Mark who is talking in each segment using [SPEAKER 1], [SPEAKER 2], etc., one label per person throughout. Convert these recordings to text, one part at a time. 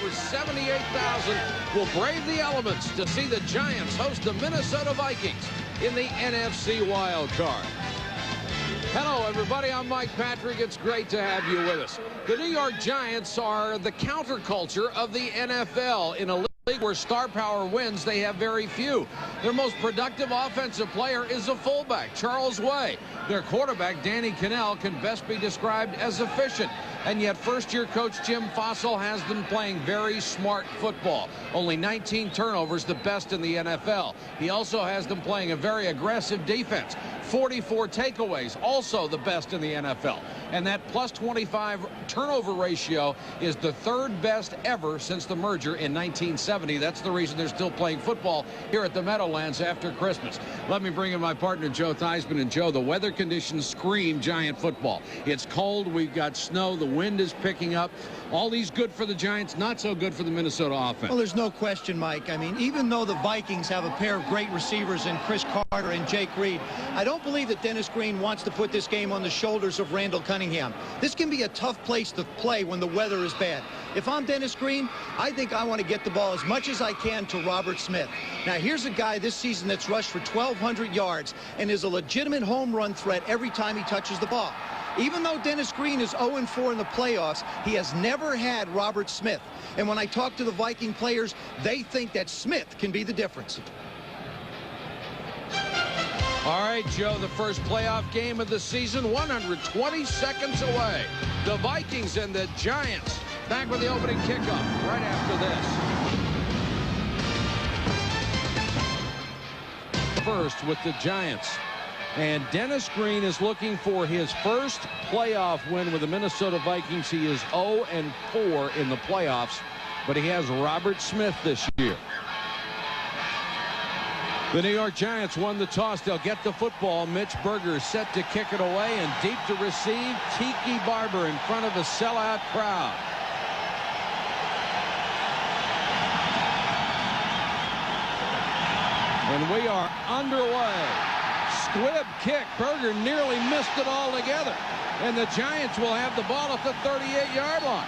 [SPEAKER 1] over 78,000 will brave the elements to see the Giants host the Minnesota Vikings in the NFC wild card. Hello, everybody. I'm Mike Patrick. It's great to have you with us. The New York Giants are the counterculture of the NFL. In a league where star power wins, they have very few. Their most productive offensive player is a fullback, Charles Way. Their quarterback, Danny Kanell, can best be described as efficient. And yet first-year coach Jim Fassel has them playing very smart football. Only 19 turnovers, the best in the NFL. He also has them playing a very aggressive defense. 44 takeaways, also the best in the NFL. And that plus 25 turnover ratio is the third best ever since the merger in 1970. That's the reason they're still playing football here at the Meadowlands after Christmas. Let me bring in my partner, Joe Theismann. And Joe, the weather conditions scream Giant football. It's cold. We've got snow. The wind is picking up. All these good for the Giants, not so good for the Minnesota offense.
[SPEAKER 2] Well, there's no question, Mike. I mean, even though the Vikings have a pair of great receivers in Chris Carter and Jake Reed, I don't believe that Dennis Green wants to put this game on the shoulders of Randall Cunningham. This can be a tough place to play when the weather is bad. If I'm Dennis Green, I think I want to get the ball as much as I can to Robert Smith. Now, here's a guy this season that's rushed for 1,200 yards and is a legitimate home run threat every time he touches the ball. Even though Dennis Green is 0-4 in the playoffs, he has never had Robert Smith. And when I talk to the Viking players, they think that Smith can be the difference.
[SPEAKER 1] All right, Joe, the first playoff game of the season, 120 seconds away. The Vikings and the Giants back with the opening kickoff right after this. First with the Giants. And Dennis Green is looking for his first playoff win with the Minnesota Vikings. He is 0-4 in the playoffs, but he has Robert Smith this year. The New York Giants won the toss. They'll get the football. Mitch Berger set to kick it away, and deep to receive, Tiki Barber in front of a sellout crowd. And we are underway. Squib kick. Berger nearly missed it altogether. And the Giants will have the ball at the 38-yard line.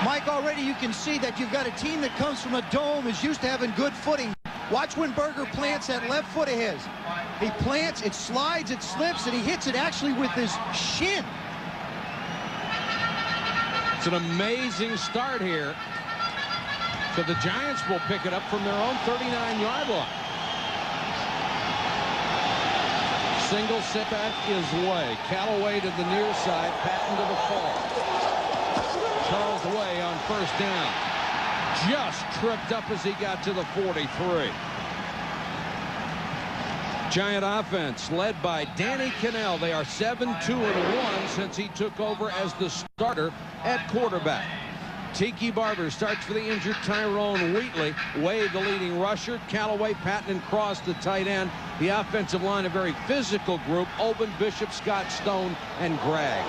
[SPEAKER 2] Mike, already you can see that you've got a team that comes from a dome, is used to having good footing. Watch when Berger plants that left foot of his. He plants, it slides, it slips, and he hits it actually with his shin.
[SPEAKER 1] It's an amazing start here. So the Giants will pick it up from their own 39-yard line. Single setback is Way. Callaway to the near side, Patton to the far. Charles Way on first down. Just tripped up as he got to the 43. Giant offense led by Danny Kanell. They are 7-2-1 since he took over as the starter at quarterback. Tiki Barber starts for the injured Tyrone Wheatley. Way, the leading rusher. Callaway, Patton, and Cross, the tight end. The offensive line, a very physical group. Oben, Bishop, Scott, Stone, and Gregg.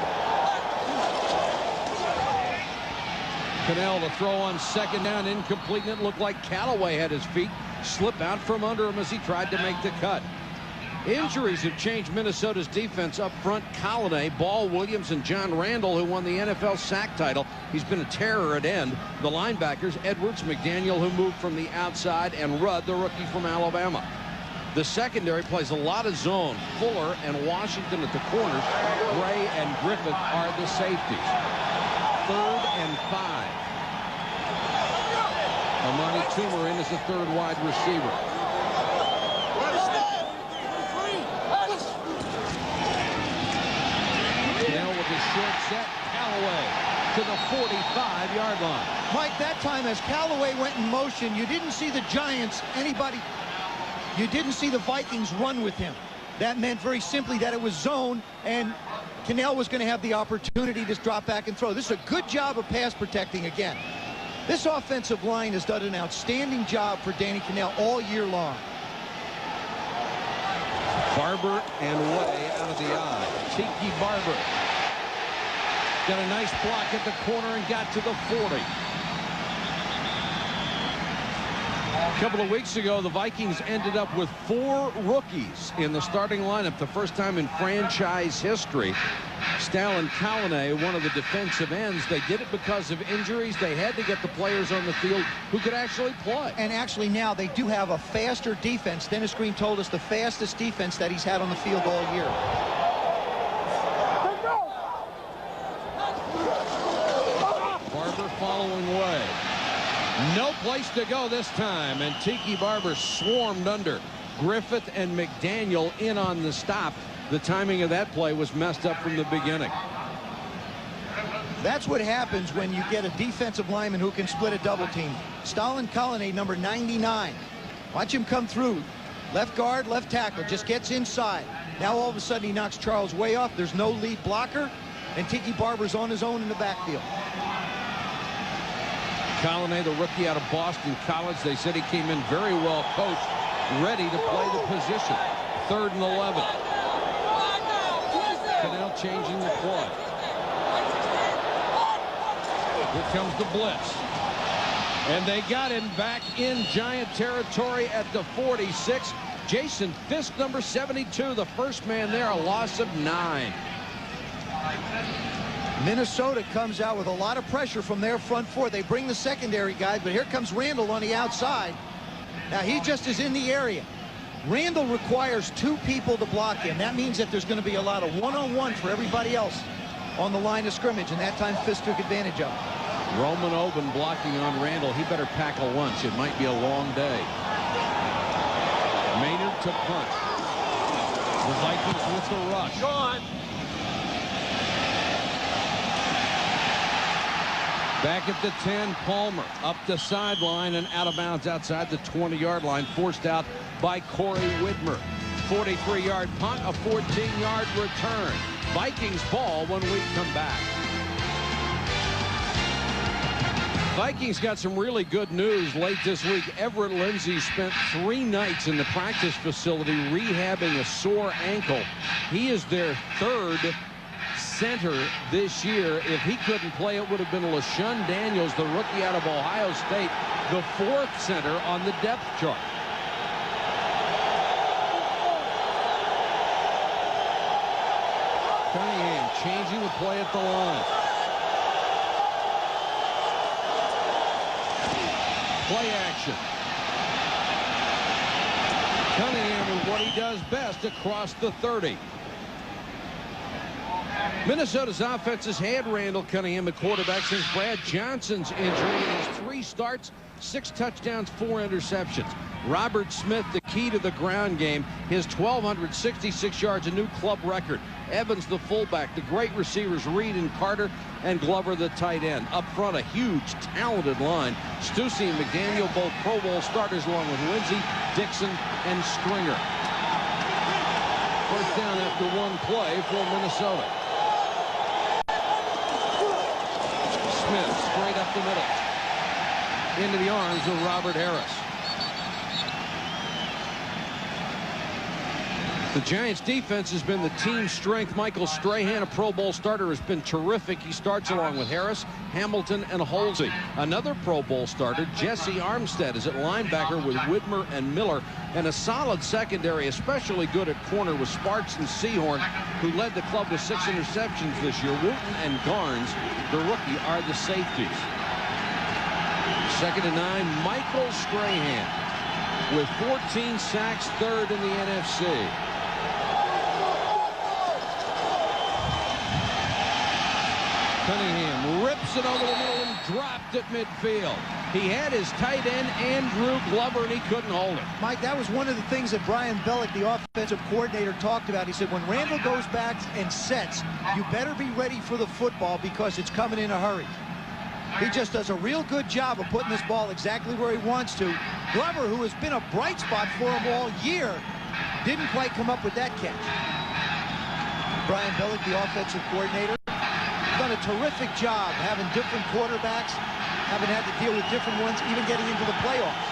[SPEAKER 1] Kanell to throw on second down. Incomplete, and it looked like Callaway had his feet slip out from under him as he tried to make the cut. Injuries have changed Minnesota's defense up front. Colliday, Ball, Williams, and John Randall, who won the NFL sack title. He's been a terror at end. The linebackers, Edwards, McDaniel, who moved from the outside, and Rudd, the rookie from Alabama. The secondary plays a lot of zone. Fuller and Washington at the corners. Gray and Griffith are the safeties. 3rd and 5. Amani Toomer in as the third wide receiver. Short set, Callaway to the 45-yard line.
[SPEAKER 2] Mike, that time as Callaway went in motion, you didn't see the Giants, you didn't see the Vikings run with him. That meant very simply that it was zone, and Kanell was going to have the opportunity to drop back and throw. This is a good job of pass protecting again. This offensive line has done an outstanding job for Danny Kanell all year long.
[SPEAKER 1] Barber and Way out of the eye. Tiki Barber got a nice block at the corner and got to the 40. A couple of weeks ago, the Vikings ended up with 4 rookies in the starting lineup, the first time in franchise history. Stalin Kalanick, one of the defensive ends, they did it because of injuries. They had to get the players on the field who could actually play.
[SPEAKER 2] And actually now they do have a faster defense. Dennis Green told us the fastest defense that he's had on the field all year.
[SPEAKER 1] Barber following away. No place to go this time, and Tiki Barber swarmed under. Griffith and McDaniel in on the stop. The timing of that play was messed up from the beginning.
[SPEAKER 2] That's what happens when you get a defensive lineman who can split a double team. Stalin Kalanick, number 99. Watch him come through. Left guard, left tackle, just gets inside. Now all of a sudden he knocks Charles way off. There's no lead blocker, and Tiki Barber's on his own in the backfield.
[SPEAKER 1] Kalanick, the rookie out of Boston College, they said he came in very well coached, ready to play the position. 3rd and 11. Cannell changing the play. Here comes the blitz. And they got him back in Giant territory at the 46. Jason Fisk, number 72, the first man there, a loss of 9.
[SPEAKER 2] Minnesota comes out with a lot of pressure from their front 4. They bring the secondary guys, but here comes Randall on the outside. Now he just is in the area. Randall requires 2 people to block him. That means that there's going to be a lot of one-on-one for everybody else on the line of scrimmage, and that time Fisk took advantage of it.
[SPEAKER 1] Roman Oben blocking on Randall. He better pack a lunch. It might be a long day. Maynard to punt. The Vikings with the rush. Go on. Back at the 10, Palmer up the sideline and out of bounds outside the 20-yard line, forced out by Corey Widmer. 43-yard punt, a 14-yard return. Vikings ball when we come back. Vikings got some really good news late this week. Everett Lindsay spent 3 nights in the practice facility rehabbing a sore ankle. He is their 3rd center this year. If he couldn't play, it would have been LaShawn Daniels, the rookie out of Ohio State, the 4th center on the depth chart. Cunningham changing the play at the line. Play action. Cunningham with what he does best across the 30. Minnesota's offense has had Randall Cunningham at quarterback since Brad Johnson's injury. In his 3 starts, 6 touchdowns, 4 interceptions. Robert Smith, the key to the ground game, his 1,266 yards, a new club record. Evans, the fullback, the great receivers, Reed and Carter, and Glover, the tight end. Up front, a huge, talented line. Stussy and McDaniel, both Pro Bowl starters, along with Lindsey, Dixon, and Stringer. First down after 1 play for Minnesota. Smith straight up the middle into the arms of Robert Harris. The Giants defense has been the team's strength. Michael Strahan, a Pro Bowl starter, has been terrific. He starts along with Harris, Hamilton, and Halsey. Another Pro Bowl starter, Jesse Armstead, is at linebacker with Widmer and Miller, and a solid secondary, especially good at corner with Sparks and Sehorn, who led the club with 6 interceptions this year. Wooten and Garnes, the rookie, are the safeties. 2nd and 9, Michael Strahan with 14 sacks, 3rd in the NFC. Cunningham rips it over the middle and dropped at midfield. He had his tight end, Andrew Glover, and he couldn't hold it.
[SPEAKER 2] Mike, that was one of the things that Brian Bellick, the offensive coordinator, talked about. He said, when Randall goes back and sets, you better be ready for the football because it's coming in a hurry. He just does a real good job of putting this ball exactly where he wants to. Glover, who has been a bright spot for him all year, didn't quite come up with that catch. Brian Bellick, the offensive coordinator, done a terrific job having different quarterbacks, having had to deal with different ones, even getting into the playoffs.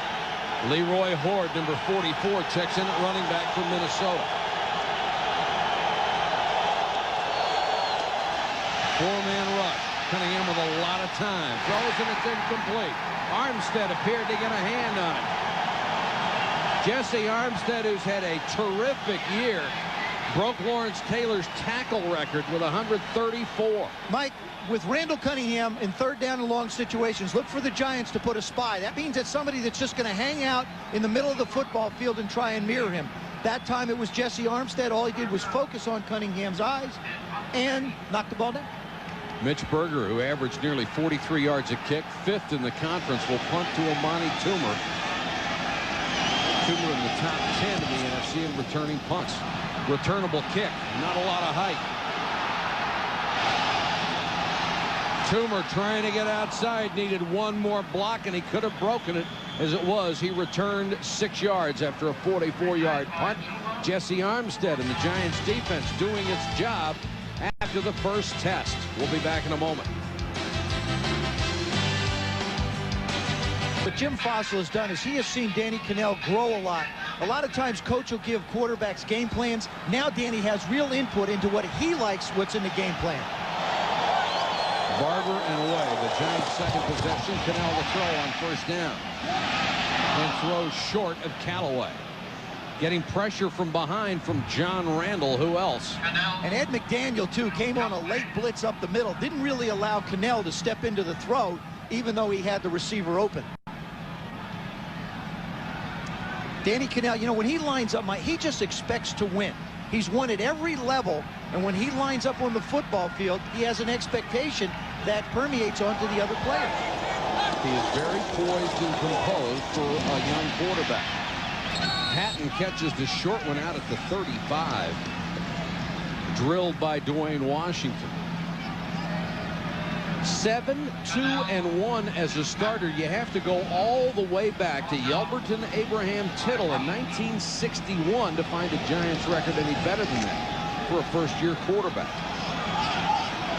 [SPEAKER 1] Leroy Horde, number 44, checks in at running back for Minnesota. 4-man rush. Cunningham with a lot of time. Throws and it's incomplete. Armstead appeared to get a hand on it. Jesse Armstead, who's had a terrific year, broke Lawrence Taylor's tackle record with 134.
[SPEAKER 2] Mike, with Randall Cunningham in third down and long situations, look for the Giants to put a spy. That means it's somebody that's just going to hang out in the middle of the football field and try and mirror him. That time it was Jesse Armstead. All he did was focus on Cunningham's eyes and knock the ball down.
[SPEAKER 1] Mitch Berger, who averaged nearly 43 yards a kick, 5th in the conference, will punt to Amani Toomer. Toomer in the top 10 in the NFC in returning punts. Returnable kick, not a lot of height. Toomer trying to get outside, needed one more block, and he could have broken it. As it was, he returned 6 yards after a 44-yard punt. Jesse Armstead and the Giants defense doing its job after the first test. We'll be back in a moment.
[SPEAKER 2] What Jim Fossil has done is he has seen Danny Kanell grow a lot. A lot of times coach will give quarterbacks game plans. Now Danny has real input into what he likes, what's in the game plan.
[SPEAKER 1] Barber and away. The Giants' second possession. Kanell to throw on first down. And throws short of Callaway. Getting pressure from behind from John Randall. Who else?
[SPEAKER 2] And Ed McDaniel, too, came on a late blitz up the middle. Didn't really allow Kanell to step into the throw, even though he had the receiver open. Danny Kanell, you know, when he lines up, he just expects to win. He's won at every level, and when he lines up on the football field, he has an expectation that permeates onto the other players.
[SPEAKER 1] He is very poised and composed for a young quarterback. Hatton catches the short one out at the 35. Drilled by Dwayne Washington. 7-2-1 as a starter. You have to go all the way back to Yelverton Abraham Tittle in 1961 to find a Giants record any better than that for a first-year quarterback.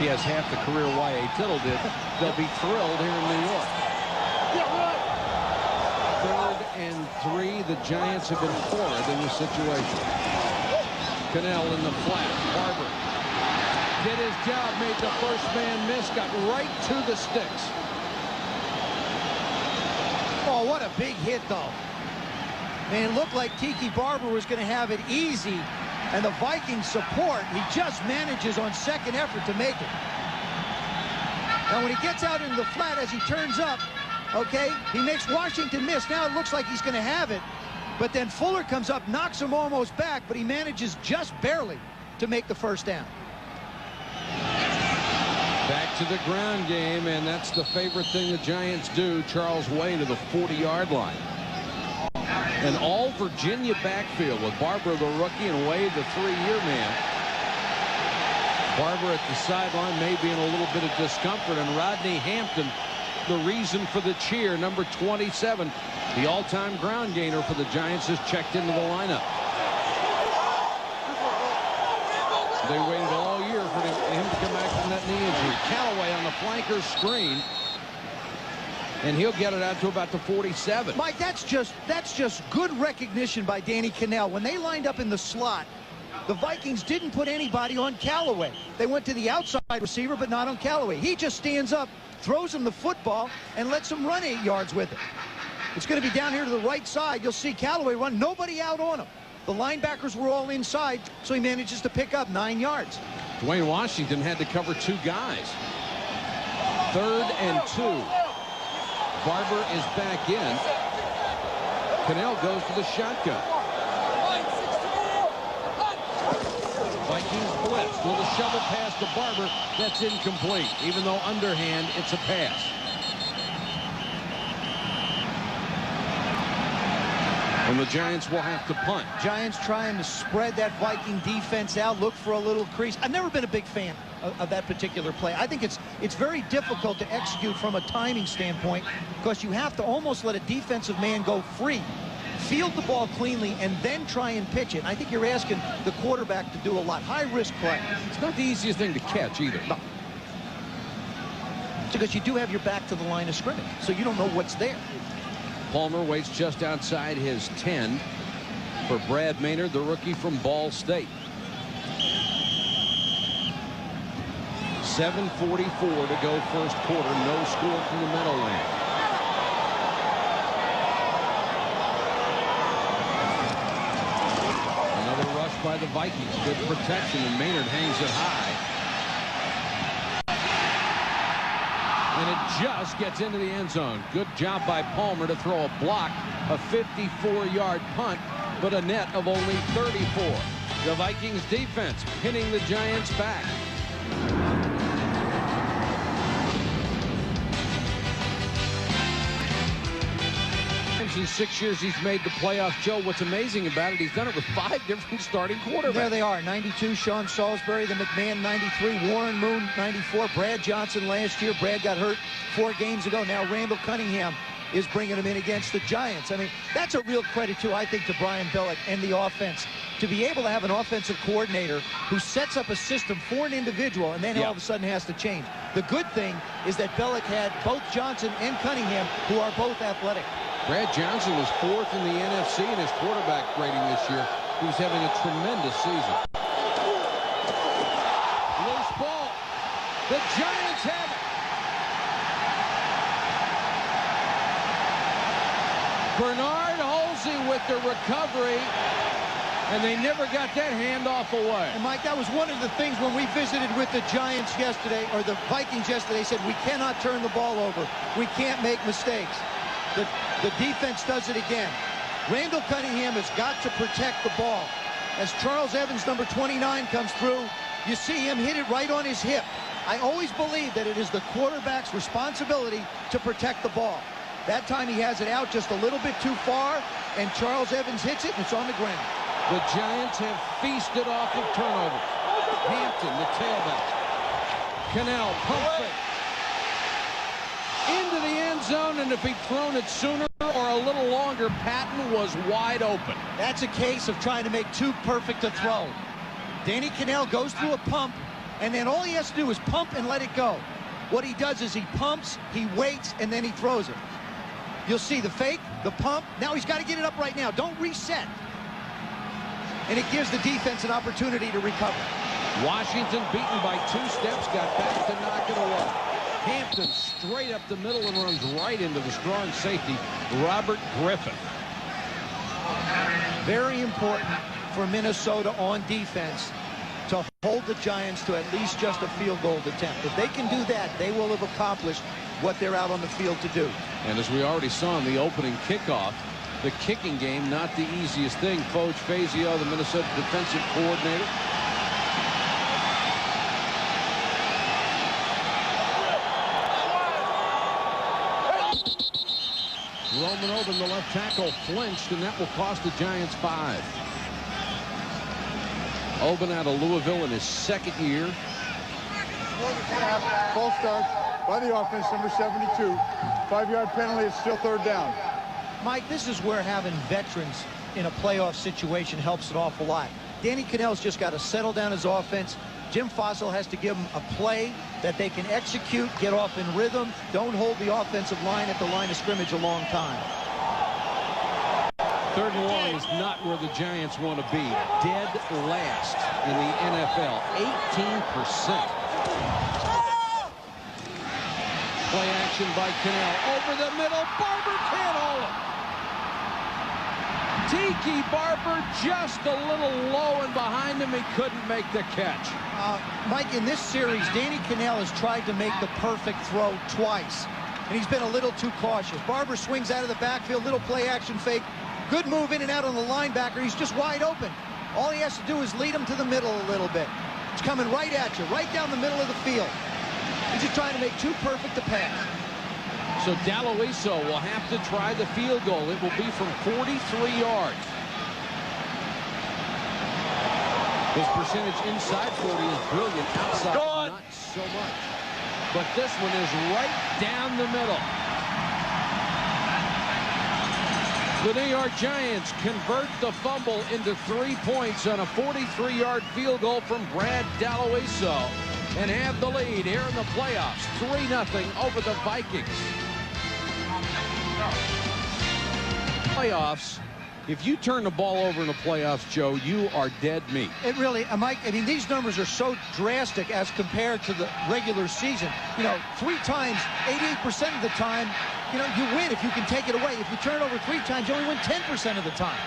[SPEAKER 1] He has half the career Y.A. Tittle did. They'll be thrilled here in New York. 3rd and 3. The Giants have been forward in this situation. Kanell in the flat. Barber did his job, made the first man miss, got right to the sticks.
[SPEAKER 2] Oh, what a big hit, though. Man, it looked like Tiki Barber was going to have it easy, and the Vikings support, he just manages on second effort to make it. Now, when he gets out into the flat as he turns up, okay, he makes Washington miss. Now it looks like he's going to have it, but then Fuller comes up, knocks him almost back, but he manages just barely to make the first down.
[SPEAKER 1] Back to the ground game, and that's the favorite thing the Giants do. Charles Way to the 40-yard line. An all-Virginia backfield with Barber, the rookie, and Way, the 3-year man. Barber at the sideline may be in a little bit of discomfort, and Rodney Hampton, the reason for the cheer, number 27, the all-time ground gainer for the Giants, has checked into the lineup. They waited all year for him to come back from that knee injury. Callaway on the flanker screen, and he'll get it out to about the 47.
[SPEAKER 2] Mike, that's just good recognition by Danny Kanell. When they lined up in the slot, the Vikings didn't put anybody on Callaway. They went to the outside receiver, but not on Callaway. He just stands up, throws him the football, and lets him run 8 yards with it. It's going to be down here to the right side. You'll see Callaway run, nobody out on him. The linebackers were all inside, so he manages to pick up 9 yards.
[SPEAKER 1] Dwayne Washington had to cover 2 guys. 3rd and 2. Barber is back in. Kanell goes to the shotgun. Vikings blitz with a shovel pass to Barber. That's incomplete. Even though underhand, it's a pass. And the Giants will have to punt.
[SPEAKER 2] Giants trying to spread that Viking defense out, look for a little crease. I've never been a big fan of that particular play. I think it's very difficult to execute from a timing standpoint because you have to almost let a defensive man go free, field the ball cleanly, and then try and pitch it. And I think you're asking the quarterback to do a lot. High-risk play.
[SPEAKER 1] It's not the easiest thing to catch either.
[SPEAKER 2] No. Because you do have your back to the line of scrimmage, so you don't know what's there.
[SPEAKER 1] Palmer waits just outside his 10 for Brad Maynard, the rookie from Ball State. 7:44 to go first quarter. No score from the Meadowlands. Vikings. Good protection, and Maynard hangs it high. And it just gets into the end zone. Good job by Palmer to throw a block, a 54-yard punt, but a net of only 34. The Vikings defense pinning the Giants back. In 6 years he's made the playoffs. Joe, what's amazing about it, he's done it with 5 different starting quarterbacks.
[SPEAKER 2] There they are. 92, Sean Salisbury, the McMahon 93, Warren Moon 94, Brad Johnson last year. Brad got hurt 4 games ago. Now Randall Cunningham is bringing him in against the Giants. I mean, that's a real credit, too, I think, to Brian Billick and the offense. To be able to have an offensive coordinator who sets up a system for an individual and then all of a sudden has to change. The good thing is that Billick had both Johnson and Cunningham, who are both athletic.
[SPEAKER 1] Brad Johnson was 4th in the NFC in his quarterback rating this year. He was having a tremendous season. Loose ball. The Giants have it. Bernard Holsey with the recovery, and they never got that handoff away.
[SPEAKER 2] And Mike, that was one of the things when we visited with the Giants yesterday, or the Vikings yesterday, said we cannot turn the ball over. We can't make mistakes. The defense does it again. Randall Cunningham has got to protect the ball. As Charles Evans, number 29, comes through, you see him hit it right on his hip. I always believe that it is the quarterback's responsibility to protect the ball. That time he has it out just a little bit too far, and Charles Evans hits it, and it's on the ground.
[SPEAKER 1] The Giants have feasted off of turnovers. Hampton, the tailback. Cannell, pump fake. Into the end zone, and if he'd thrown it sooner or a little longer, Patton was wide open.
[SPEAKER 2] That's a case of trying to make too perfect a throw. Danny Cannell goes through a pump, and then all he has to do is pump and let it go. What he does is he pumps, he waits, and then he throws it. You'll see the fake, the pump. Now he's got to get it up right now. Don't reset. And it gives the defense an opportunity to recover.
[SPEAKER 1] Washington beaten by 2 steps, got back to knock it away. Hampton straight up the middle and runs right into the strong safety, Robert Griffin.
[SPEAKER 2] Very important for Minnesota on defense to hold the Giants to at least just a field goal attempt. If they can do that, they will have accomplished what they're out on the field to do.
[SPEAKER 1] And as we already saw in the opening kickoff, the kicking game, not the easiest thing. Foge Fazio, the Minnesota defensive coordinator. Roman Oben, the left tackle, flinched, and that will cost the Giants 5. Oben out of Louisville in his 2nd year.
[SPEAKER 3] False start by the offense, number 72. 5-yard penalty, it's still 3rd down.
[SPEAKER 2] Mike, this is where having veterans in a playoff situation helps an awful lot. Danny Cannell's just got to settle down his offense. Jim Fossil has to give them a play that they can execute, get off in rhythm, don't hold the offensive line at the line of scrimmage a long time.
[SPEAKER 1] 3rd and long is not where the Giants want to be. Dead last in the NFL, 18%. Play action by Cannell. Over the middle, Barber can't hold it. Tiki Barber just a little low and behind him. He couldn't make the catch.
[SPEAKER 2] Mike, in this series, Danny Cannell has tried to make the perfect throw twice, and he's been a little too cautious. Barber swings out of the backfield, little play action fake. Good move in and out on the linebacker. He's just wide open. All he has to do is lead him to the middle a little bit. It's coming right at you, right down the middle of the field. He's just trying to make too perfect a pass.
[SPEAKER 1] So Daloiso will have to try the field goal. It will be from 43 yards. His percentage inside 40 is brilliant. Outside, not so much. But this one is right down the middle. The New York Giants convert the fumble into 3 points on a 43-yard field goal from Brad Daloiso and have the lead here in the playoffs. 3-0 over the Vikings. Playoffs, if you turn the ball over in the playoffs, Joe, you are dead meat.
[SPEAKER 2] It really, Mike, I mean, these numbers are so drastic as compared to the regular season. You know, 3 times, 88% of the time, you know, you win if you can take it away. If you turn over 3 times, you only win 10% of the time.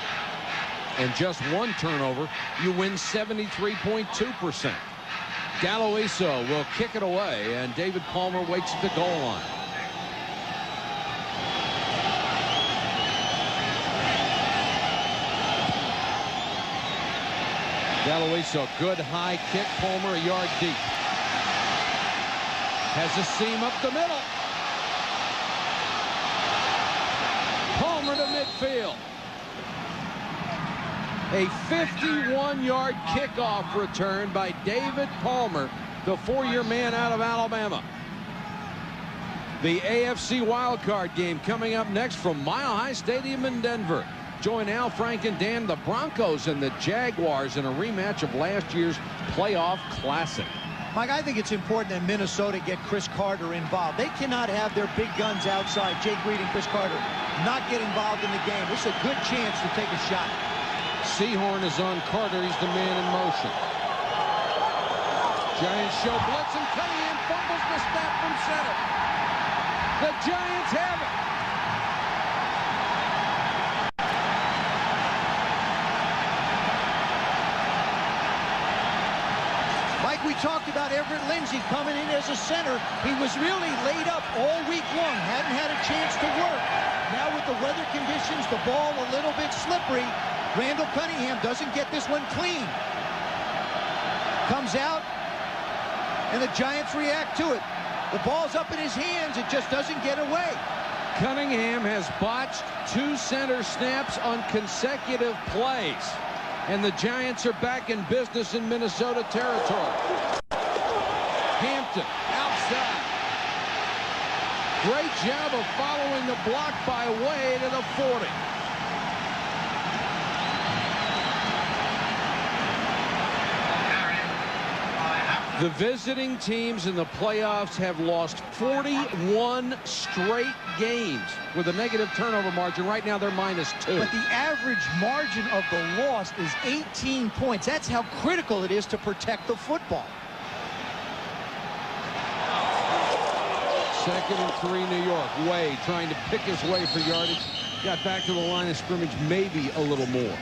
[SPEAKER 1] and just one turnover, you win 73.2%. Galarraga will kick it away, and David Palmer waits at the goal line. Galarraga, good high kick. Palmer a yard deep. Has a seam up the middle. Palmer to midfield. A 51-yard kickoff return by David Palmer, the four-year man out of Alabama. The AFC wildcard game coming up next from Mile High Stadium in Denver. Join Al, Frank, and Dan, the Broncos and the Jaguars in a rematch of last year's playoff classic.
[SPEAKER 2] Mike, I think it's important that Minnesota get Chris Carter involved. They cannot have their big guns outside, Jake Reed and Chris Carter, not get involved in the game. This is a good chance to take a shot.
[SPEAKER 1] Seahorn is on Carter. He's the man in motion. Giants show blitz, and Cunningham fumbles the snap from center. The Giants have it.
[SPEAKER 2] Mike, we talked about Everett Lindsay coming in as a center. He was really laid up all week long, hadn't had a chance to work. Now with the weather conditions, the ball a little bit slippery. Randall Cunningham doesn't get this one clean. Comes out, and the Giants react to it. The ball's up in his hands. It just doesn't get away.
[SPEAKER 1] Cunningham has botched 2 center snaps on consecutive plays. And the Giants are back in business in Minnesota territory. Hampton outside. Great job of following the block by Wade at the 40. The visiting teams in the playoffs have lost 41 straight games with a negative turnover margin. Right now, they're -2.
[SPEAKER 2] But the average margin of the loss is 18 points. That's how critical it is to protect the football.
[SPEAKER 1] 2nd and 3, New York. Wade trying to pick his way for yardage. Got back to the line of scrimmage, maybe a little more.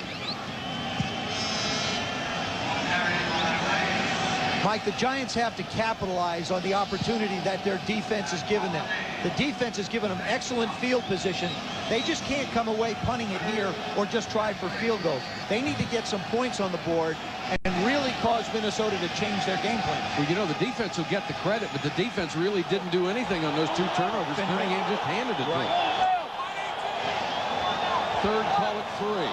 [SPEAKER 2] Mike, the Giants have to capitalize on the opportunity that their defense has given them. The defense has given them excellent field position. They just can't come away punting it here or just try for field goals. They need to get some points on the board and really cause Minnesota to change their game plan.
[SPEAKER 1] Well, you know, the defense will get the credit, but the defense really didn't do anything on those 2 turnovers. Cunningham just handed it to them. 3rd, call it 3.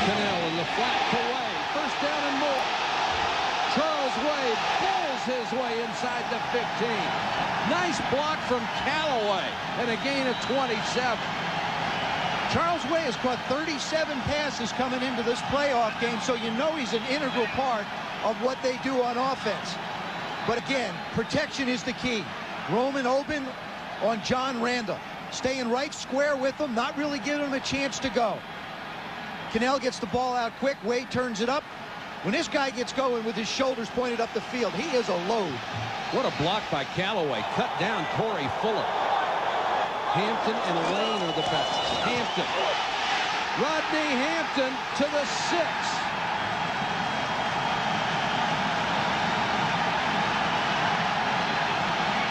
[SPEAKER 1] Cannell in the flat to Wade. First down and more. Charles Wade pulls his way inside the 15. Nice block from Callaway and a gain of 27.
[SPEAKER 2] Charles Wade has caught 37 passes coming into this playoff game, so you know he's an integral part of what they do on offense. But again, protection is the key. Roman Oben on John Randall. Staying right square with him, not really giving him a chance to go. Cannell gets the ball out quick. Wade turns it up. When this guy gets going with his shoulders pointed up the field, he is a load.
[SPEAKER 1] What a block by Callaway. Cut down Corey Fuller. Hampton and Lane are the best. Hampton. Rodney Hampton to the 6.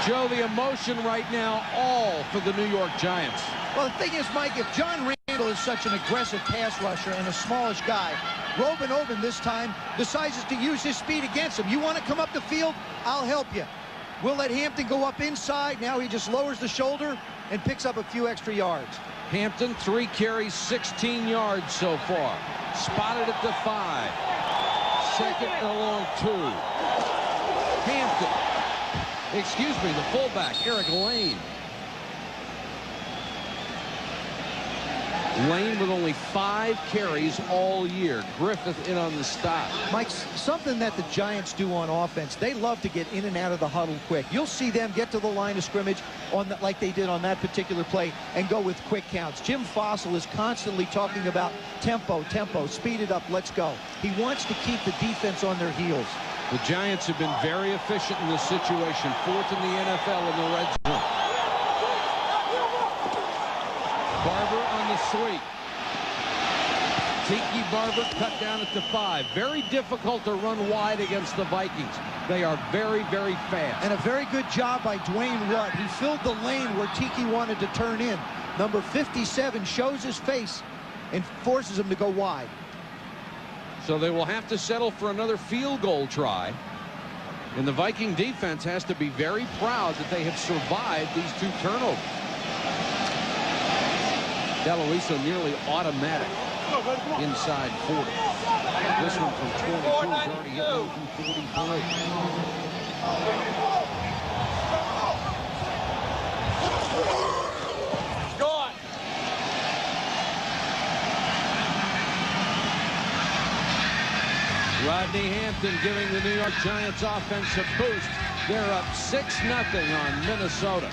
[SPEAKER 1] Joe, the emotion right now all for the New York Giants.
[SPEAKER 2] Well, the thing is, Mike, if John Randall is such an aggressive pass rusher and a smallish guy, Roman Oben this time decides to use his speed against him. You want to come up the field? I'll help you. We'll let Hampton go up inside. Now he just lowers the shoulder and picks up a few extra yards.
[SPEAKER 1] Hampton, 3 carries, 16 yards so far. Spotted at the 5. 2nd and long 2. Hampton. Excuse me, the fullback, Eric Lane. Lane with only 5 carries all year. Griffith in on the stop.
[SPEAKER 2] Mike, something that the Giants do on offense, they love to get in and out of the huddle quick. You'll see them get to the line of scrimmage like they did on that particular play and go with quick counts. Jim Fossil is constantly talking about tempo, speed it up, let's go. He wants to keep the defense on their heels.
[SPEAKER 1] The Giants have been very efficient in this situation. 4th in the NFL in the red zone. Barber on the sweep. Tiki Barber cut down at the 5. Very difficult to run wide against the Vikings. They are very, very fast.
[SPEAKER 2] And a very good job by Dwayne Rudd. He filled the lane where Tiki wanted to turn in. Number 57 shows his face and forces him to go wide.
[SPEAKER 1] So they will have to settle for another field goal try. And the Viking defense has to be very proud that they have survived these 2 turnovers. DeLuisa nearly automatic inside 40. This one from 22 is already hit one from 43.
[SPEAKER 4] Gone.
[SPEAKER 1] Rodney Hampton giving the New York Giants offense a boost. They're up 6-0 on Minnesota.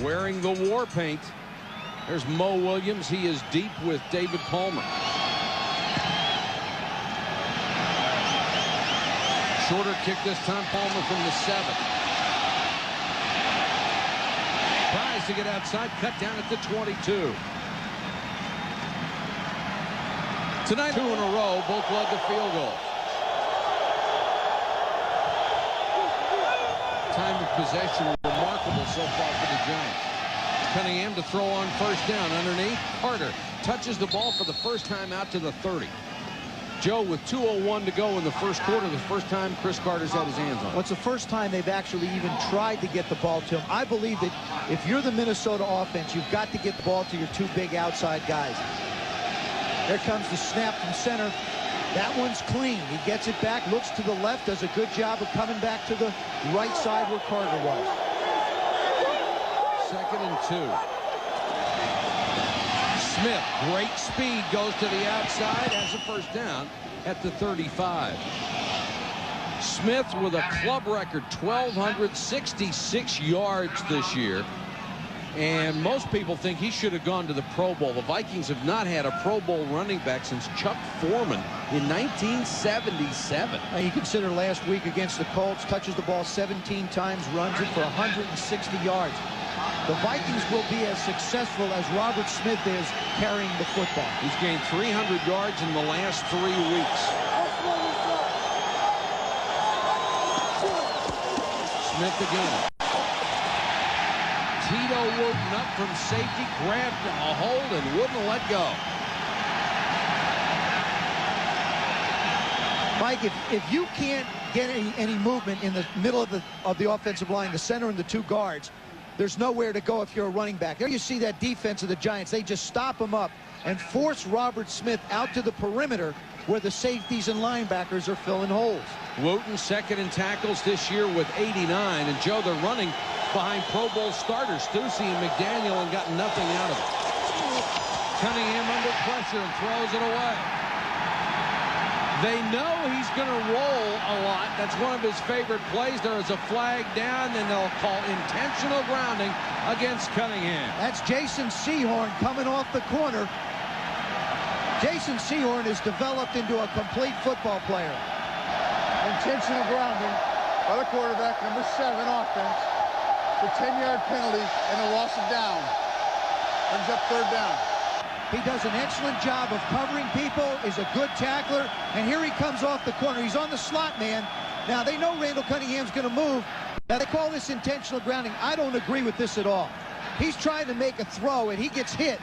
[SPEAKER 1] Wearing the war paint. There's Mo Williams. He is deep with David Palmer. Shorter kick this time. Palmer from the 7. Tries to get outside. Cut down at the 22. Tonight, 2 in a row. Both led to field goals. Time of possession remarkable so far for the Giants. Cunningham to throw on first down underneath. Carter touches the ball for the first time out to the 30. Joe, with 2:01 to go in the first quarter, the first time Chris Carter's had his hands on it.
[SPEAKER 2] Well, it's the first time they've actually even tried to get the ball to him. I believe that if you're the Minnesota offense, you've got to get the ball to your 2 big outside guys. There comes the snap from center. That one's clean. He gets it back, looks to the left, does a good job of coming back to the right side where Carter was.
[SPEAKER 1] 2nd and 2. Smith, great speed, goes to the outside, has a first down at the 35. Smith with a club record 1,266 yards this year. And most people think he should have gone to the Pro Bowl. The Vikings have not had a Pro Bowl running back since Chuck Foreman in 1977.
[SPEAKER 2] You consider last week against the Colts, touches the ball 17 times, runs it for 160 yards. The Vikings will be as successful as Robert Smith is carrying the football.
[SPEAKER 1] He's gained 300 yards in the last 3 weeks. Smith again. Tito Wooten up from safety, grabbed a hold and wouldn't let go.
[SPEAKER 2] Mike, if you can't get any movement in the middle of the offensive line, the center and the 2 guards, there's nowhere to go if you're a running back. There you see that defense of the Giants. They just stop him up and force Robert Smith out to the perimeter where the safeties and linebackers are filling holes.
[SPEAKER 1] Wooten 2nd in tackles this year with 89. And Joe, they're running behind Pro Bowl starters Stussy and McDaniel and got nothing out of it. Cunningham under pressure and throws it away. They know he's going to roll a lot. That's one of his favorite plays. There is a flag down, and they'll call intentional grounding against Cunningham.
[SPEAKER 2] That's Jason Sehorn coming off the corner. Jason Sehorn has developed into a complete football player.
[SPEAKER 3] Intentional grounding by the quarterback, number 7 offense. The 10-yard penalty and a loss of down. Brings up 3rd down.
[SPEAKER 2] He does an excellent job of covering people, is a good tackler, and here he comes off the corner. He's on the slot man. Now, they know Randall Cunningham's going to move. Now, they call this intentional grounding. I don't agree with this at all. He's trying to make a throw, and he gets hit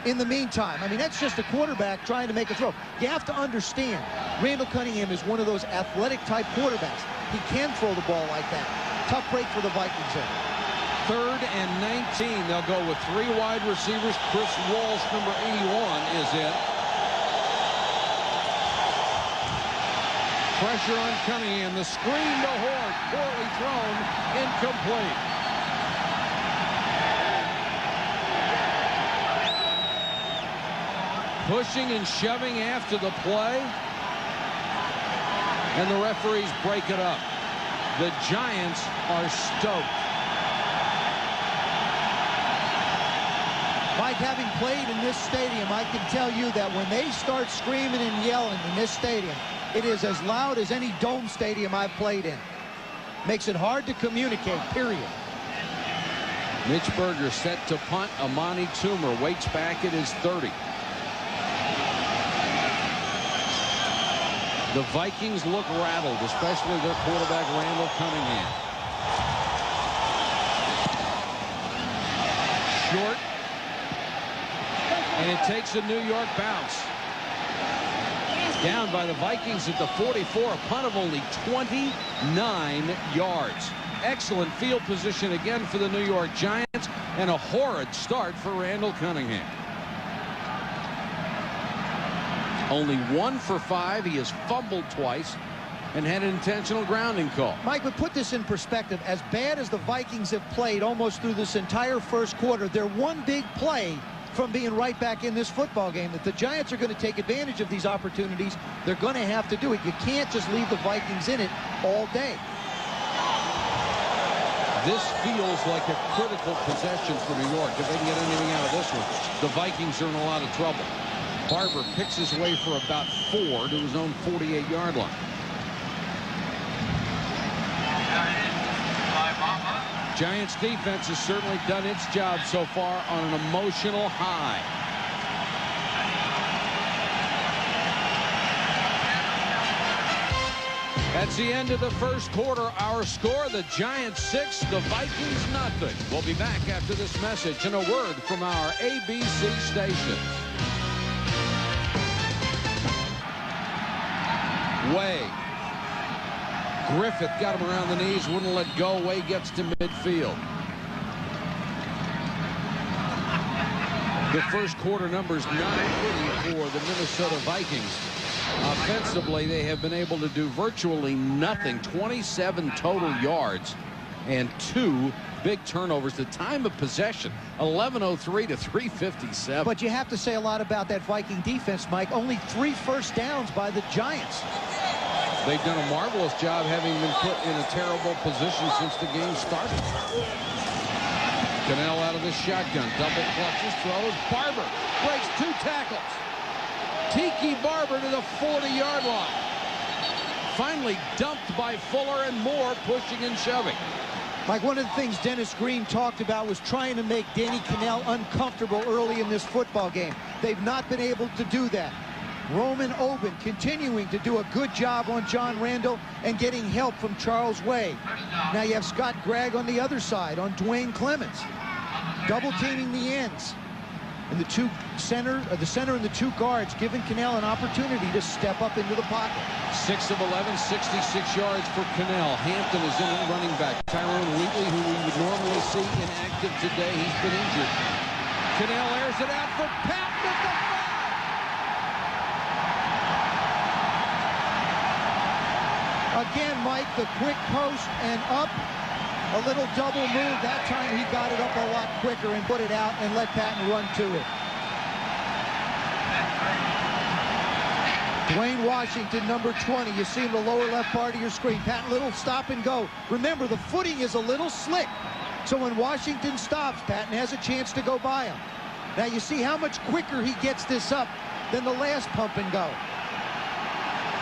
[SPEAKER 2] in the meantime. I mean, that's just a quarterback trying to make a throw. You have to understand, Randall Cunningham is one of those athletic-type quarterbacks. He can throw the ball like that. Tough break for the Vikings there.
[SPEAKER 1] 3rd and 19. They'll go with 3 wide receivers. Chris Walsh, number 81, is in. Pressure on Cunningham. The screen to Hort. Poorly thrown. Incomplete. Pushing and shoving after the play. And the referees break it up. The Giants are stoked.
[SPEAKER 2] Mike, having played in this stadium, I can tell you that when they start screaming and yelling in this stadium, it is as loud as any dome stadium I've played in. Makes it hard to communicate, period.
[SPEAKER 1] Mitch Berger set to punt. Amani Toomer waits back at his 30. The Vikings look rattled, especially their quarterback, Randall Cunningham. Short. And it takes a New York bounce. Down by the Vikings at the 44. A punt of only 29 yards. Excellent field position again for the New York Giants. And a horrid start for Randall Cunningham. Only 1 for 5. He has fumbled twice and had an intentional grounding call.
[SPEAKER 2] Mike, but put this in perspective. As bad as the Vikings have played almost through this entire first quarter, they're one big play from being right back in this football game. If the Giants are going to take advantage of these opportunities, they're going to have to do it. You can't just leave the Vikings in it all day.
[SPEAKER 1] This feels like a critical possession for New York. If they can get anything out of this one, the Vikings are in a lot of trouble. Barber picks his way for about 4 to his own 48-yard line. Giants defense has certainly done its job so far on an emotional high. That's the end of the first quarter. Our score, the Giants 6, the Vikings nothing. We'll be back after this message and a word from our ABC station. Way. Griffith got him around the knees, wouldn't let go. Way gets to midfield. The first quarter numbers not pretty for the Minnesota Vikings. Offensively, they have been able to do virtually nothing. 27 total yards and 2 big turnovers. The time of possession, 11:03 to 3:57.
[SPEAKER 2] But you have to say a lot about that Viking defense, Mike. Only 3 first downs by the Giants.
[SPEAKER 1] They've done a marvelous job having been put in a terrible position since the game started. Cannell out of the shotgun. Double clutches, throws. Barber breaks 2 tackles. Tiki Barber to the 40-yard line. Finally dumped by Fuller and Moore pushing and shoving.
[SPEAKER 2] Mike, one of the things Dennis Green talked about was trying to make Danny Cannell uncomfortable early in this football game. They've not been able to do that. Roman Oben continuing to do a good job on John Randall and getting help from Charles Way. Now you have Scott Gregg on the other side on Dwayne Clemens. Double teaming the ends. And the center and the 2 guards giving Cannell an opportunity to step up into the pocket.
[SPEAKER 1] 6 of 11, 66 yards for Cannell. Hampton is in at running back. Tyrone Wheatley, who we would normally see inactive today, he's been injured. Cannell airs it out for Patton at the 5.
[SPEAKER 2] Again, Mike, the quick post and up. A little double move. That time he got it up a lot quicker and put it out and let Patton run to it. Dwayne Washington, number 20. You see in the lower left part of your screen. Patton, little stop and go. Remember, the footing is a little slick. So when Washington stops, Patton has a chance to go by him. Now you see how much quicker he gets this up than the last pump and go.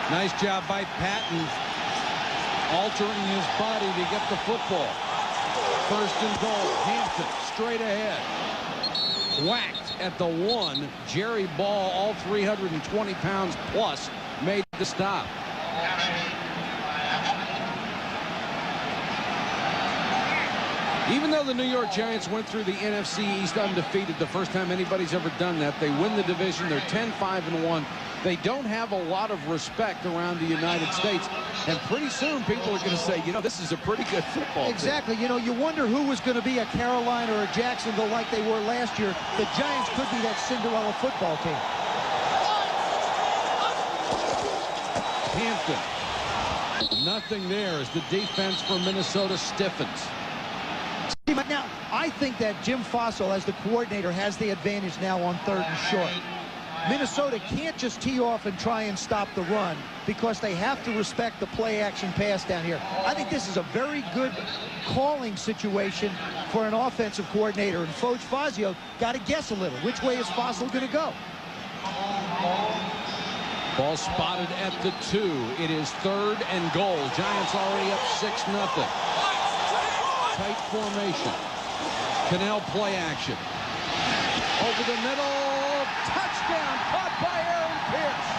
[SPEAKER 1] Nice job by Patton, altering his body to get the football. First and goal. Hampton straight ahead. Whacked at the 1. Jerry Ball, all 320 pounds plus, made the stop. Even though the New York Giants went through the NFC East undefeated, the first time anybody's ever done that, they win the division. They're 10-5-1. They don't have a lot of respect around the United States. And pretty soon people are going to say, you know, this is a pretty good football team.
[SPEAKER 2] Exactly. You know, you wonder who was going to be a Carolina or a Jacksonville like they were last year. The Giants could be that Cinderella football team.
[SPEAKER 1] Hampton. Nothing there as the defense for Minnesota stiffens.
[SPEAKER 2] Now, I think that Jim Fossil, as the coordinator, has the advantage now on 3rd and short. Minnesota can't just tee off and try and stop the run because they have to respect the play-action pass down here. I think this is a very good calling situation for an offensive coordinator. And Foge Fazio got to guess a little. Which way is Fossil going to go?
[SPEAKER 1] Ball spotted at the 2. It is 3rd and goal. Giants already up 6-0. Tight formation. Cannell play action. Over the middle. Touchdown. Caught by Aaron Pierce.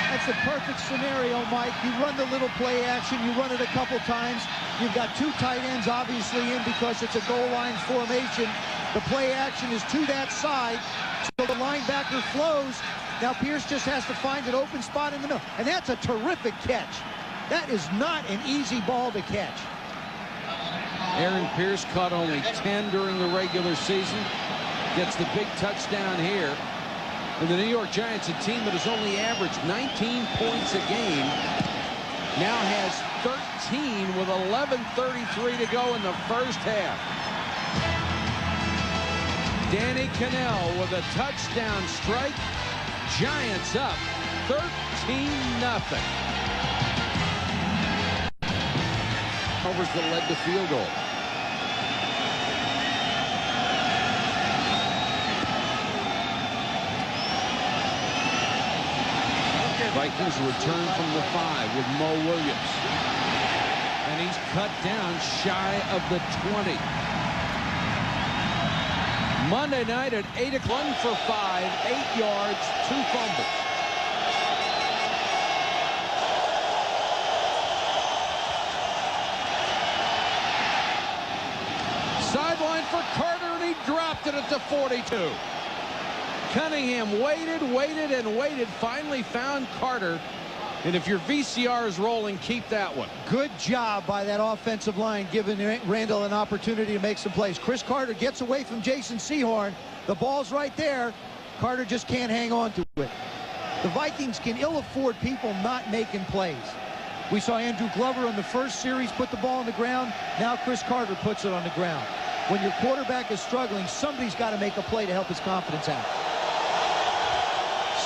[SPEAKER 2] That's a perfect scenario, Mike. You run the little play action. You run it a couple times. You've got two tight ends obviously in because it's a goal line formation. The play action is to that side, so the linebacker flows. Now Pierce just has to find an open spot in the middle. And that's a terrific catch. That is not an easy ball to catch.
[SPEAKER 1] Aaron Pierce caught only 10 during the regular season. Gets the big touchdown here. And the New York Giants, a team that has only averaged 19 points a game, now has 13 with 11:33 to go in the first half. Danny Cannell with a touchdown strike. Giants up 13-0. Covers that led to field goal. Vikings return from the 5 with Mo Williams. And he's cut down shy of the 20. Monday night at 8 o'clock. 1 for 5, 8 yards, 2 fumbles. Sideline for Carter, and he dropped it at the 42. Cunningham waited, and waited, finally found Carter. And if your VCR is rolling, keep that one.
[SPEAKER 2] Good job by that offensive line, giving Randall an opportunity to make some plays. Chris Carter gets away from Jason Sehorn. The ball's right there. Carter just can't hang on to it. The Vikings can ill afford people not making plays. We saw Andrew Glover in the first series put the ball on the ground. Now Chris Carter puts it on the ground. When your quarterback is struggling, somebody's got to make a play to help his confidence out.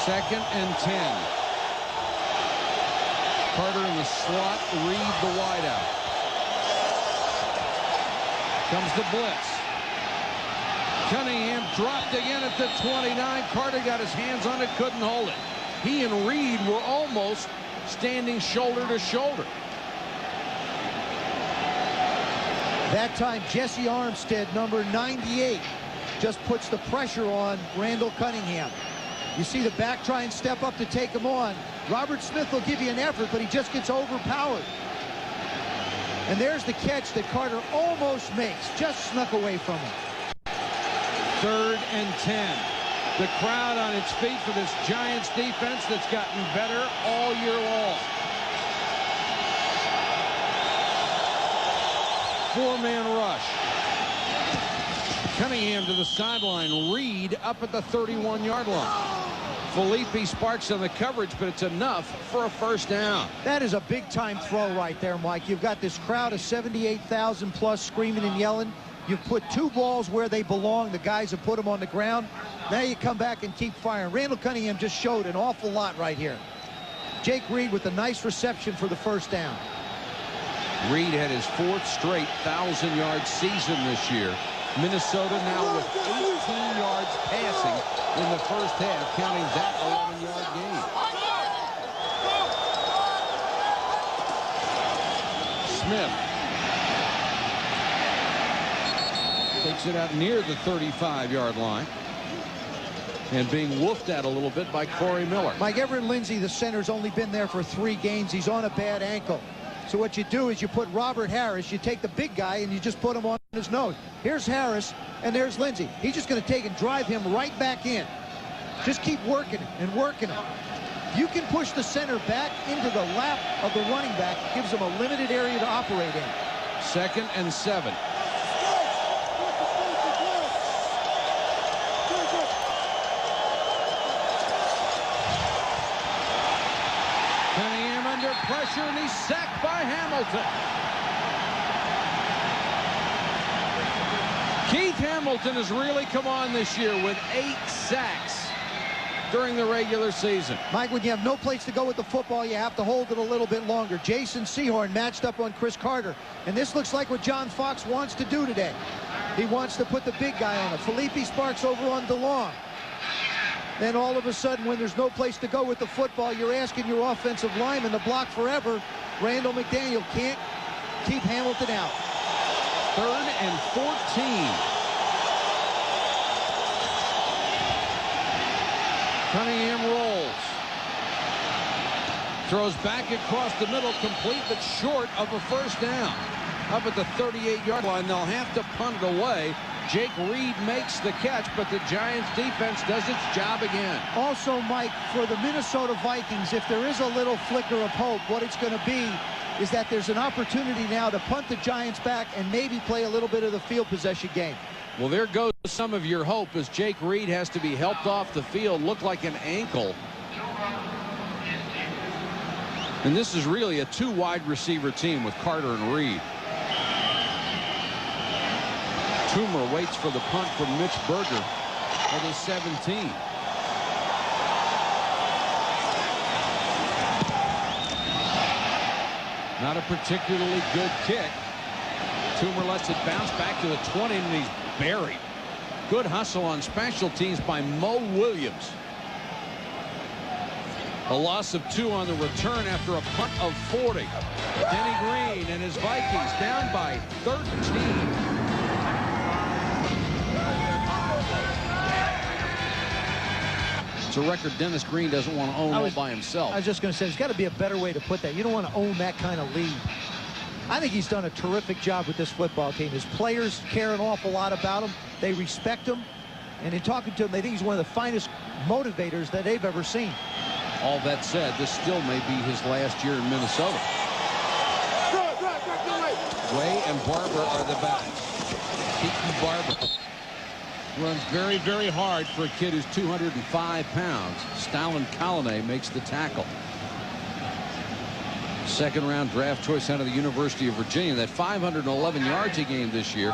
[SPEAKER 1] 2nd and 10. Carter in the slot, Reed the wideout. Comes the blitz. Cunningham dropped again at the 29. Carter got his hands on it, couldn't hold it. He and Reed were almost standing shoulder to shoulder.
[SPEAKER 2] That time, Jesse Armstead, number 98, just puts the pressure on Randall Cunningham. You see the back try and step up to take him on. Robert Smith will give you an effort, but he just gets overpowered. And there's the catch that Carter almost makes. Just snuck away from him.
[SPEAKER 1] 3rd and 10. The crowd on its feet for this Giants defense that's gotten better all year long. 4-man rush. Cunningham to the sideline. Reed up at the 31-yard line. Felipe Sparks on the coverage, but it's enough for a first down.
[SPEAKER 2] That is a big-time throw right there, Mike. You've got this crowd of 78,000 plus screaming and yelling. You've put 2 balls where they belong. The guys have put them on the ground. Now you come back and keep firing. Randall Cunningham just showed an awful lot right here. Jake Reed with a nice reception for the first down.
[SPEAKER 1] Reed had his 4th straight 1,000-yard season this year. Minnesota now with 18 yards passing in the first half, counting that 11-yard gain. Smith takes it out near the 35-yard line. And being woofed at a little bit by Corey Miller.
[SPEAKER 2] Mike, Everett Lindsay, the center's only been there for 3 games. He's on a bad ankle. So what you do is you put Robert Harris, you take the big guy, and you just put him on his nose. Here's Harris, and there's Lindsay. He's just going to take and drive him right back in. Just keep working him and working him. You can push the center back into the lap of the running back. Gives him a limited area to operate in.
[SPEAKER 1] 2nd and 7. Cunningham under pressure, and he's sacked by Hamilton. Keith Hamilton has really come on this year with 8 sacks during the regular season.
[SPEAKER 2] Mike, when you have no place to go with the football, you have to hold it a little bit longer. Jason Sehorn matched up on Chris Carter, and this looks like what John Fox wants to do today. He wants to put the big guy on it. Felipe Sparks over on DeLong. Then all of a sudden, when there's no place to go with the football, you're asking your offensive lineman to block forever. Randall McDaniel can't keep Hamilton out.
[SPEAKER 1] 3rd and 14. Cunningham rolls. Throws back across the middle, complete but short of a first down. Up at the 38-yard line, they'll have to punt it away. Jake Reed makes the catch, but the Giants defense does its job again.
[SPEAKER 2] Also, Mike, for the Minnesota Vikings, if there is a little flicker of hope, what it's going to be is that there's an opportunity now to punt the Giants back and maybe play a little bit of the field possession game.
[SPEAKER 1] Well, there goes some of your hope as Jake Reed has to be helped off the field. Looked like an ankle. And this is really a 2 wide receiver team with Carter and Reed. Toomer waits for the punt from Mitch Berger at his 17. Not a particularly good kick. Toomer lets it bounce back to the 20, and he's buried. Good hustle on special teams by Mo Williams. A loss of 2 on the return after a punt of 40. Denny Green and his Vikings down by 13. It's a record Dennis Green doesn't want to own all by himself.
[SPEAKER 2] I was just going to say, there's got to be a better way to put that. You don't want to own that kind of lead. I think he's done a terrific job with this football team. His players care an awful lot about him. They respect him. And in talking to him, they think he's one of the finest motivators that they've ever seen.
[SPEAKER 1] All that said, this still may be his last year in Minnesota. Way and Barber are the backs. Tiki Barber runs very, very hard for a kid who's 205 pounds. Stalin Kalanick makes the tackle. 2nd-round draft choice out of the University of Virginia. That 511 yards he gained this year.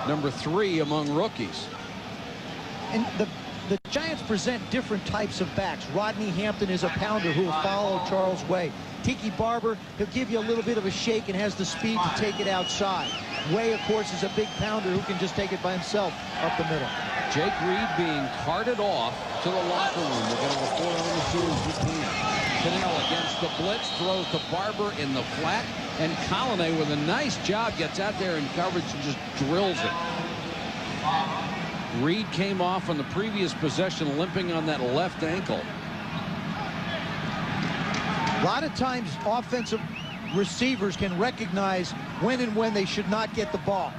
[SPEAKER 1] Number 3 among rookies.
[SPEAKER 2] And the Giants present different types of backs. Rodney Hampton is a pounder who will follow Charles Way. Tiki Barber, he'll give you a little bit of a shake and has the speed to take it outside. Way, of course, is a big pounder who can just take it by himself up the middle.
[SPEAKER 1] Jake Reed being carted off to the locker room. We're going to report on as soon as we can. Cannell against the blitz, throws to Barber in the flat, and Kalanick with a nice job gets out there in coverage and just drills it. Reed came off on the previous possession limping on that left ankle.
[SPEAKER 2] A lot of times offensive receivers can recognize when and when they should not get the ball.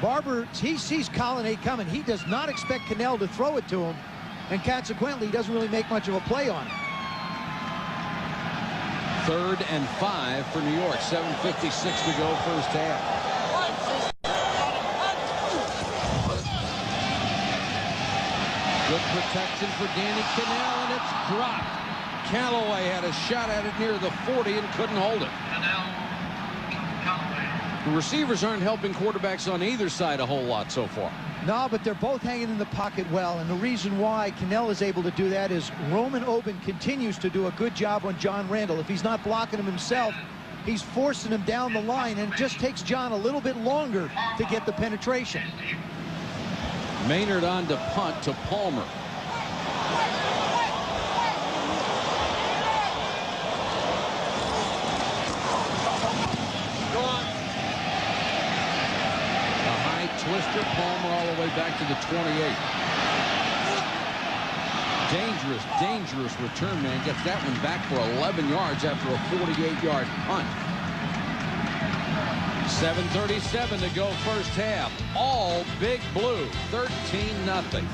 [SPEAKER 2] Barber, he sees Kalanick coming. He does not expect Cannell to throw it to him, and consequently he doesn't really make much of a play on it.
[SPEAKER 1] 3rd and 5 for New York. 7:56 to go first half. Good protection for Danny Cannell, and it's dropped. Callaway had a shot at it near the 40 and couldn't hold it. The receivers aren't helping quarterbacks on either side a whole lot so far.
[SPEAKER 2] No, but they're both hanging in the pocket well, and the reason why Cannell is able to do that is Roman Oben continues to do a good job on John Randall. If he's not blocking him himself, he's forcing him down the line, and it just takes John a little bit longer to get the penetration.
[SPEAKER 1] Maynard on to punt to Palmer. Twister, Palmer all the way back to the 28. Dangerous, dangerous return man. Gets that one back for 11 yards after a 48-yard punt. 7:37 to go first half. All Big Blue. 13-0.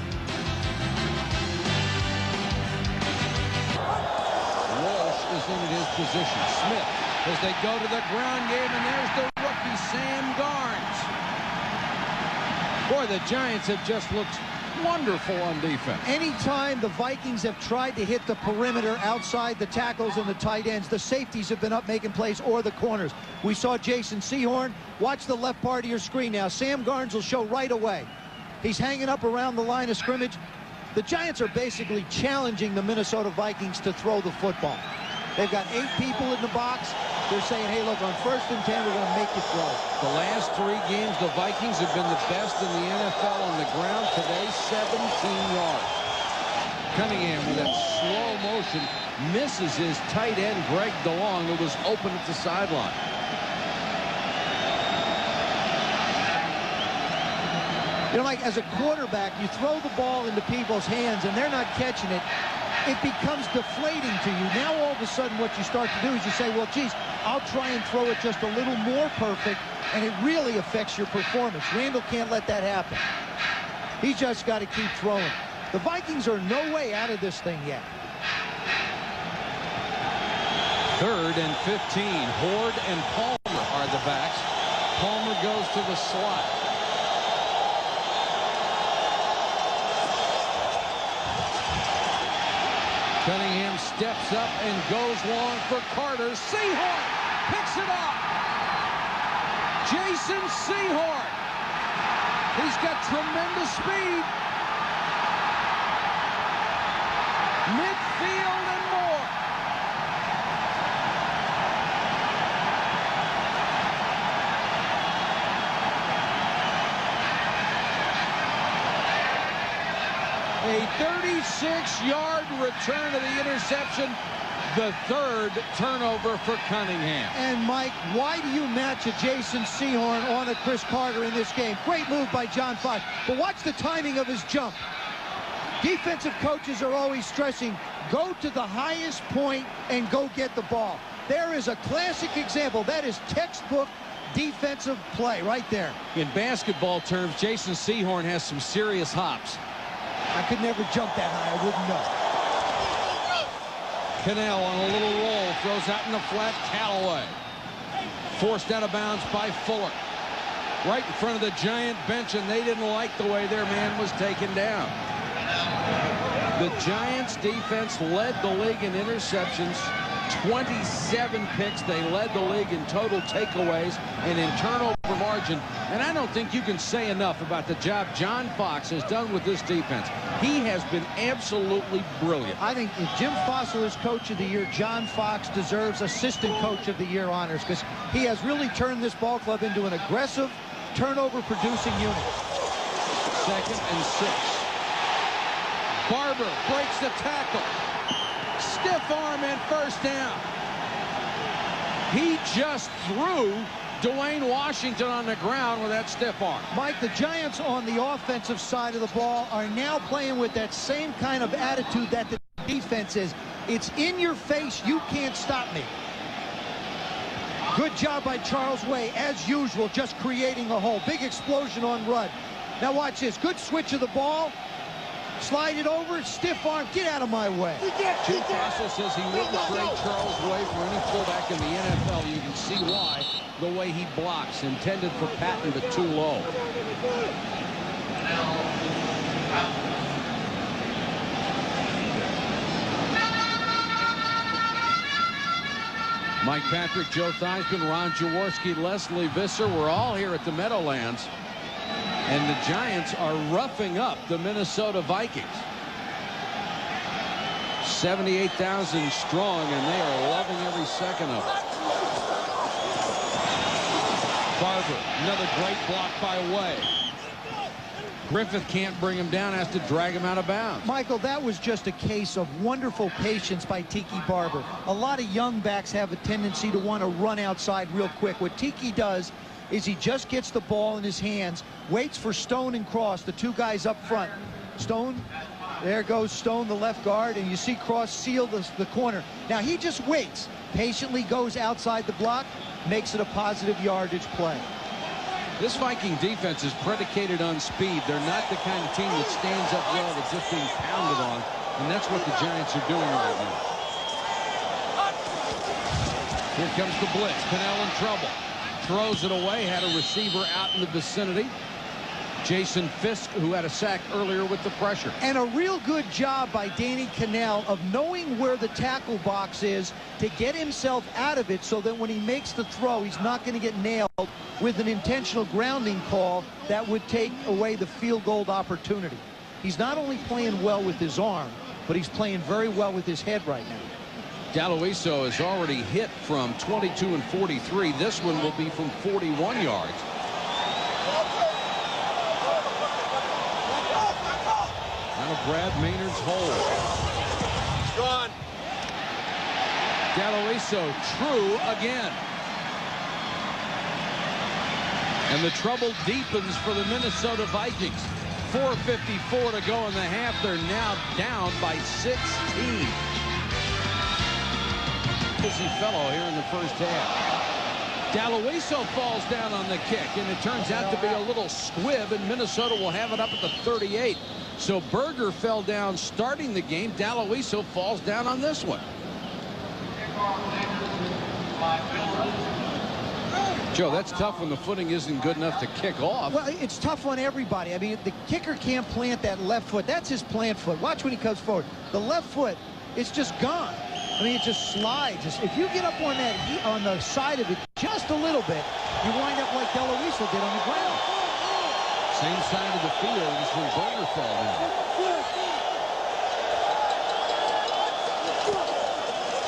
[SPEAKER 1] Walsh is in his position. Smith as they go to the ground game, and there's the rookie Sam Garnes. Boy, the Giants have just looked wonderful on defense.
[SPEAKER 2] Anytime the Vikings have tried to hit the perimeter outside the tackles and the tight ends, the safeties have been up making plays, or the corners. We saw Jason Sehorn. Watch the left part of your screen now. Sam Garnes will show right away. He's hanging up around the line of scrimmage. The Giants are basically challenging the Minnesota Vikings to throw the football. They've got 8 people in the box. They're saying, hey, look, on 1st and 10, we're going to make you throw.
[SPEAKER 1] The last 3 games, the Vikings have been the best in the NFL on the ground. Today, 17 yards. Cunningham with that slow motion misses his tight end, Greg DeLong, who was open at the sideline.
[SPEAKER 4] You know, like as a quarterback, you throw the ball into people's hands and they're not catching it. It becomes deflating to you. Now all of a sudden what you start to do is you say, well, geez, I'll try and throw it just a little more perfect, and it really affects your performance. Randall can't let that happen. He's just got to keep throwing. The Vikings are no way out of this thing yet.
[SPEAKER 1] 3rd and 15. Horde and Palmer are the backs. Palmer goes to the slot. Cunningham steps up and goes long for Carter. Sehorn picks it up. Jason Sehorn. He's got tremendous speed. Midfield and more. A 36-yard return of the interception, the 3rd turnover for Cunningham.
[SPEAKER 4] And Mike, why do you match a Jason Sehorn on a Chris Carter in this game? Great move by John Fox, but watch the timing of his jump. Defensive coaches are always stressing, go to the highest point and go get the ball. There is a classic example. That is textbook defensive play right there.
[SPEAKER 1] In basketball terms, Jason Sehorn has some serious hops.
[SPEAKER 4] I could never jump that high. I wouldn't know.
[SPEAKER 1] Cannell on a little roll, throws out in the flat. Callaway forced out of bounds by Fuller. Right in front of the Giant bench, and they didn't like the way their man was taken down. The Giants defense led the league in interceptions. 27 picks. They led the league in total takeaways and in turnover margin. And I don't think you can say enough about the job John Fox has done with this defense. He has been absolutely brilliant.
[SPEAKER 4] I think if Jim Fossil is Coach of the Year, John Fox deserves Assistant Coach of the Year honors because he has really turned this ball club into an aggressive, turnover-producing unit.
[SPEAKER 1] 2nd and 6. Barber breaks the tackle. Stiff arm and first down. He just threw Dwayne Washington on the ground with that stiff arm.
[SPEAKER 4] Mike, the Giants on the offensive side of the ball are now playing with that same kind of attitude that the defense is. It's in your face. You can't stop me. Good job by Charles Way, as usual, just creating a hole. Big explosion on Rudd. Now watch this. Good switch of the ball. Slide it over, stiff arm, get out of my way.
[SPEAKER 1] Jim Fossil says he wouldn't trade Charles Way for any fullback in the NFL. You can see why, the way he blocks. Intended for Patton, but too low. Mike Patrick, Joe Theismann, Ron Jaworski, Leslie Visser. We're all here at the Meadowlands. And the Giants are roughing up the Minnesota Vikings. 78,000 strong, and they are loving every second of it. Barber, another great block by Way. Griffith can't bring him down, has to drag him out of bounds.
[SPEAKER 4] Michael, that was just a case of wonderful patience by Tiki Barber. A lot of young backs have a tendency to want to run outside real quick. What Tiki does is he just gets the ball in his hands, waits for Stone and Cross, the two guys up front. Stone, there goes Stone, the left guard, and you see Cross seal the corner. Now he just waits, patiently goes outside the block, makes it a positive yardage play.
[SPEAKER 1] This Viking defense is predicated on speed. They're not the kind of team that stands up well that's just being pounded on, and that's what the Giants are doing right now. Here comes the blitz. Cannell in trouble. Throws it away, had a receiver out in the vicinity. Jason Fisk, who had a sack earlier with the pressure.
[SPEAKER 4] And a real good job by Danny Cannell of knowing where the tackle box is to get himself out of it so that when he makes the throw, he's not going to get nailed with an intentional grounding call that would take away the field goal opportunity. He's not only playing well with his arm, but he's playing very well with his head right now.
[SPEAKER 1] Galuiso has already hit from 22 and 43. This one will be from 41 yards. Now Brad Maynard's hold.
[SPEAKER 3] Gone.
[SPEAKER 1] Deloiso true again. And the trouble deepens for the Minnesota Vikings. 4:54 to go in the half. They're now down by 16. Busy fellow here in the first half. Deloiso falls down on the kick, and it turns out to be a little squib, and Minnesota will have it up at the 38. So Berger fell down starting the game. Deloiso falls down on this one. Joe, that's tough when the footing isn't good enough to kick off.
[SPEAKER 4] Well, it's tough on everybody. I mean, the kicker can't plant that left foot. That's his plant foot. Watch when he comes forward. The left foot is just gone. I mean, it just slides. If you get up on that on the side of it just a little bit, you wind up like Deloiso did on the ground.
[SPEAKER 1] Same side of the field as when Berger fell down.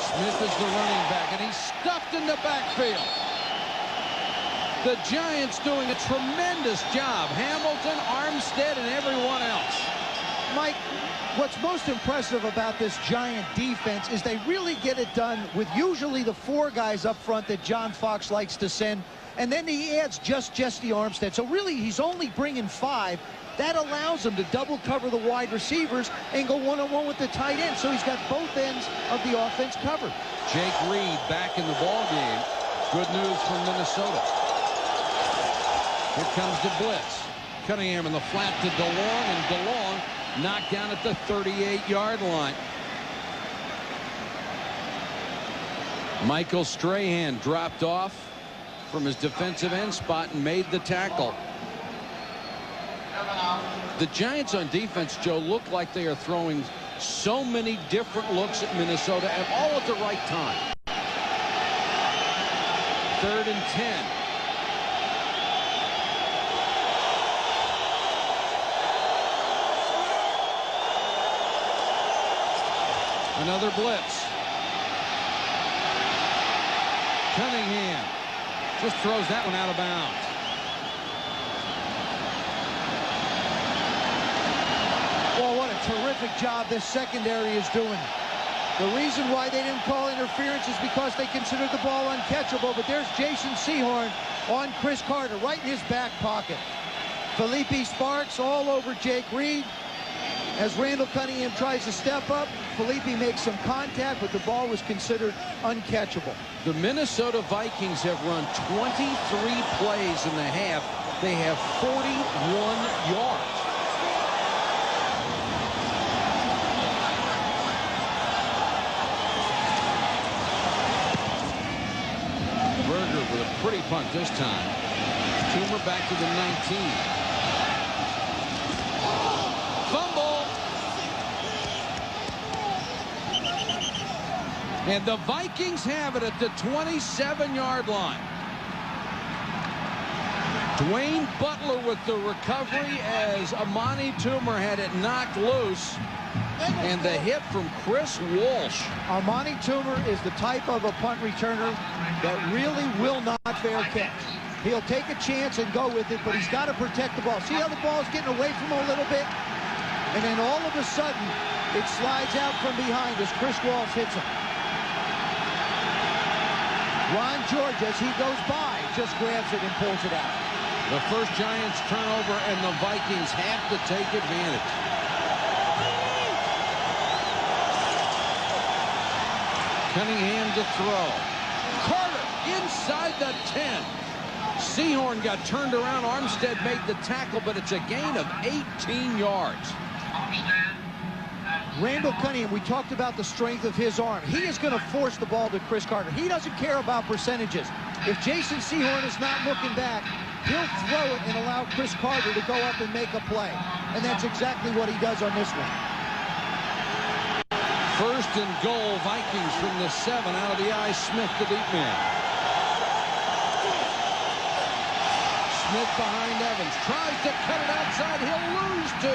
[SPEAKER 1] Smith is the running back, and he's stuffed in the backfield. The Giants doing a tremendous job. Hamilton, Armstead, and everyone else.
[SPEAKER 4] Mike, what's most impressive about this Giant defense is they really get it done with usually the 4 guys up front that John Fox likes to send, and then he adds just Jesse Armstead. So really, he's only bringing 5. That allows him to double cover the wide receivers and go one-on-one with the tight end. So he's got both ends of the offense covered.
[SPEAKER 1] Jake Reed back in the ball game. Good news from Minnesota. Here comes the blitz. Cunningham in the flat to DeLong, and DeLong knocked down at the 38-yard line. Michael Strahan dropped off from his defensive end spot and made the tackle. The Giants on defense, Joe, look like they are throwing so many different looks at Minnesota, and all at the right time. 3rd and 10. Another blitz. Cunningham just throws that one out of bounds.
[SPEAKER 4] Well, what a terrific job this secondary is doing. The reason why they didn't call interference is because they considered the ball uncatchable, but there's Jason Sehorn on Chris Carter right in his back pocket. Felipe Sparks all over Jake Reed. As Randall Cunningham tries to step up, Felipe makes some contact, but the ball was considered uncatchable.
[SPEAKER 1] The Minnesota Vikings have run 23 plays in the half. They have 41 yards. Berger with a pretty punt this time. Toomer back to the 19. Fumble. And the Vikings have it at the 27-yard line. Dwayne Butler with the recovery as Amani Toomer had it knocked loose. And the hit from Chris Walsh.
[SPEAKER 4] Amani Toomer is the type of a punt returner that really will not fair catch. He'll take a chance and go with it, but he's got to protect the ball. See how the ball's getting away from him a little bit? And then all of a sudden, it slides out from behind as Chris Walsh hits him. Ron George, as he goes by, just grabs it and pulls it out.
[SPEAKER 1] The first Giants turnover, and the Vikings have to take advantage. Cunningham to throw. Carter inside the 10. Sehorn got turned around. Armstead made the tackle, but it's a gain of 18 yards.
[SPEAKER 4] Randall Cunningham, we talked about the strength of his arm. He is going to force the ball to Chris Carter. He doesn't care about percentages. If Jason Sehorn is not looking back, he'll throw it and allow Chris Carter to go up and make a play. And that's exactly what he does on this one.
[SPEAKER 1] 1st and goal, Vikings from the 7 out of the I. Smith, the deep man. Smith behind Evans, tries to cut it outside. He'll lose 2.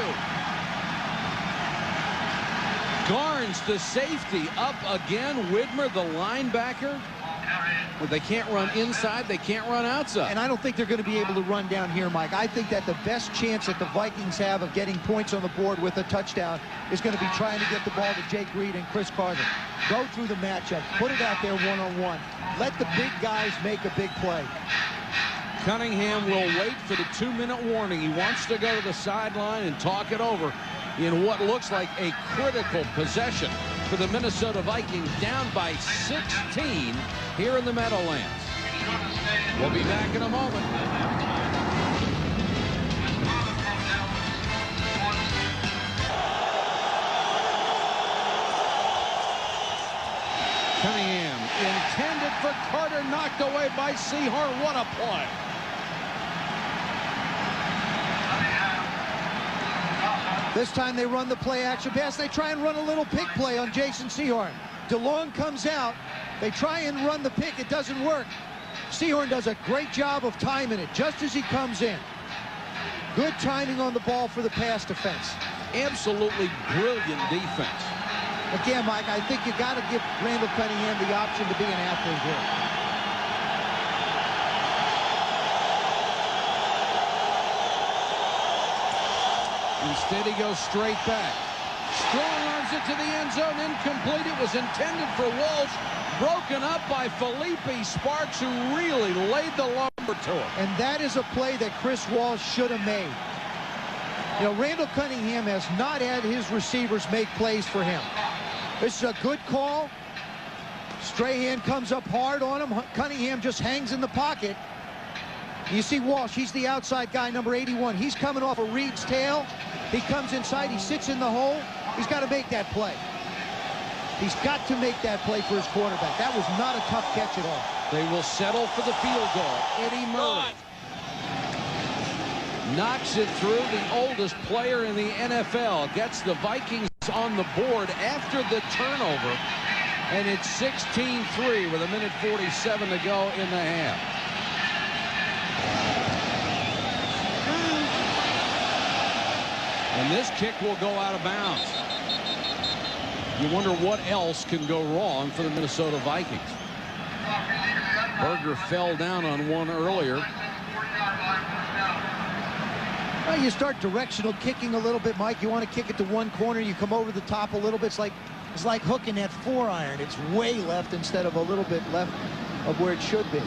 [SPEAKER 1] Garnes, the safety, up again. Widmer, the linebacker. Well, they can't run inside, they can't run outside.
[SPEAKER 4] And I don't think they're going to be able to run down here, Mike. I think that the best chance that the Vikings have of getting points on the board with a touchdown is going to be trying to get the ball to Jake Reed and Chris Carter. Go through the matchup, put it out there one-on-one. Let the big guys make a big play.
[SPEAKER 1] Cunningham will wait for the 2-minute warning. He wants to go to the sideline and talk it over in what looks like a critical possession for the Minnesota Vikings, down by 16 here in the Meadowlands. We'll be back in a moment. Cunningham intended for Carter, knocked away by Sehorn. What a play.
[SPEAKER 4] This time they run the play action pass. They try and run a little pick play on Jason Sehorn. DeLong comes out. They try and run the pick. It doesn't work. Sehorn does a great job of timing it just as he comes in. Good timing on the ball for the pass defense.
[SPEAKER 1] Absolutely brilliant defense.
[SPEAKER 4] Again, Mike, I think you got to give Randall Cunningham the option to be an athlete here.
[SPEAKER 1] Instead, he goes straight back. Strong arms it to the end zone. Incomplete. It was intended for Walsh. Broken up by Felipe Sparks, who really laid the lumber to him.
[SPEAKER 4] And that is a play that Chris Walsh should have made. You know, Randall Cunningham has not had his receivers make plays for him. This is a good call. Strahan comes up hard on him. Cunningham just hangs in the pocket. You see Walsh, he's the outside guy, number 81. He's coming off of Reed's tail. He comes inside, he sits in the hole. He's got to make that play. He's got to make that play for his quarterback. That was not a tough catch at all.
[SPEAKER 1] They will settle for the field goal. Eddie Murray knocks it through. The oldest player in the NFL gets the Vikings on the board after the turnover. And it's 16-3 with 1:47 to go in the half. And this kick will go out of bounds. You wonder what else can go wrong for the Minnesota Vikings. Berger fell down on one earlier.
[SPEAKER 4] Well, you start directional kicking a little bit, Mike. You want to kick it to one corner. You come over the top a little bit. It's like hooking that 4-iron. It's way left instead of a little bit left of where it should be.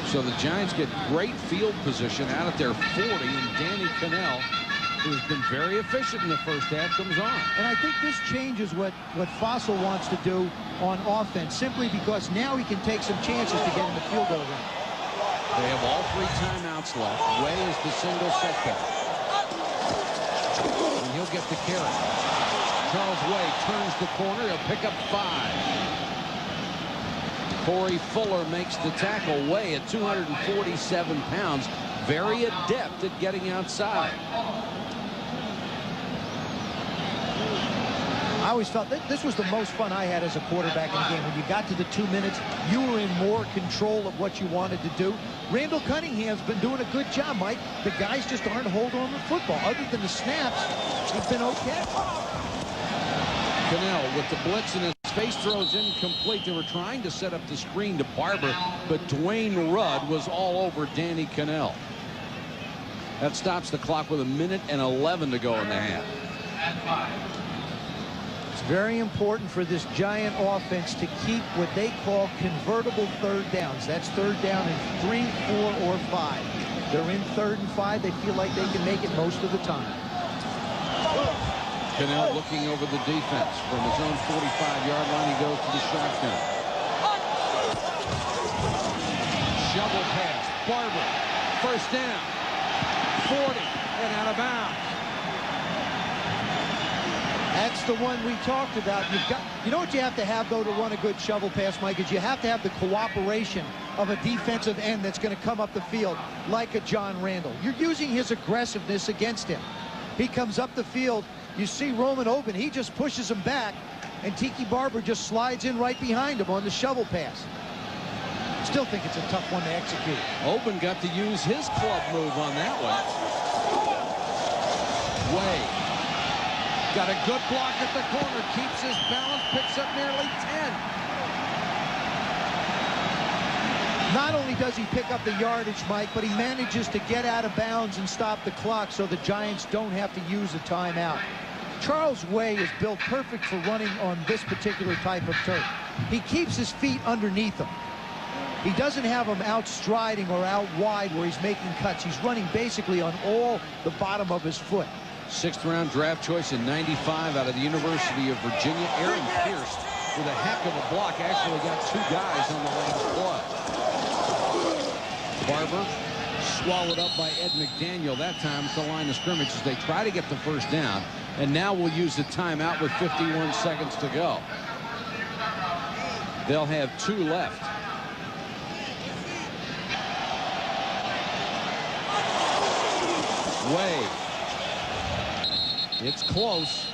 [SPEAKER 1] So the Giants get great field position out at their 40, and Danny Cannell, who's been very efficient in the first half, comes on.
[SPEAKER 4] And I think this changes what Fossil wants to do on offense, simply because now he can take some chances to get in the field goal range.
[SPEAKER 1] They have all 3 timeouts left. Way is the single setback. And he'll get the carry. Charles Way turns the corner. He'll pick up 5. Corey Fuller makes the tackle. Way at 247 pounds. Very adept at getting outside.
[SPEAKER 4] I always felt that this was the most fun I had as a quarterback in the game. When you got to the 2 minutes, you were in more control of what you wanted to do. Randall Cunningham's been doing a good job, Mike. The guys just aren't holding on to the football. Other than the snaps, he's been okay.
[SPEAKER 1] Cannell with the blitz, and his face throws incomplete. They were trying to set up the screen to Barber, but Dwayne Rudd was all over Danny Cannell. That stops the clock with 1:11 to go in the half.
[SPEAKER 4] It's very important for this Giant offense to keep what they call convertible third downs. That's third down in 3, 4, or 5. They're in 3rd and 5. They feel like they can make it most of the time.
[SPEAKER 1] Cannell looking over the defense from his own 45-yard line. He goes to the shotgun. Shovel pass. Barber. First down. 40 and out of bounds.
[SPEAKER 4] That's the one we talked about. You know what you have to have, though, to run a good shovel pass, Mike, is you have to have the cooperation of a defensive end that's going to come up the field like a John Randall. You're using his aggressiveness against him. He comes up the field. You see Roman open. He just pushes him back, and Tiki Barber just slides in right behind him on the shovel pass. Still think it's a tough one to execute.
[SPEAKER 1] Oben got to use his club move on that one. Way. Got a good block at the corner. Keeps his balance. Picks up nearly 10.
[SPEAKER 4] Not only does he pick up the yardage, Mike, but he manages to get out of bounds and stop the clock so the Giants don't have to use a timeout. Charles Way is built perfect for running on this particular type of turf. He keeps his feet underneath him. He doesn't have them out striding or out wide where he's making cuts. He's running basically on all the bottom of his foot.
[SPEAKER 1] 6th round draft choice in '95 out of the University of Virginia. Aaron Pierce with a heck of a block. Actually got 2 guys on the Lamb's blood. Barber swallowed up by Ed McDaniel. That time at the line of scrimmage as they try to get the first down. And now we'll use the timeout with 51 seconds to go. They'll have 2 left. Way. It's close.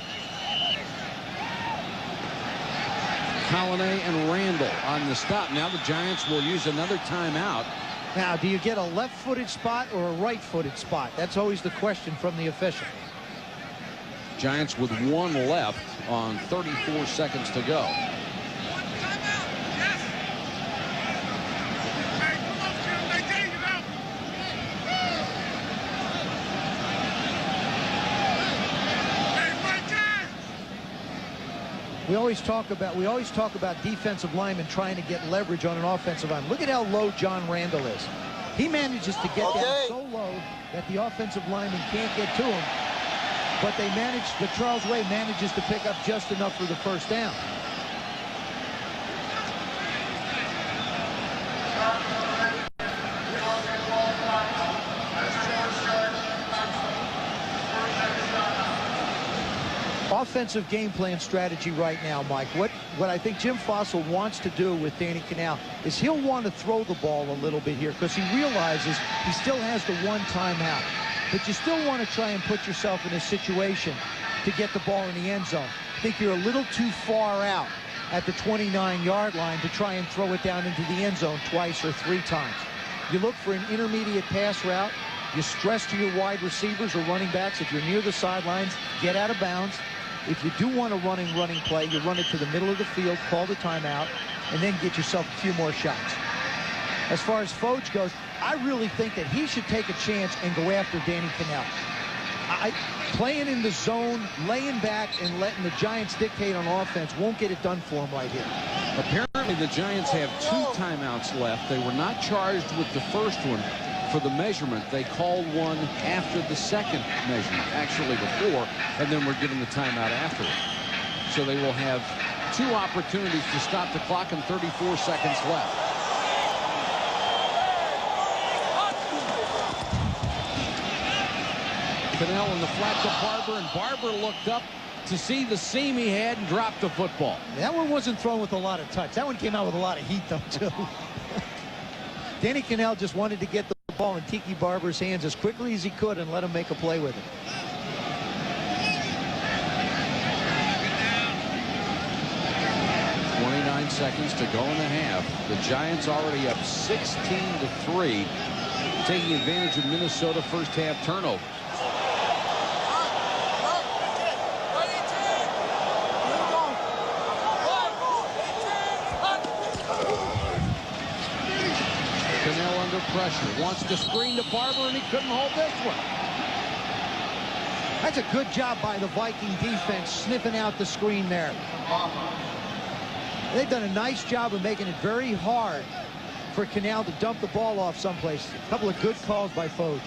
[SPEAKER 1] Collinet and Randall on the stop. Now the Giants will use another timeout.
[SPEAKER 4] Now, do you get a left-footed spot or a right-footed spot? That's always the question from the official.
[SPEAKER 1] Giants with 1 left on 34 seconds to go.
[SPEAKER 4] We always talk about defensive linemen trying to get leverage on an offensive line. Look at how low John Randall is. He manages to get down so low that the offensive lineman can't get to him. But Charles Way manages to pick up just enough for the first down. Offensive game plan strategy right now, Mike. What I think Jim Fassel wants to do with Danny Kanell is he'll want to throw the ball a little bit here because he realizes he still has the 1 timeout. But you still want to try and put yourself in a situation to get the ball in the end zone. I think you're a little too far out at the 29-yard line to try and throw it down into the end zone twice or 3 times. You look for an intermediate pass route. You stress to your wide receivers or running backs. If you're near the sidelines, get out of bounds. If you do want a running play, you run it to the middle of the field, call the timeout, and then get yourself a few more shots. As far as Foge goes, I really think that he should take a chance and go after Danny Kanell. Playing in the zone, laying back, and letting the Giants dictate on offense won't get it done for him right here.
[SPEAKER 1] Apparently the Giants have 2 timeouts left. They were not charged with the first one for the measurement. They called one after the second measurement, actually before, and then we're given the timeout afterward. So they will have 2 opportunities to stop the clock and 34 seconds left. Kanell in the flat to Barber, and Barber looked up to see the seam he had and dropped the football.
[SPEAKER 4] That one wasn't thrown with a lot of touch. That one came out with a lot of heat, though, too. Danny Kanell just wanted to get the ball in Tiki Barber's hands as quickly as he could and let him make a play with it.
[SPEAKER 1] Seconds to go in the half. The Giants already up 16-3, taking advantage of Minnesota first half turnover. Kanell under pressure, wants to screen to Barber, and he couldn't hold this one.
[SPEAKER 4] That's a good job by the Viking defense sniffing out the screen there. They've done a nice job of making it very hard for Kanell to dump the ball off someplace. A couple of good calls by Foge.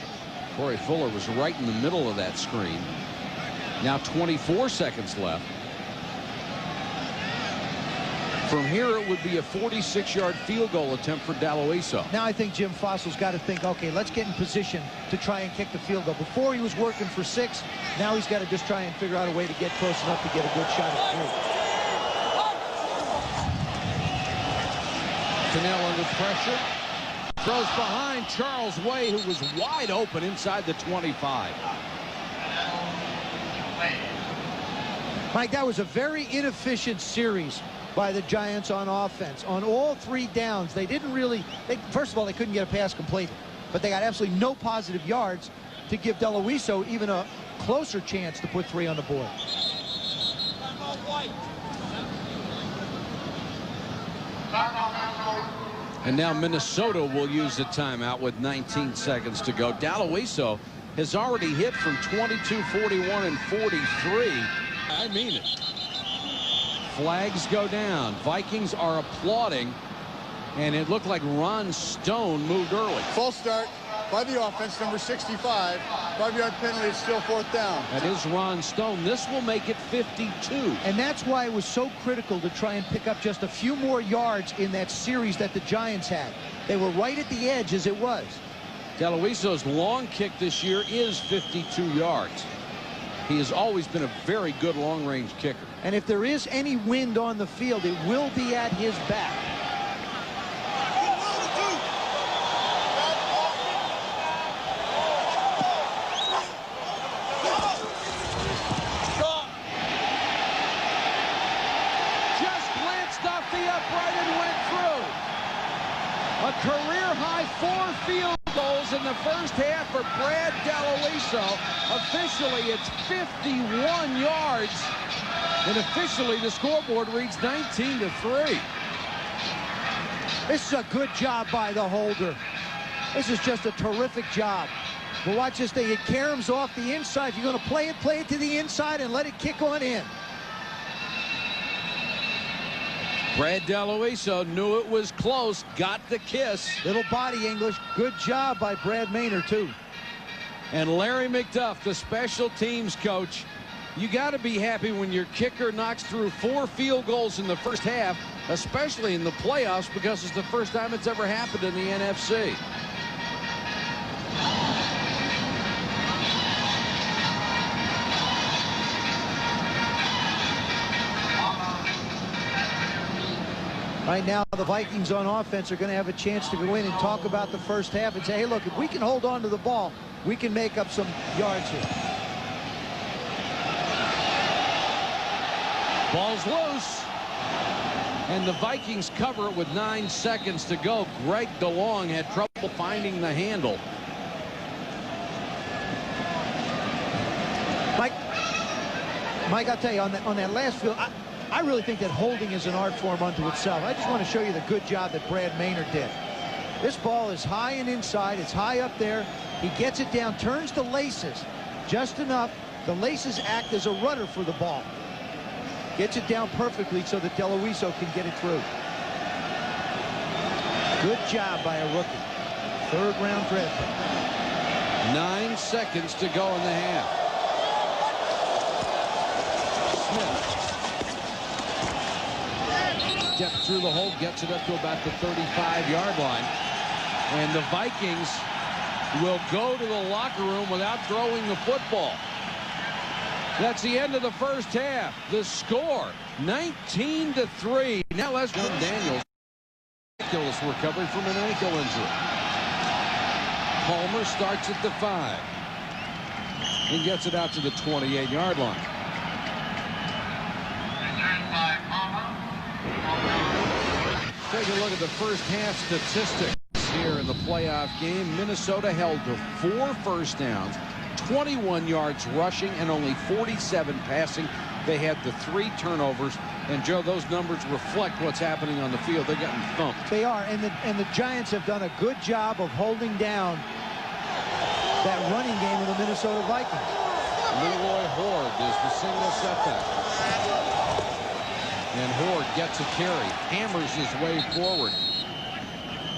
[SPEAKER 1] Corey Fuller was right in the middle of that screen. Now 24 seconds left. From here, it would be a 46-yard field goal attempt for Daloiso.
[SPEAKER 4] Now I think Jim Fossil's got to think, okay, let's get in position to try and kick the field goal. Before he was working for 6. Now he's got to just try and figure out a way to get close enough to get a good shot at 3.
[SPEAKER 1] Kanell under pressure, throws behind Charles Way, who was wide open inside the 25.
[SPEAKER 4] Mike, that was a very inefficient series by the Giants on offense. On all 3 downs, they didn't really, first of all, they couldn't get a pass completed, but they got absolutely no positive yards to give Daloiso even a closer chance to put 3 on the board.
[SPEAKER 1] And now Minnesota will use the timeout with 19 seconds to go. Daloiso has already hit from 22, 41, and 43. I mean it. Flags go down. Vikings are applauding. And it looked like Ron Stone moved early.
[SPEAKER 3] False start by the offense, number 65. 5-yard penalty, it's still 4th down.
[SPEAKER 1] That is Ron Stone. This will make it 52.
[SPEAKER 4] And that's why it was so critical to try and pick up just a few more yards in that series that the Giants had. They were right at the edge as it was.
[SPEAKER 1] Daloiso's long kick this year is 52 yards. He has always been a very good long-range kicker.
[SPEAKER 4] And if there is any wind on the field, it will be at his back.
[SPEAKER 1] A career-high 4 field goals in the first half for Brad Daloiso. Officially, it's 51 yards. And officially, the scoreboard reads 19-3.
[SPEAKER 4] This is a good job by the holder. This is just a terrific job. But watch this thing. It caroms off the inside. If you're going to play it to the inside and let it kick on in.
[SPEAKER 1] Brad Daloiso knew it was close, got the kiss.
[SPEAKER 4] Little body English. Good job by Brad Maynard, too.
[SPEAKER 1] And Larry McDuff, the special teams coach, you got to be happy when your kicker knocks through 4 field goals in the first half, especially in the playoffs, because it's the first time it's ever happened in the NFC.
[SPEAKER 4] Right now, the Vikings on offense are going to have a chance to go in and talk about the first half and say, hey, look, if we can hold on to the ball, we can make up some yards here.
[SPEAKER 1] Ball's loose. And the Vikings cover it with 9 seconds to go. Greg DeLong had trouble finding the handle.
[SPEAKER 4] Mike, I'll tell you, on that last field, I really think that holding is an art form unto itself. I just want to show you the good job that Brad Maynard did. This ball is high and inside. It's high up there. He gets it down, turns the laces just enough. The laces act as a rudder for the ball. Gets it down perfectly so that Daloiso can get it through. Good job by a rookie. 3rd round draft pick.
[SPEAKER 1] 9 seconds to go in the half. Smith. Steps through the hole, gets it up to about the 35-yard line. And the Vikings will go to the locker room without throwing the football. That's the end of the first half. The score, 19-3. Now let's go. Daniels. Ridiculous recovery from an ankle injury. Palmer starts at the 5 and gets it out to the 28-yard line. Take a look at the first half statistics here in the playoff game. Minnesota held to 4 first downs, 21 yards rushing, and only 47 passing. They had the 3 turnovers. And, Joe, those numbers reflect what's happening on the field. They're getting thumped.
[SPEAKER 4] They are, and the Giants have done a good job of holding down that running game of the Minnesota Vikings.
[SPEAKER 1] Leroy Horde is the single setback. And Horde gets a carry, hammers his way forward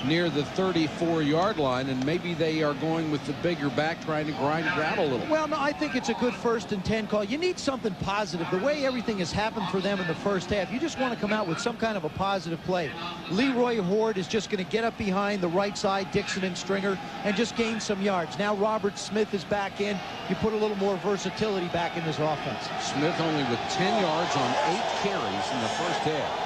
[SPEAKER 1] near the 34-yard line, and maybe they are going with the bigger back, trying to grind it out a little.
[SPEAKER 4] Well, no, I think it's a good 1st and 10 call. You need something positive. The way everything has happened for them in the first half, you just want to come out with some kind of a positive play. Leroy Horde is just going to get up behind the right side, Dixon and Stringer, and just gain some yards. Now Robert Smith is back in. You put a little more versatility back in this offense.
[SPEAKER 1] Smith only with 10 yards on 8 carries in the first half.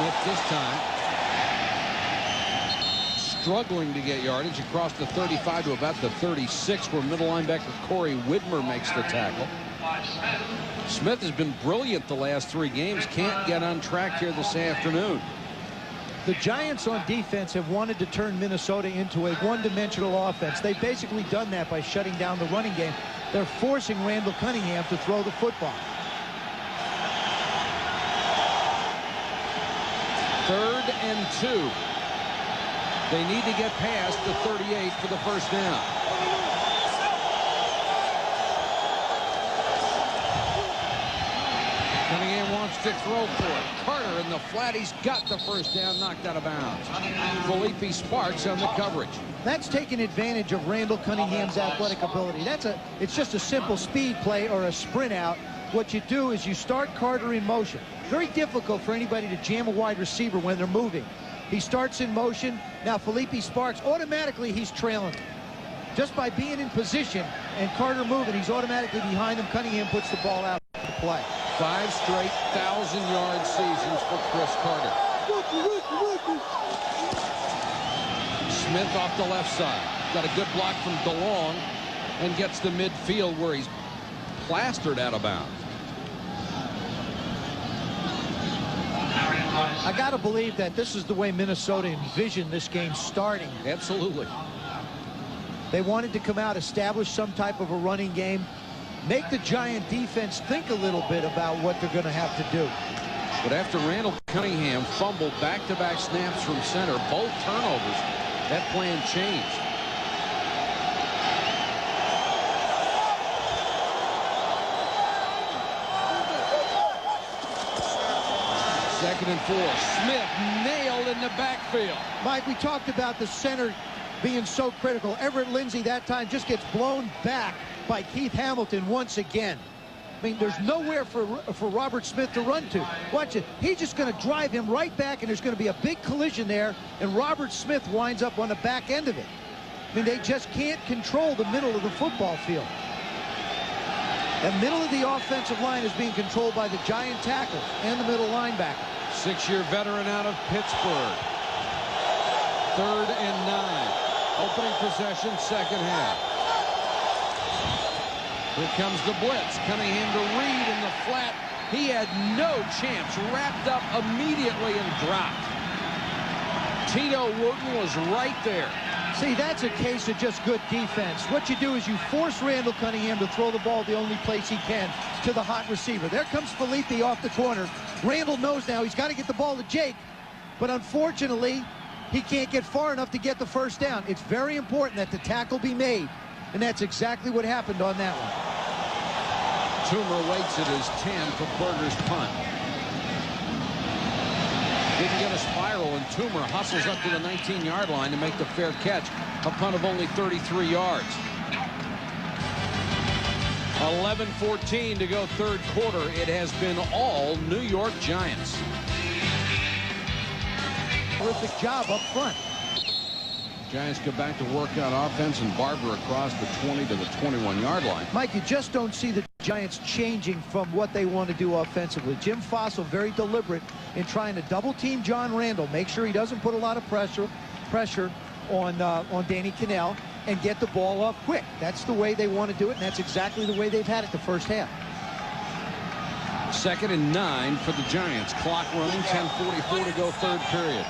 [SPEAKER 1] Smith this time struggling to get yardage across the 35 to about the 36, where middle linebacker Corey Widmer makes the tackle. Smith has been brilliant the last 3 games. Can't get on track here this afternoon.
[SPEAKER 4] The Giants on defense have wanted to turn Minnesota into a one-dimensional offense. They've basically done that by shutting down the running game. They're forcing Randall Cunningham to throw the football.
[SPEAKER 1] 3rd and 2. They need to get past the 38 for the first down. Cunningham wants to throw for it. Carter in the flat. He's got the first down, knocked out of bounds. Felipe Sparks on the coverage.
[SPEAKER 4] That's taking advantage of Randall Cunningham's athletic ability. It's just a simple speed play or a sprint out. What you do is you start Carter in motion. Very difficult for anybody to jam a wide receiver when they're moving. He starts in motion. Now Felipe Sparks, automatically he's trailing. Just by being in position and Carter moving, he's automatically behind him. Cunningham puts the ball out to play.
[SPEAKER 1] 5 straight 1,000-yard seasons for Chris Carter. Smith off the left side. Got a good block from DeLong and gets to midfield where he's plastered out of bounds.
[SPEAKER 4] I got to believe that this is the way Minnesota envisioned this game starting.
[SPEAKER 1] Absolutely.
[SPEAKER 4] They wanted to come out, establish some type of a running game, make the Giant defense think a little bit about what they're going to have to do.
[SPEAKER 1] But after Randall Cunningham fumbled back-to-back snaps from center, both turnovers, that plan changed. Second and 4. Smith nailed in the backfield.
[SPEAKER 4] Mike, we talked about the center being so critical. Everett Lindsey that time just gets blown back by Keith Hamilton once again. I mean, there's nowhere for Robert Smith to run to. Watch it. He's just going to drive him right back, and there's going to be a big collision there, and Robert Smith winds up on the back end of it. I mean, they just can't control the middle of the football field. The middle of the offensive line is being controlled by the Giant tackle and the middle linebacker.
[SPEAKER 1] 6-year veteran out of Pittsburgh. 3rd and 9. Opening possession, second half. Here comes the blitz. Cunningham to Reed in the flat. He had no chance. Wrapped up immediately and dropped. Tito Wooten was right there.
[SPEAKER 4] See, that's a case of just good defense. What you do is you force Randall Cunningham to throw the ball the only place he can to the hot receiver. There comes Felipe off the corner. Randall knows now he's got to get the ball to Jake, but unfortunately, he can't get far enough to get the first down. It's very important that the tackle be made, and that's exactly what happened on that one.
[SPEAKER 1] Toomer waits at his 10 for Berger's punt. Didn't get a spiral, and Toomer hustles up to the 19-yard line to make the fair catch. A punt of only 33 yards. 11:14 to go, third quarter. It has been all New York Giants.
[SPEAKER 4] Terrific job up front.
[SPEAKER 1] Giants go back to work on offense, and Barber across the 20 to the 21-yard line.
[SPEAKER 4] Mike, you just don't see the Giants changing from what they want to do offensively. Jim Fossil very deliberate in trying to double-team John Randall, make sure he doesn't put a lot of pressure on Danny Cannell, and get the ball off quick. That's the way they want to do it, and that's exactly the way they've had it the first half.
[SPEAKER 1] 2nd and 9 for the Giants. Clock running, 10:44 to go, third period.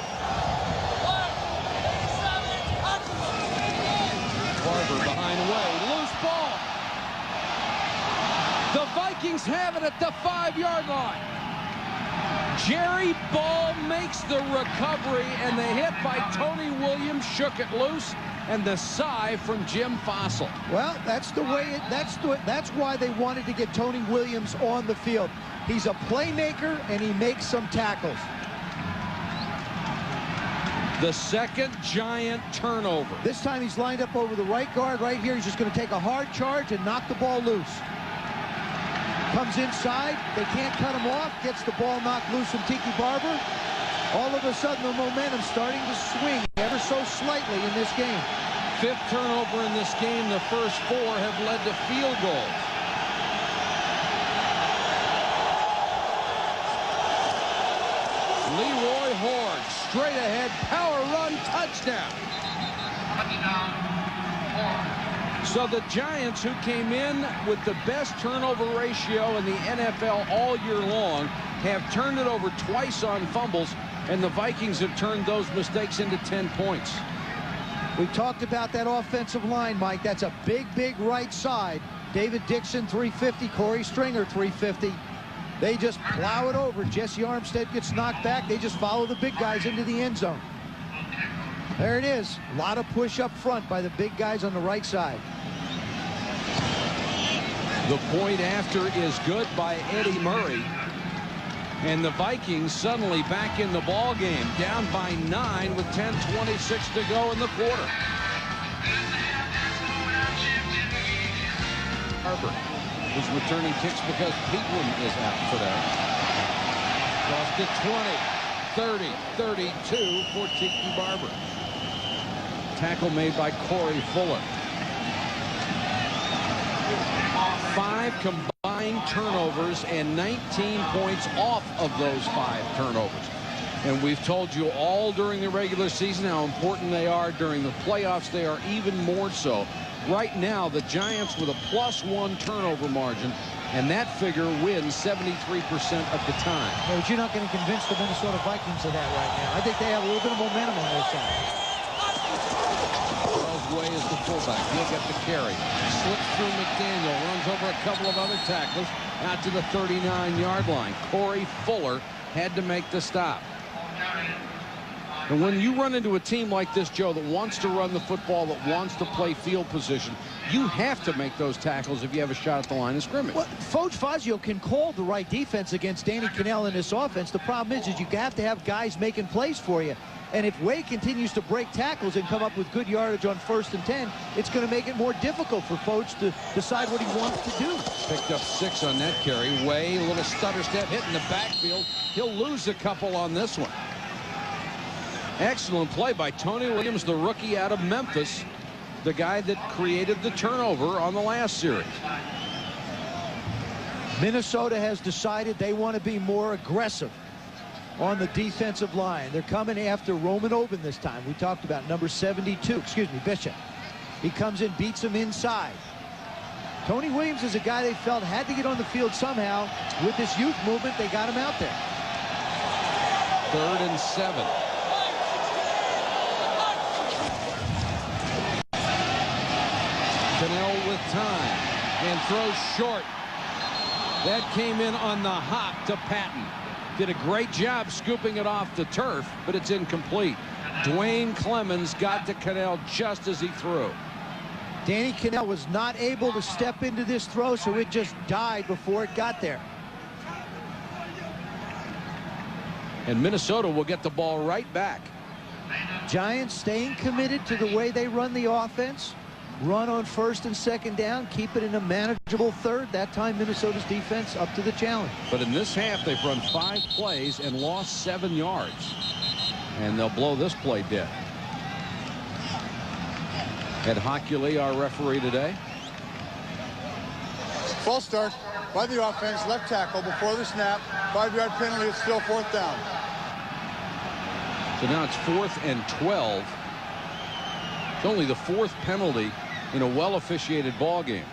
[SPEAKER 1] Barber behind Wade. Loose ball. The Vikings have it at the 5-yard line. Jerry Ball makes the recovery, and the hit by Tony Williams shook it loose, and the sigh from Jim Fossil.
[SPEAKER 4] Well, that's the way. That's why they wanted to get Tony Williams on the field. He's a playmaker, and he makes some tackles.
[SPEAKER 1] The second Giant turnover.
[SPEAKER 4] This time he's lined up over the right guard right here. He's just going to take a hard charge and knock the ball loose. Comes inside. They can't cut him off. Gets the ball knocked loose from Tiki Barber. All of a sudden, the momentum starting to swing ever so slightly in this game.
[SPEAKER 1] 5th turnover in this game. The first 4 have led to field goals. Leroy Horde, straight ahead, power run, touchdown. So the Giants, who came in with the best turnover ratio in the NFL all year long, have turned it over twice on fumbles, and the Vikings have turned those mistakes into 10 points.
[SPEAKER 4] We talked about that offensive line, Mike. That's a big, big right side. David Dixon, 350. Corey Stringer, 350. They just plow it over. Jesse Armstead gets knocked back. They just follow the big guys into the end zone. There it is. A lot of push up front by the big guys on the right side.
[SPEAKER 1] The point after is good by Eddie Murray. And the Vikings suddenly back in the ball game, down by 9 with 10:26 to go in the quarter. Barber is returning kicks because Peterum is out today. Lost to 20, 30, 32 for Tiki Barber. Tackle made by Corey Fuller. 5 combined turnovers and 19 points off of those 5 turnovers. And we've told you all during the regular season how important they are. During the playoffs, they are even more so. Right now, the Giants with a +1 turnover margin, and that figure wins 73% of the time.
[SPEAKER 4] Yeah, but you're not going to convince the Minnesota Vikings of that right now. I think they have a little bit of momentum on their side.
[SPEAKER 1] Way is the fullback. He'll get the carry. Slips through McDaniel. Runs over a couple of other tacklers out to the 39-yard line. Corey Fuller had to make the stop. And when you run into a team like this, Joe, that wants to run the football, that wants to play field position, you have to make those tackles if you have a shot at the line of scrimmage.
[SPEAKER 4] Well, Foch Fazio can call the right defense against Danny Cannell in this offense. The problem is you have to have guys making plays for you. And if Way continues to break tackles and come up with good yardage on 1st and 10, it's going to make it more difficult for Foch to decide what he wants to do.
[SPEAKER 1] Picked up 6 on that carry. Way, a little stutter step, hitting the backfield. He'll lose a couple on this one. Excellent play by Tony Williams, the rookie out of Memphis, the guy that created the turnover on the last series.
[SPEAKER 4] Minnesota has decided they want to be more aggressive on the defensive line. They're coming after Roman Oben this time. We talked about number 72, Bishop. He comes in, beats him inside. Tony Williams is a guy they felt had to get on the field somehow. With this youth movement, they got him out there.
[SPEAKER 1] 3rd and 7. Cannell with time and throws short. That came in on the hop to Patton. Did a great job scooping it off the turf, but it's incomplete. Dwayne Clemens got to Cannell just as he threw.
[SPEAKER 4] Danny Cannell was not able to step into this throw, so it just died before it got there.
[SPEAKER 1] And Minnesota will get the ball right back.
[SPEAKER 4] Giants staying committed to the way they run the offense. Run on 1st and 2nd down, keep it in a manageable 3rd. That time Minnesota's defense up to the challenge.
[SPEAKER 1] But in this half, they've run 5 plays and lost 7 yards. And they'll blow this play dead. Ed Hockley, our referee today.
[SPEAKER 3] False start by the offense, left tackle before the snap. 5-yard penalty, it's still 4th down.
[SPEAKER 1] So now it's 4th and 12. It's only the 4th penalty in a well-officiated ball game.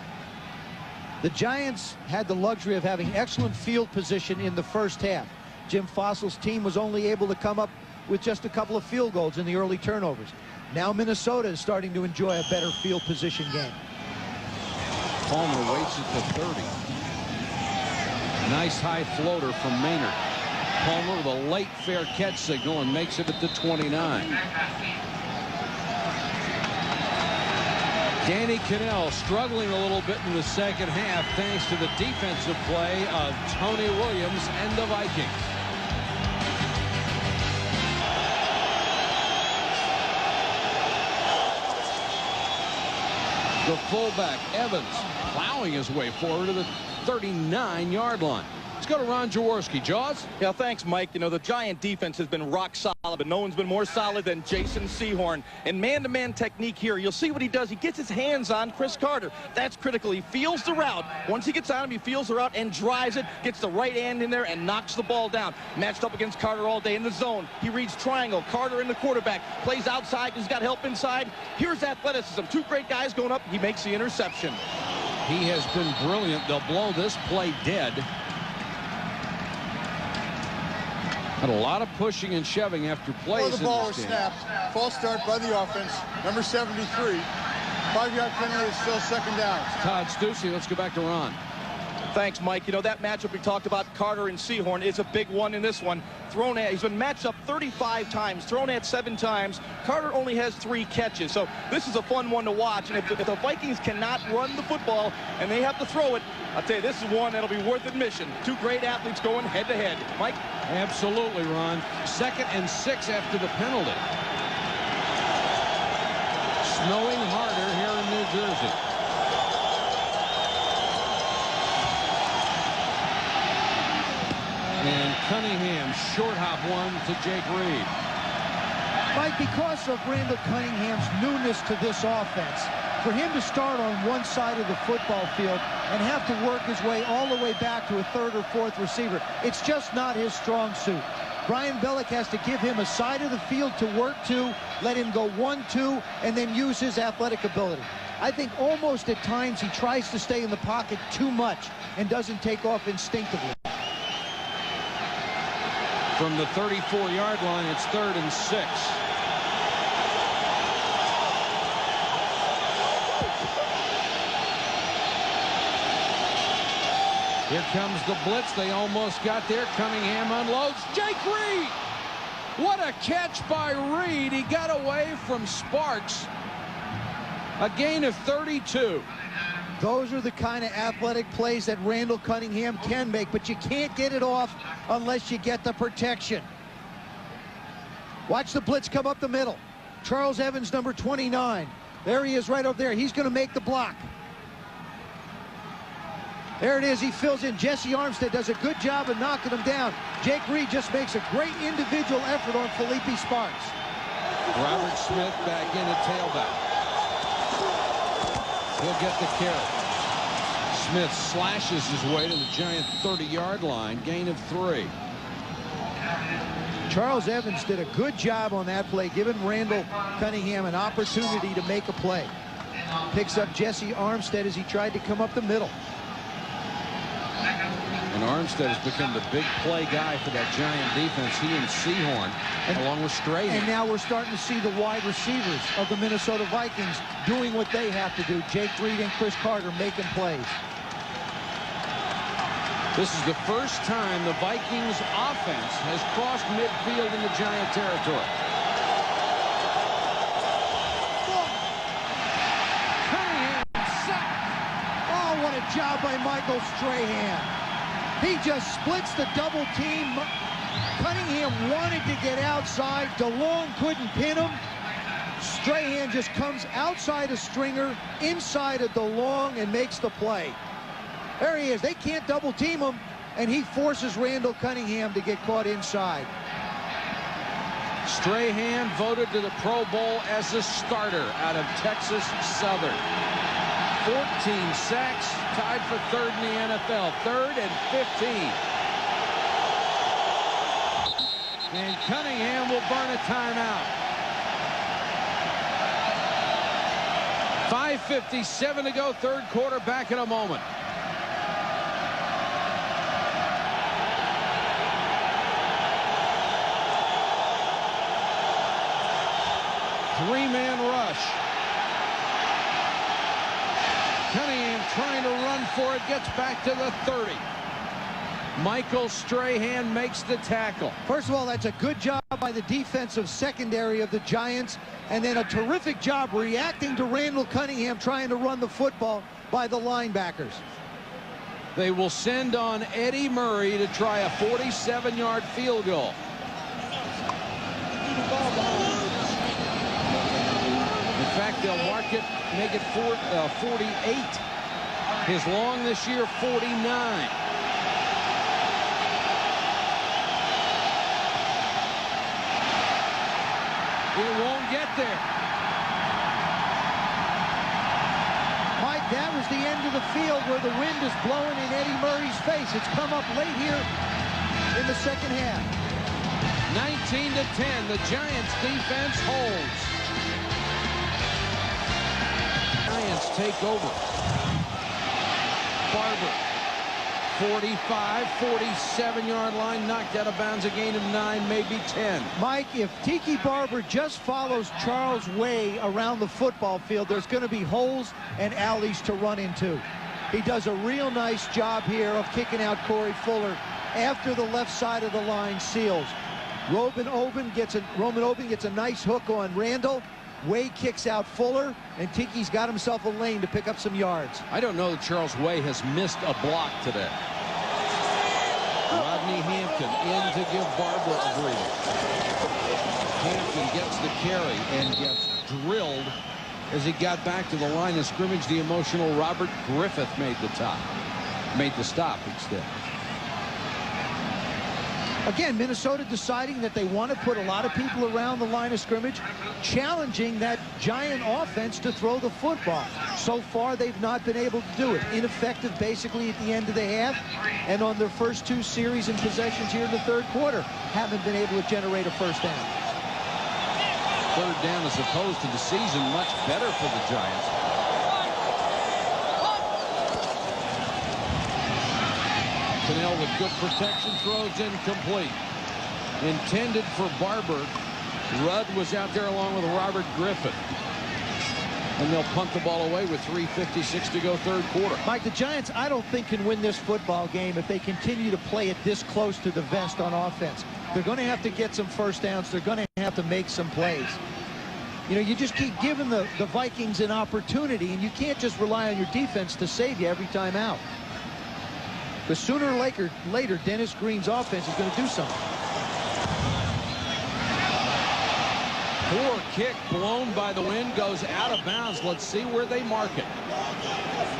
[SPEAKER 4] The Giants had the luxury of having excellent field position in the first half. Jim Fossil's team was only able to come up with just a couple of field goals in the early turnovers. Now Minnesota is starting to enjoy a better field position game.
[SPEAKER 1] Palmer waits at the 30. Nice high floater from Maynard. Palmer with a late fair catch signal and makes it at the 29. Danny Cannell struggling a little bit in the second half thanks to the defensive play of Tony Williams and the Vikings. The fullback, Evans, plowing his way forward to the 39-yard line. Let's go to Ron Jaworski. Jaws?
[SPEAKER 5] Yeah, thanks, Mike. You know, the Giant defense has been rock solid, but no one's been more solid than Jason Sehorn. And man-to-man technique here, you'll see what he does. He gets his hands on Chris Carter. That's critical. He feels the route. Once he gets on him, he feels the route and drives it, gets the right hand in there and knocks the ball down. Matched up against Carter all day in the zone. He reads triangle. Carter in the quarterback. Plays outside. He's got help inside. Here's athleticism. 2 great guys going up. He makes the interception.
[SPEAKER 1] He has been brilliant. They'll blow this play dead. Had a lot of pushing and shoving after plays.
[SPEAKER 3] Before the ball was snapped, false start by the offense, number 73. 5-yard penalty is still 2nd down.
[SPEAKER 1] Todd Stussy, let's go back to Ron.
[SPEAKER 5] Thanks, Mike. You know, that matchup we talked about, Carter and Sehorn, is a big one in this one. He's been matched up 35 times, thrown at 7 times. Carter only has 3 catches, so this is a fun one to watch. And if the Vikings cannot run the football and they have to throw it, I'll tell you, this is one that'll be worth admission. 2 great athletes going head-to-head. Mike?
[SPEAKER 1] Absolutely, Ron. 2nd and 6 after the penalty. Snowing harder here in New Jersey. And Cunningham short hop one to Jake Reed.
[SPEAKER 4] Mike, because of Randall Cunningham's newness to this offense, for him to start on one side of the football field and have to work his way all the way back to a 3rd or 4th receiver, it's just not his strong suit. Brian Billick has to give him a side of the field to work to, let him go 1-2, and then use his athletic ability. I think almost at times he tries to stay in the pocket too much and doesn't take off instinctively.
[SPEAKER 1] From the 34-yard line, it's 3rd and 6. Here comes the blitz. They almost got there. Cunningham unloads. Jake Reed! What a catch by Reed. He got away from Sparks. A gain of 32.
[SPEAKER 4] Those are the kind of athletic plays that Randall Cunningham can make, but you can't get it off unless you get the protection. Watch the blitz come up the middle. Charles Evans, number 29. There he is right over there. He's going to make the block. There it is. He fills in. Jesse Armstead does a good job of knocking him down. Jake Reed just makes a great individual effort on Felipe Sparks.
[SPEAKER 1] Robert Smith back in at tailback. He'll get the carry. Smith slashes his way to the Giant 30-yard line. Gain of 3.
[SPEAKER 4] Charles Evans did a good job on that play, giving Randall Cunningham an opportunity to make a play. Picks up Jesse Armstead as he tried to come up the middle.
[SPEAKER 1] And Armstead has become the big play guy for that Giant defense. He and Sehorn, along with Strahan.
[SPEAKER 4] And now we're starting to see the wide receivers of the Minnesota Vikings doing what they have to do. Jake Reed and Chris Carter making plays.
[SPEAKER 1] This is the first time the Vikings offense has crossed midfield in the Giant territory.
[SPEAKER 4] Cunningham sack. Oh, what a job by Michael Strahan. He just splits the double team. Cunningham wanted to get outside. DeLong couldn't pin him. Strahan just comes outside of Stringer, inside of DeLong, and makes the play. There he is. They can't double team him, and he forces Randall Cunningham to get caught inside.
[SPEAKER 1] Strahan voted to the Pro Bowl as a starter out of Texas Southern. 14 sacks, tied for 3rd in the NFL. 3rd and 15. And Cunningham will burn a timeout. 5:57 to go, 3rd quarter. Back in a moment. Three-man rush. Cunningham trying to run for it, gets back to the 30. Michael Strahan makes the tackle.
[SPEAKER 4] First of all, that's a good job by the defensive secondary of the Giants, and then a terrific job reacting to Randall Cunningham trying to run the football by the linebackers.
[SPEAKER 1] They will send on Eddie Murray to try a 47-yard field goal. In fact, they'll mark it, make it 48. His long this year, 49. It won't get there.
[SPEAKER 4] Mike, that was the end of the field where the wind is blowing in Eddie Murray's face. It's come up late here in the second half.
[SPEAKER 1] 19-10, the Giants defense holds. Giants take over. Barber, 45, 47-yard line, knocked out of bounds, a gain of 9, maybe 10.
[SPEAKER 4] Mike, if Tiki Barber just follows Charles Way around the football field, there's going to be holes and alleys to run into. He does a real nice job here of kicking out Corey Fuller after the left side of the line seals. Roman Oben gets a nice hook on Randall. Way kicks out Fuller, and Tiki's got himself a lane to pick up some yards.
[SPEAKER 1] I don't know that Charles Way has missed a block today. Rodney Hampton in to give Barber a breather. Hampton gets the carry and gets drilled as he got back to the line of scrimmage. The emotional Robert Griffith made the stop instead.
[SPEAKER 4] Again, Minnesota deciding that they want to put a lot of people around the line of scrimmage, challenging that Giant offense to throw the football. So far, they've not been able to do it. Ineffective basically at the end of the half, and on their first 2 series and possessions here in the third quarter, haven't been able to generate a first down.
[SPEAKER 1] Third down as opposed to the season, much better for the Giants. Cannell with good protection, throws incomplete. Intended for Barber. Rudd was out there along with Robert Griffith. And they'll punt the ball away with 3:56 to go third quarter.
[SPEAKER 4] Mike, the Giants, I don't think, can win this football game if they continue to play it this close to the vest on offense. They're going to have to get some first downs. They're going to have to make some plays. You know, you just keep giving the Vikings an opportunity, and you can't just rely on your defense to save you every time out. But sooner or later, Dennis Green's offense is going to do something.
[SPEAKER 1] Poor kick blown by the wind, goes out of bounds. Let's see where they mark it.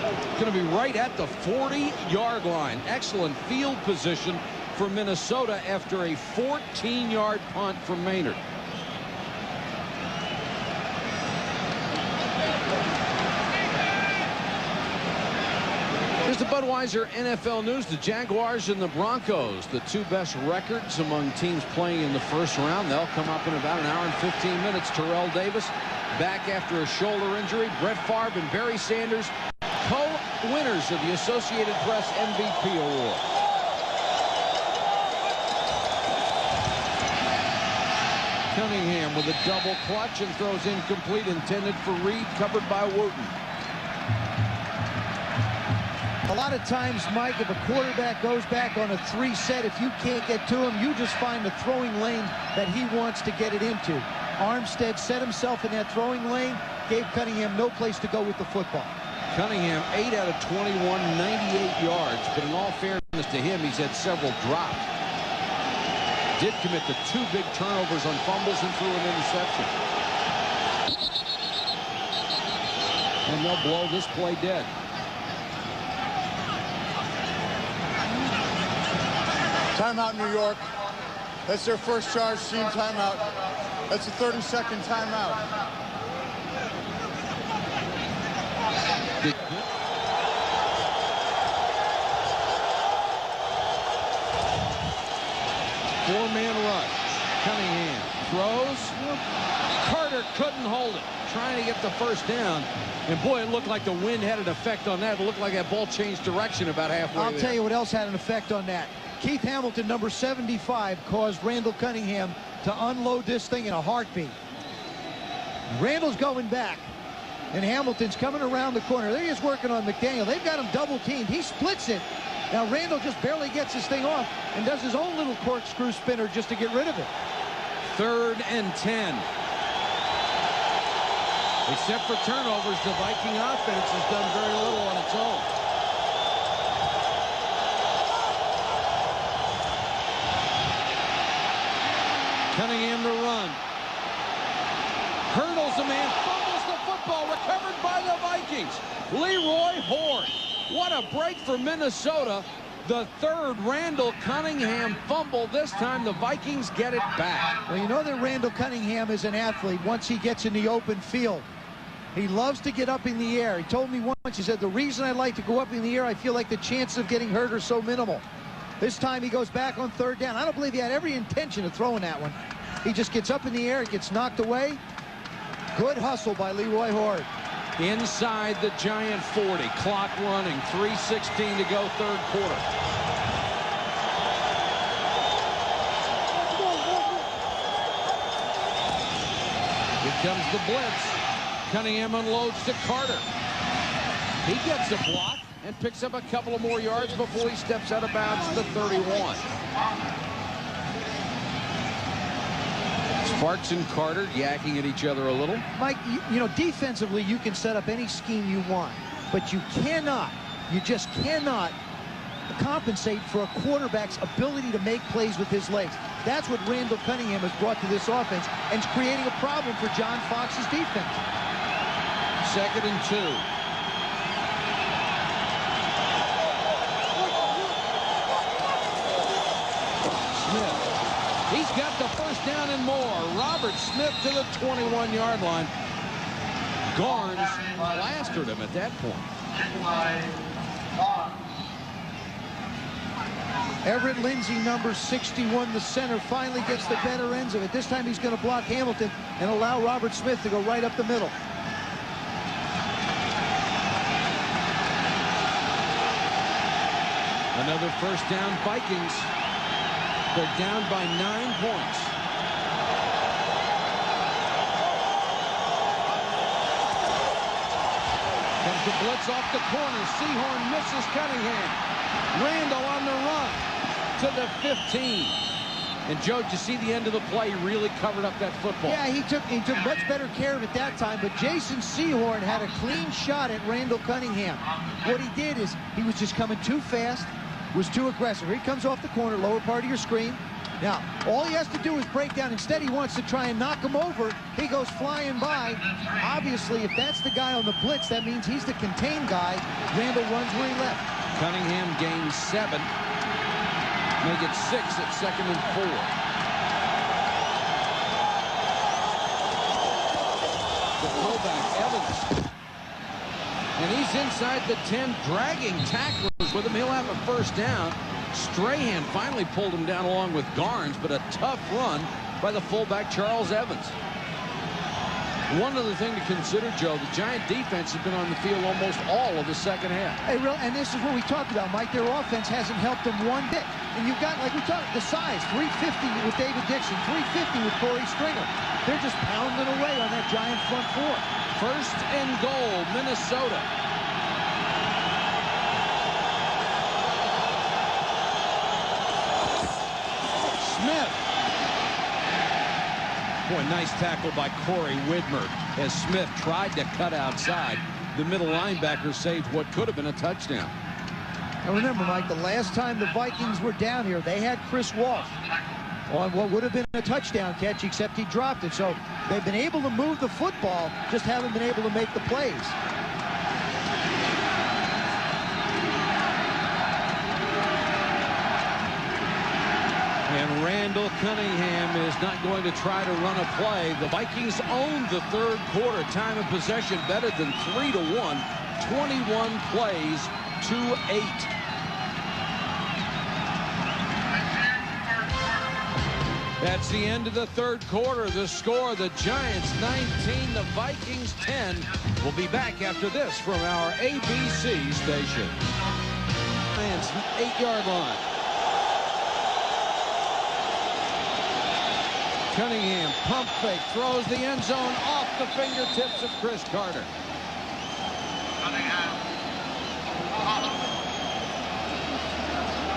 [SPEAKER 1] It's going to be right at the 40-yard line. Excellent field position for Minnesota after a 14-yard punt from Maynard. Here's the Budweiser NFL News. The Jaguars and the Broncos, the 2 best records among teams playing in the first round. They'll come up in about an hour and 15 minutes. Terrell Davis back after a shoulder injury. Brett Favre and Barry Sanders, co-winners of the Associated Press MVP Award. Cunningham with a double clutch and throws incomplete, intended for Reed, covered by Wooten.
[SPEAKER 4] A lot of times, Mike, if a quarterback goes back on a 3 set, if you can't get to him, you just find the throwing lane that he wants to get it into. Armstead set himself in that throwing lane, gave Cunningham no place to go with the football.
[SPEAKER 1] Cunningham, 8 out of 21, 98 yards. But in all fairness to him, he's had several drops. Did commit the 2 big turnovers on fumbles and threw an interception. And they'll blow this play dead.
[SPEAKER 3] Timeout, New York. That's their first charge team timeout. That's a 30-second timeout.
[SPEAKER 1] Four-man rush. Cunningham throws. Carter couldn't hold it. Trying to get the first down. And boy, it looked like the wind had an effect on that. It looked like that ball changed direction about halfway
[SPEAKER 4] I'll
[SPEAKER 1] there.
[SPEAKER 4] tell you what else had an effect on that. Keith Hamilton, number 75, caused Randall Cunningham to unload this thing in a heartbeat. Randall's going back, and Hamilton's coming around the corner. They're just working on McDaniel. They've got him double-teamed. He splits it. Now Randall just barely gets this thing off and does his own little corkscrew spinner just to get rid of it.
[SPEAKER 1] 3rd and 10. Except for turnovers, the Viking offense has done very little on its own. Cunningham to run. Hurdles a man, fumbles the football, recovered by the Vikings. Leroy Horn. What a break for Minnesota. The 3rd Randall Cunningham fumble. This time the Vikings get it back.
[SPEAKER 4] Well, you know that Randall Cunningham is an athlete once he gets in the open field. He loves to get up in the air. He told me once, he said, the reason I like to go up in the air, I feel like the chances of getting hurt are so minimal. This time he goes back on 3rd down. I don't believe he had every intention of throwing that one. He just gets up in the air, it gets knocked away. Good hustle by Leroy Horde.
[SPEAKER 1] Inside the Giant 40. Clock running. 3:16 to go, third quarter. Here comes the blitz. Cunningham unloads to Carter. He gets a block and picks up a couple of more yards before he steps out of bounds to the 31. Sparks and Carter yakking at each other a little.
[SPEAKER 4] Mike, you know, defensively, you can set up any scheme you want, but you just cannot compensate for a quarterback's ability to make plays with his legs. That's what Randall Cunningham has brought to this offense, and it's creating a problem for John Fox's defense.
[SPEAKER 1] 2nd and 2. Smith. He's got the first down and more. Robert Smith to the 21-yard line. Garnes plastered him at that point.
[SPEAKER 4] Everett Lindsey, number 61, the center, finally gets the better ends of it. This time he's going to block Hamilton and allow Robert Smith to go right up the middle.
[SPEAKER 1] Another first down, Vikings. They're down by 9 points. Comes the blitz off the corner. Sehorn misses Cunningham. Randall on the run to the 15. And Joe, did you see the end of the play? He really covered up that football.
[SPEAKER 4] Yeah, he took much better care of it that time, but Jason Sehorn had a clean shot at Randall Cunningham. What he did is he was just coming too fast, was too aggressive. Here he comes off the corner, lower part of your screen. Now, all he has to do is break down. Instead, he wants to try and knock him over. He goes flying by. Obviously, if that's the guy on the blitz, that means he's the contained guy. Randall runs where he left.
[SPEAKER 1] Cunningham gains 7. Make it 6 at 2nd and 4. The fullback, Evans. And he's inside the 10, dragging tacklers with him. He'll have a first down. Strahan finally pulled him down along with Garnes, but a tough run by the fullback, Charles Evans. One other thing to consider, Joe, the Giant defense has been on the field almost all of the second half.
[SPEAKER 4] Hey, and this is what we talked about, Mike. Their offense hasn't helped them one bit. And you've got, like we talked, the size, 350 with David Dixon, 350 with Corey Stringer. They're just pounding away on that Giant front four.
[SPEAKER 1] 1st and goal, Minnesota. Smith. Boy, nice tackle by Corey Widmer as Smith tried to cut outside. The middle linebacker saved what could have been a touchdown.
[SPEAKER 4] And remember, Mike, the last time the Vikings were down here, they had Chris Walsh on what would have been a touchdown catch, except he dropped it. So they've been able to move the football, just haven't been able to make the plays.
[SPEAKER 1] And Randall Cunningham is not going to try to run a play. The Vikings own the 3rd quarter. Time of possession better than 3-1. 21 plays to 8. That's the end of the 3rd quarter. The score, the Giants 19, the Vikings 10. We'll be back after this from our ABC station. Giants 8-yard line. Cunningham, pump fake, throws the end zone off the fingertips of Chris Carter.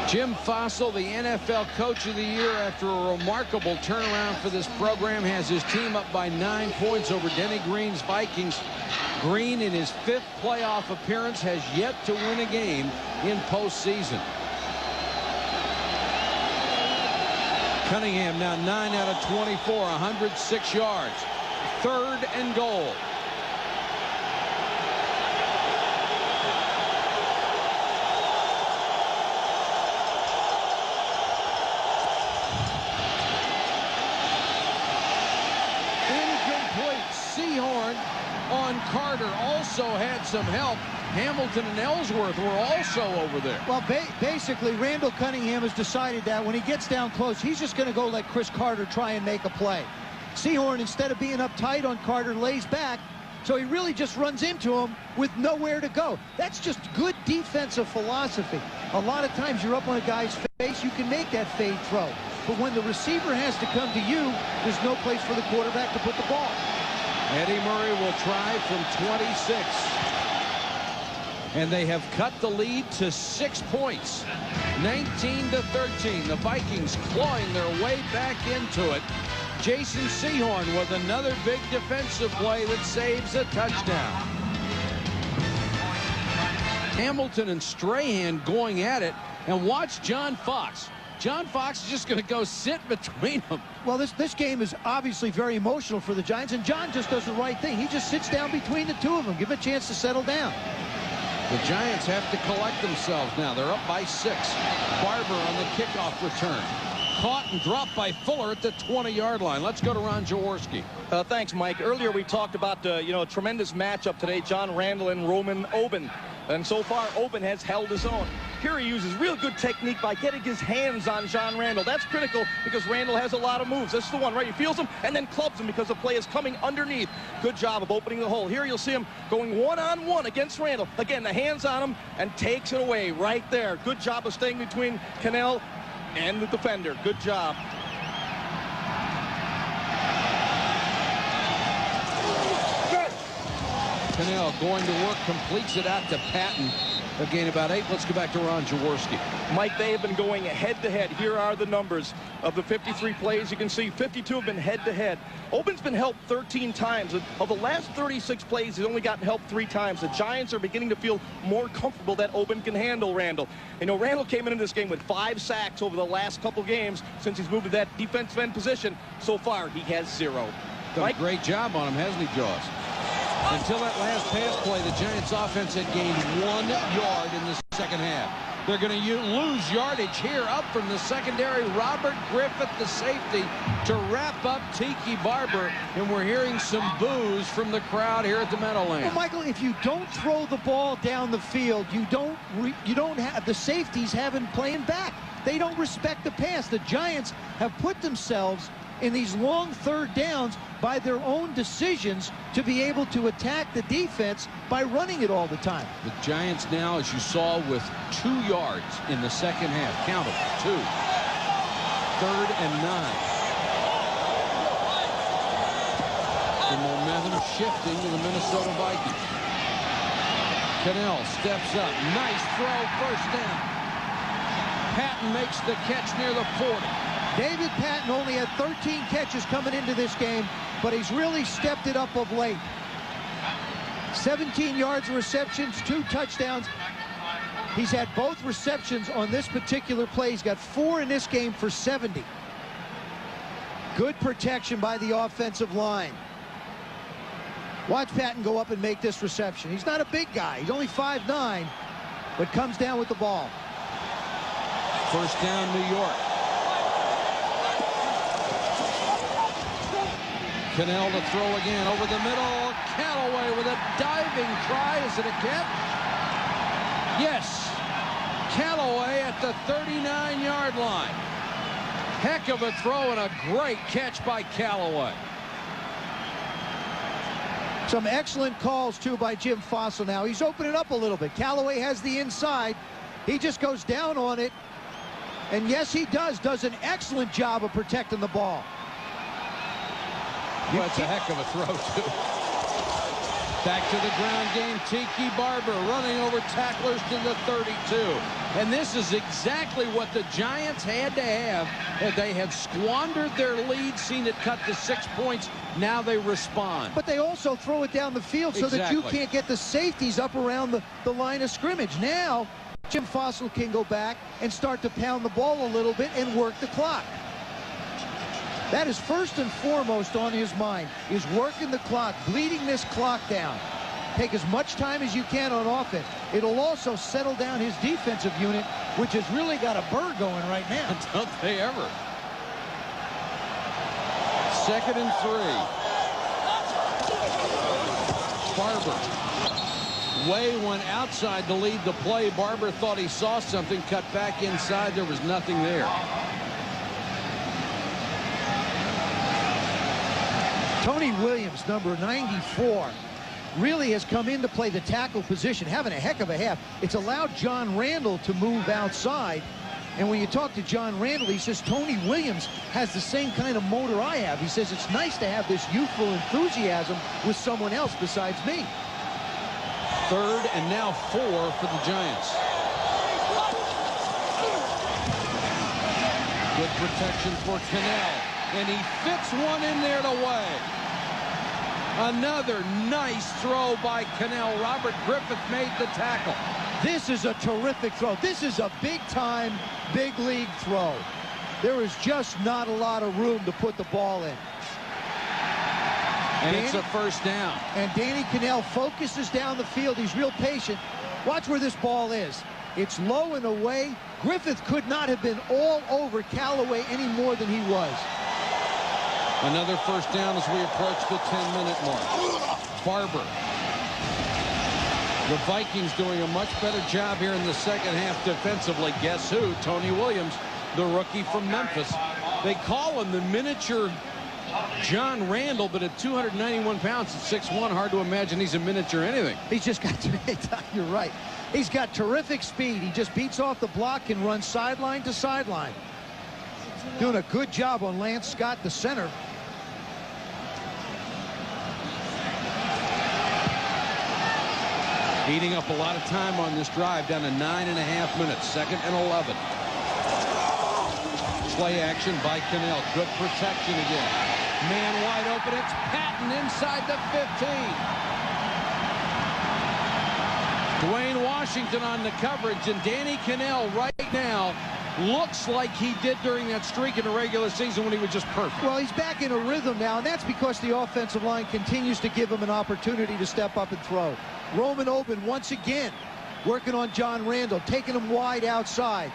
[SPEAKER 1] Jim Fassel, the NFL Coach of the Year, after a remarkable turnaround for this program, has his team up by 9 points over Denny Green's Vikings. Green, in his 5th playoff appearance, has yet to win a game in postseason. Cunningham now 9 out of 24, 106 yards. 3rd and goal. Incomplete. Sehorn on Carter also had some help. Hamilton and Ellsworth were also over there.
[SPEAKER 4] Well, basically, Randall Cunningham has decided that when he gets down close, he's just going to go let Chris Carter try and make a play. Sehorn, instead of being uptight on Carter, lays back, so he really just runs into him with nowhere to go. That's just good defensive philosophy. A lot of times you're up on a guy's face, you can make that fade throw. But when the receiver has to come to you, there's no place for the quarterback to put the ball.
[SPEAKER 1] Eddie Murray will try from 26. And they have cut the lead to 6 points. 19-13. The Vikings clawing their way back into it. Jason Sehorn with another big defensive play that saves a touchdown. Hamilton and Strahan going at it. And watch John Fox. John Fox is just going to go sit between them.
[SPEAKER 4] Well, this game is obviously very emotional for the Giants, and John just does the right thing. He just sits down between the two of them. Give him a chance to settle down.
[SPEAKER 1] The Giants have to collect themselves now. They're up by 6. Barber on the kickoff return. Caught and dropped by Fuller at the 20-yard line. Let's go to Ron Jaworski.
[SPEAKER 5] Thanks, Mike. Earlier we talked about, a tremendous matchup today, John Randle and Roman Oben. And so far, Oben has held his own. Here he uses real good technique by getting his hands on John Randle. That's critical because Randle has a lot of moves. This is the one, right? He feels him and then clubs him because the play is coming underneath. Good job of opening the hole. Here you'll see him going one-on-one against Randle. Again, the hands on him and takes it away right there. Good job of staying between Cannell and the defender. Good job.
[SPEAKER 1] Cannell going to work, completes it out to Patton. A gain about 8. Let's go back to Ron Jaworski.
[SPEAKER 5] Mike, they have been going head-to-head. Here are the numbers of the 53 plays. You can see 52 have been head-to-head. Oben's been helped 13 times. Of the last 36 plays, he's only gotten help 3 times. The Giants are beginning to feel more comfortable that Oben can handle Randle. Randle came into this game with 5 sacks over the last couple games since he's moved to that defensive end position. So far, he has 0.
[SPEAKER 1] Done a great job on him, hasn't he, Jaws? Until that last pass play, the Giants offense had gained 1 yard in the second half. They're going to lose yardage here up from the secondary. Robert Griffith, the safety, to wrap up Tiki Barber. And we're hearing some boos from the crowd here at the Meadowlands.
[SPEAKER 4] Well, Michael, if you don't throw the ball down the field, you don't have the safeties having playing back. They don't respect the pass. The Giants have put themselves in these long third downs by their own decisions to be able to attack the defense by running it all the time.
[SPEAKER 1] The Giants now, as you saw, with 2 yards in the second half. Count them, 2. 3rd and 9. The momentum shifting to the Minnesota Vikings. Cannell steps up. Nice throw, first down. Patton makes the catch near the 40.
[SPEAKER 4] David Patton only had 13 catches coming into this game, but he's really stepped it up of late. 17 yards of receptions, 2 touchdowns. He's had both receptions on this particular play. He's got 4 in this game for 70. Good protection by the offensive line. Watch Patton go up and make this reception. He's not a big guy. He's only 5'9", but comes down with the ball.
[SPEAKER 1] First down, New York. Cannell to throw again over the middle. Callaway with a diving try. Is it a catch? Yes. Callaway at the 39-yard line. Heck of a throw and a great catch by Callaway.
[SPEAKER 4] Some excellent calls, too, by Jim Fossil now. He's opening up a little bit. Callaway has the inside. He just goes down on it. And yes, he does an excellent job of protecting the ball.
[SPEAKER 1] Well, that's a heck of a throw, too. Back to the ground game. Tiki Barber running over tacklers to the 32. And this is exactly what the Giants had to have. They had squandered their lead, seen it cut to 6 points. Now they respond.
[SPEAKER 4] But they also throw it down the field so that you can't get the safeties up around the line of scrimmage. Now, Jim Fossil can go back and start to pound the ball a little bit and work the clock. That is first and foremost on his mind, is working the clock, bleeding this clock down. Take as much time as you can on offense. It'll also settle down his defensive unit, which has really got a burr going right now.
[SPEAKER 1] Don't they ever? 2nd and 3. Barber. Way went outside to lead the play. Barber thought he saw something, cut back inside. There was nothing there.
[SPEAKER 4] Tony Williams, number 94, really has come in to play the tackle position, having a heck of a half. It's allowed John Randle to move outside. And when you talk to John Randle, he says Tony Williams has the same kind of motor I have. He says it's nice to have this youthful enthusiasm with someone else besides me.
[SPEAKER 1] 3rd and now 4 for the Giants. Good protection for Cannell, and he fits one in there to Way. Another nice throw by Cannell. Robert Griffith made the tackle.
[SPEAKER 4] This is a terrific throw. This is a big-time, big-league throw. There is just not a lot of room to put the ball in.
[SPEAKER 1] And it's a first down.
[SPEAKER 4] And Danny Cannell focuses down the field. He's real patient. Watch where this ball is. It's low and away. Griffith could not have been all over Callaway any more than he was.
[SPEAKER 1] Another first down as we approach the 10-minute mark. Barber. The Vikings doing a much better job here in the second half defensively. Guess who? Tony Williams, the rookie from Memphis. They call him the miniature John Randall, but at 291 pounds at 6'1", hard to imagine he's a miniature anything.
[SPEAKER 4] He's just got to, you're right. He's got terrific speed. He just beats off the block and runs sideline to sideline. Doing a good job on Lance Scott, the center.
[SPEAKER 1] Eating up a lot of time on this drive, down to 9.5 minutes. 2nd and 11. Play action by Cannell. Good protection again. Man wide open. It's Patton inside the 15. Dwayne Washington on the coverage, and Danny Cannell right now looks like he did during that streak in the regular season when he was just perfect.
[SPEAKER 4] Well, he's back in a rhythm now, and that's because the offensive line continues to give him an opportunity to step up and throw. Roman Oben once again working on John Randall, taking him wide outside.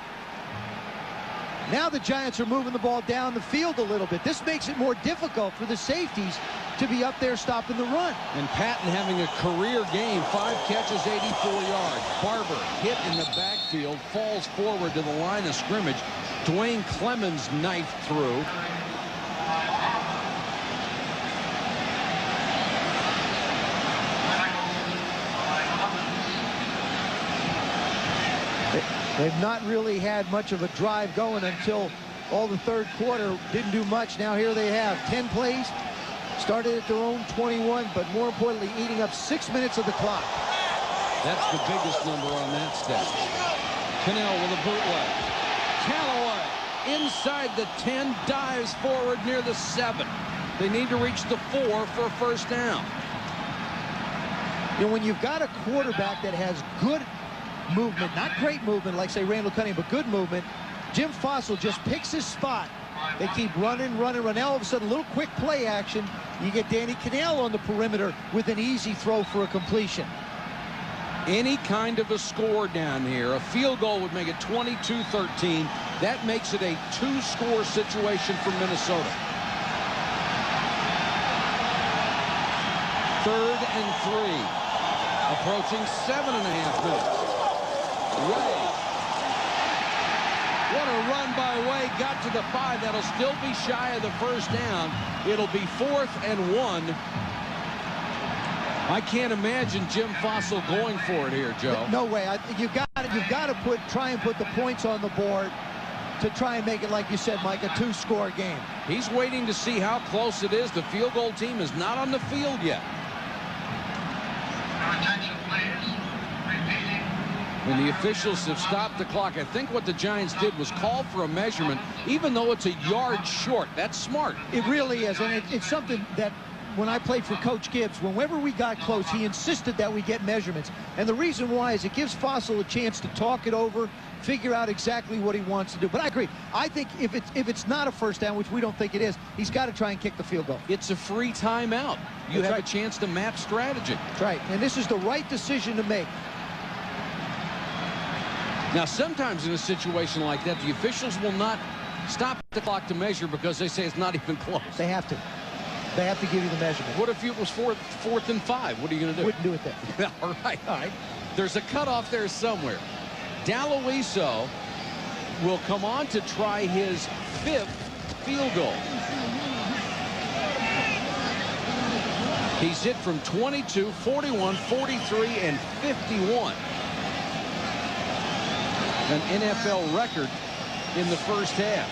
[SPEAKER 4] Now the Giants are moving the ball down the field a little bit. This makes it more difficult for the safeties to be up there stopping the run.
[SPEAKER 1] And Patton having a career game, 5 catches, 84 yards. Barber hit in the backfield, falls forward to the line of scrimmage. Dwayne Clemens knifed through.
[SPEAKER 4] They've not really had much of a drive going until all the 3rd quarter. Didn't do much. Now here they have 10 plays. Started at their own 21, but more importantly, eating up 6 minutes of the clock.
[SPEAKER 1] That's the biggest number on that stat. Cannell with a bootleg. Callaway inside the 10, dives forward near the 7. They need to reach the 4 for a first down.
[SPEAKER 4] You know, when you've got a quarterback that has good movement, not great movement like, say, Randall Cunningham, but good movement, Jim Fossil just picks his spot. They keep running. Now all of a sudden, a little quick play action. You get Danny Cannell on the perimeter with an easy throw for a completion.
[SPEAKER 1] Any kind of a score down here, a field goal would make it 22-13. That makes it a 2-score situation for Minnesota. 3rd and 3. Approaching 7.5 minutes. Way. What a run by Way. Got to the 5. That'll still be shy of the first down. It'll be 4th and 1. I can't imagine Jim Fossil going for it here, Joe.
[SPEAKER 4] No way. You've got to try and put the points on the board to try and make it, like you said, Mike, a 2-score game.
[SPEAKER 1] He's waiting to see how close it is. The field goal team is not on the field yet. And the officials have stopped the clock. I think what the Giants did was call for a measurement, even though it's a yard short. That's smart.
[SPEAKER 4] It really is, and it's something that when I played for Coach Gibbs, whenever we got close, he insisted that we get measurements. And the reason why is it gives Fossil a chance to talk it over, figure out exactly what he wants to do. But I agree. I think if it's not a first down, which we don't think it is, he's got to try and kick the field goal.
[SPEAKER 1] It's a free timeout. You have a chance to map strategy.
[SPEAKER 4] That's right. And this is the right decision to make.
[SPEAKER 1] Now, sometimes in a situation like that, the officials will not stop the clock to measure because they say it's not even close.
[SPEAKER 4] They have to. They have to give you the measurement.
[SPEAKER 1] What if it was 4th and 5? What are you going to do?
[SPEAKER 4] Wouldn't do it then.
[SPEAKER 1] All right. There's a cutoff there somewhere. Daloiso will come on to try his 5th field goal. He's hit from 22, 41, 43, and 51. An NFL record in the first half.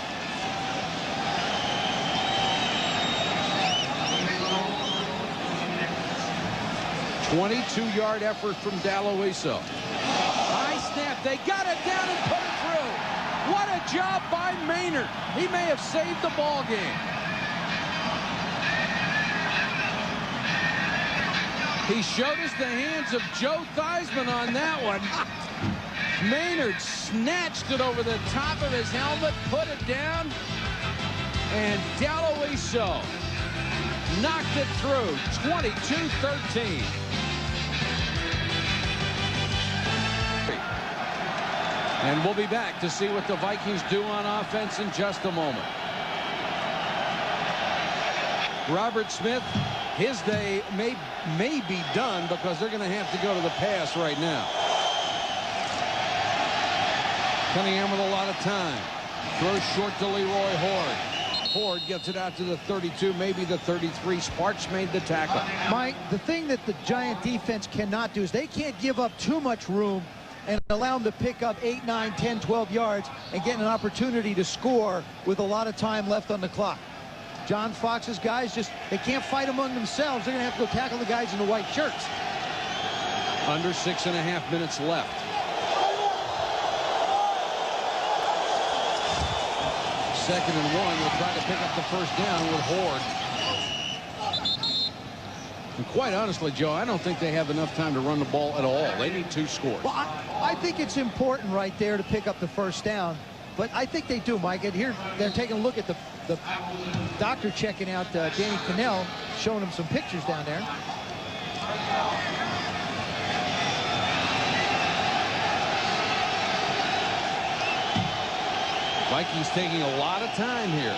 [SPEAKER 1] 22-yard effort from Daloiso. High snap. They got it down and put it through. What a job by Maynard. He may have saved the ball game. He showed us the hands of Joe Theismann on that one. Maynard snatched it over the top of his helmet, put it down, and Daloiso knocked it through. 22-13. And we'll be back to see what the Vikings do on offense in just a moment. Robert Smith, his day may be done because they're going to have to go to the pass right now. Cunningham with a lot of time. Throws short to Leroy Horde. Horde gets it out to the 32, maybe the 33. Sparks made the tackle.
[SPEAKER 4] Mike, the thing that the Giant defense cannot do is they can't give up too much room and allow them to pick up 8, 9, 10, 12 yards and get an opportunity to score with a lot of time left on the clock. John Fox's guys they can't fight among themselves. They're going to have to go tackle the guys in the white shirts.
[SPEAKER 1] Under 6.5 minutes left. Second and 1. We'll try to pick up the first down with Horde. And quite honestly, Joe, I don't think they have enough time to run the ball at all. They need 2 scores.
[SPEAKER 4] Well, I think it's important right there to pick up the first down. But I think they do, Mike. And here they're taking a look at the doctor checking out Danny Cannell, showing him some pictures down there.
[SPEAKER 1] Vikings taking a lot of time here.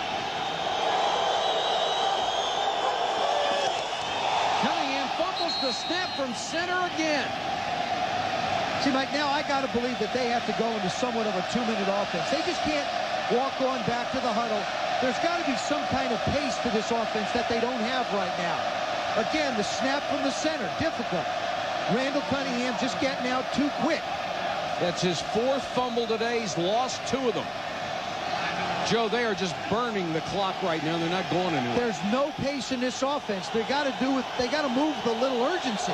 [SPEAKER 1] Cunningham fumbles the snap from center again.
[SPEAKER 4] See, Mike, now I got to believe that they have to go into somewhat of a 2-minute offense. They just can't walk on back to the huddle. There's got to be some kind of pace to this offense that they don't have right now. Again, the snap from the center, difficult. Randall Cunningham just getting out too quick.
[SPEAKER 1] That's his 4th fumble today. He's lost 2 of them. Joe, they are just burning the clock right now. They're not going anywhere.
[SPEAKER 4] There's no pace in this offense. They got to move with a little urgency.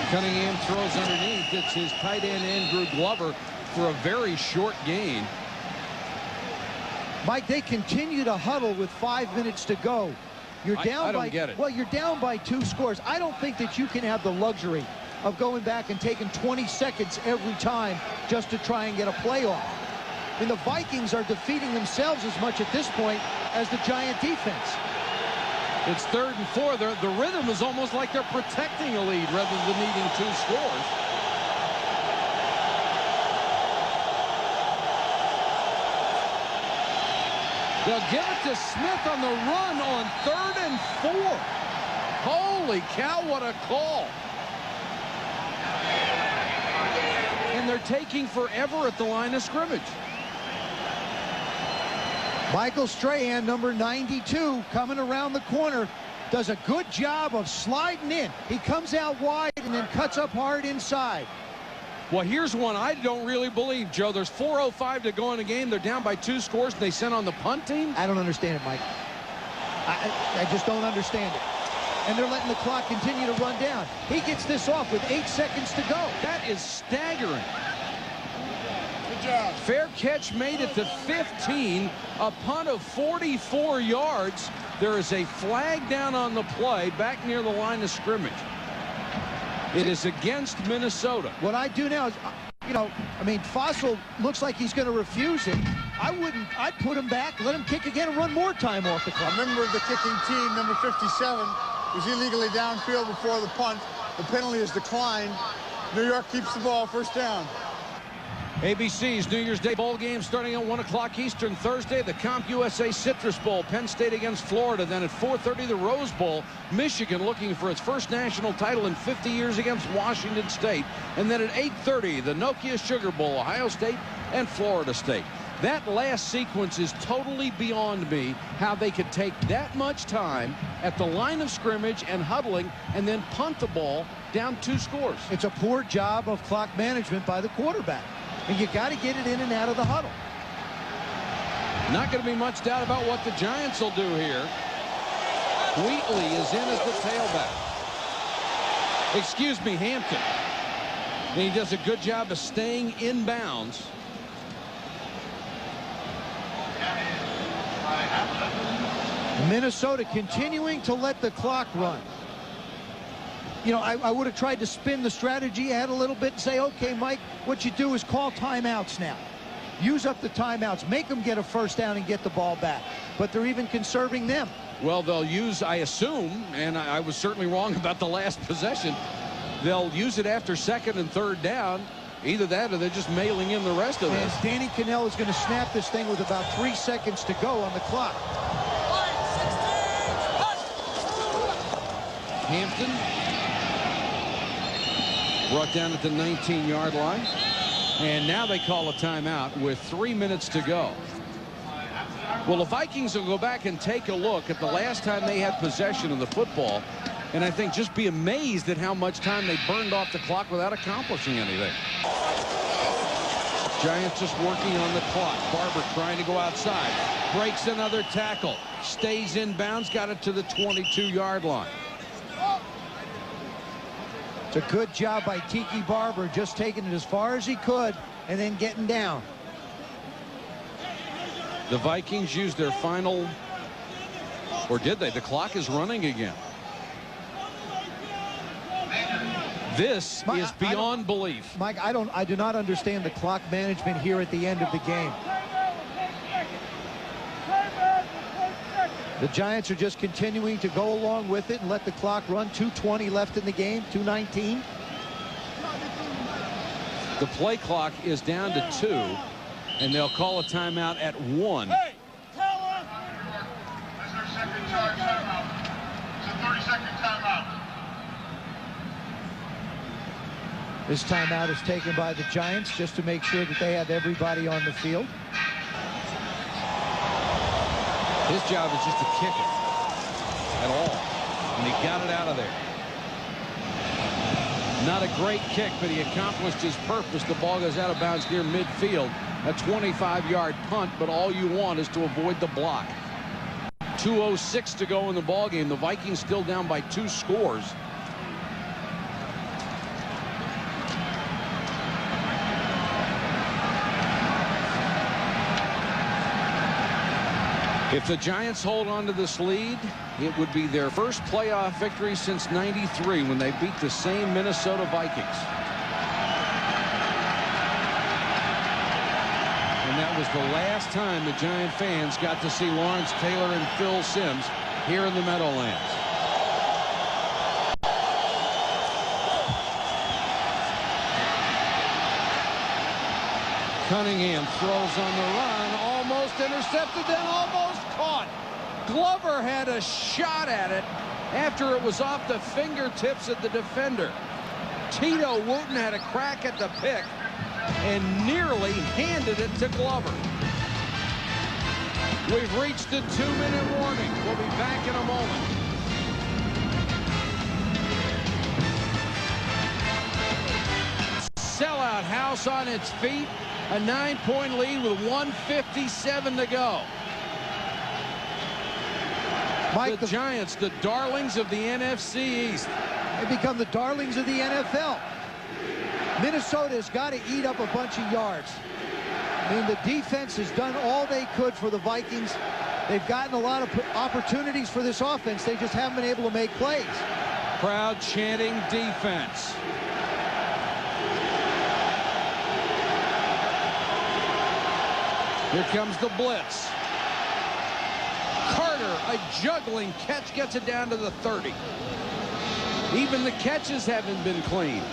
[SPEAKER 1] Cunningham throws underneath. It's his tight end, Andrew Glover, for a very short gain.
[SPEAKER 4] Mike, they continue to huddle with 5 minutes to go. You're down
[SPEAKER 1] I don't get it.
[SPEAKER 4] Well, you're down by 2 scores. I don't think that you can have the luxury of going back and taking 20 seconds every time just to try and get a playoff. I mean, the Vikings are defeating themselves as much at this point as the Giant defense.
[SPEAKER 1] It's 3rd and 4. The rhythm is almost like they're protecting a lead rather than needing 2 scores. They'll give it to Smith on the run on 3rd and 4. Holy cow, what a call. And they're taking forever at the line of scrimmage.
[SPEAKER 4] Michael Strahan, number 92, coming around the corner, does a good job of sliding in. He comes out wide and then cuts up hard inside.
[SPEAKER 1] Well, here's one I don't really believe, Joe. There's 4:05 to go in the game. They're down by 2 scores, and they sent on the punt team?
[SPEAKER 4] I don't understand it, Mike. I just don't understand it. And they're letting the clock continue to run down. He gets this off with 8 seconds to go.
[SPEAKER 1] That is staggering.
[SPEAKER 3] Good job.
[SPEAKER 1] Fair catch made it to 15. A punt of 44 yards. There is a flag down on the play back near the line of scrimmage. It is against Minnesota.
[SPEAKER 4] What I do now is, I mean, Fossil looks like he's going to refuse it. I'd put him back, let him kick again, and run more time off the clock.
[SPEAKER 3] A member of the kicking team, number 57, was illegally downfield before the punt. The penalty is declined. New York keeps the ball, first down.
[SPEAKER 1] ABC's New Year's Day bowl game starting at 1 o'clock Eastern Thursday. The CompUSA Citrus Bowl, Penn State against Florida. Then at 4:30, the Rose Bowl, Michigan looking for its first national title in 50 years against Washington State. And then at 8:30, the Nokia Sugar Bowl, Ohio State and Florida State. That last sequence is totally beyond me, how they could take that much time at the line of scrimmage and huddling and then punt the ball down 2 scores.
[SPEAKER 4] It's a poor job of clock management by the quarterback. And you got to get it in and out of the huddle.
[SPEAKER 1] Not going to be much doubt about what the Giants will do here. Wheatley is in as the tailback. Excuse me, Hampton. And he does a good job of staying in bounds.
[SPEAKER 4] Minnesota continuing to let the clock run. You know, I would have tried to spin the strategy ahead a little bit and say, okay, Mike, what you do is call timeouts now. Use up the timeouts. Make them get a first down and get the ball back. But they're even conserving them.
[SPEAKER 1] Well, they'll use, I assume, and I was certainly wrong about the last possession, they'll use it after second and third down. Either that or they're just mailing in the rest of this.
[SPEAKER 4] And Danny Cannell is going to snap this thing with about 3 seconds to go on the clock.
[SPEAKER 1] Hampton brought down at the 19-yard line. And now they call a timeout with 3 minutes to go. Well, the Vikings will go back and take a look at the last time they had possession of the football. And I think just be amazed at how much time they burned off the clock without accomplishing anything. Giants just working on the clock. Barber trying to go outside. Breaks another tackle. Stays in bounds. Got it to the 22-yard line.
[SPEAKER 4] It's a good job by Tiki Barber, just taking it as far as he could and then getting down.
[SPEAKER 1] The Vikings used their final, or did they? The clock is running again. This is beyond belief.
[SPEAKER 4] Mike, I do not understand the clock management here at the end of the game. The Giants are just continuing to go along with it and let the clock run. 2:20 left in the game, 2:19.
[SPEAKER 1] The play clock is down to 2, and they'll call a timeout at 1.
[SPEAKER 3] Hey, tell us. This is our second timeout. It's a 30-second timeout.
[SPEAKER 4] This timeout is taken by the Giants just to make sure that they have everybody on the field.
[SPEAKER 1] His job is just to kick it at all, and he got it out of there. Not a great kick, but he accomplished his purpose. The ball goes out of bounds near midfield. A 25-yard punt, but all you want is to avoid the block. 2:06 to go in the ballgame. The Vikings still down by 2 scores. If the Giants hold on to this lead, it would be their first playoff victory since '93 when they beat the same Minnesota Vikings. And that was the last time the Giant fans got to see Lawrence Taylor and Phil Simms here in the Meadowlands. Cunningham throws on the run, almost intercepted, then almost caught. Glover had a shot at it after it was off the fingertips of the defender. Tito Wooten had a crack at the pick and nearly handed it to Glover. We've reached the 2-minute warning. We'll be back in a moment. Sellout house on its feet. A 9-point lead with 1:57 to go.
[SPEAKER 4] Mike,
[SPEAKER 1] the Giants, the darlings of the NFC East.
[SPEAKER 4] They become the darlings of the NFL. Minnesota's got to eat up a bunch of yards. I mean, the defense has done all they could for the Vikings. They've gotten a lot of opportunities for this offense. They just haven't been able to make plays.
[SPEAKER 1] Crowd chanting defense. Here comes the blitz. Carter, a juggling catch, gets it down to the 30. Even the catches haven't been clean.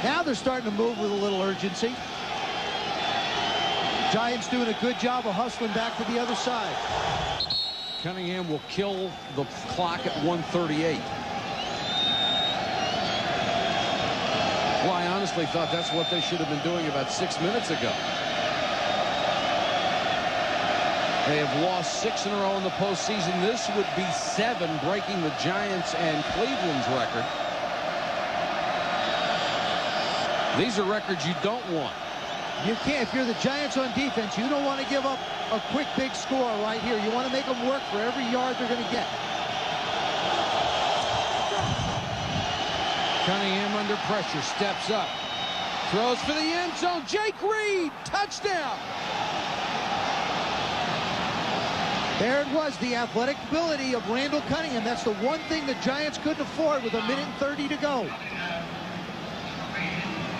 [SPEAKER 4] Now they're starting to move with a little urgency. Giants doing a good job of hustling back to the other side.
[SPEAKER 1] Cunningham will kill the clock at 1:38. Well, I honestly thought that's what they should have been doing about 6 minutes ago. They have lost 6 in a row in the postseason. This would be 7, breaking the Giants and Cleveland's record. These are records you don't want.
[SPEAKER 4] You can't. If you're the Giants on defense, you don't want to give up a quick big score right here. You want to make them work for every yard they're going to get.
[SPEAKER 1] Cunningham under pressure, steps up, throws for the end zone. Jake Reed, touchdown.
[SPEAKER 4] There it was, the athletic ability of Randall Cunningham. That's the one thing the Giants couldn't afford with 1:30 to go.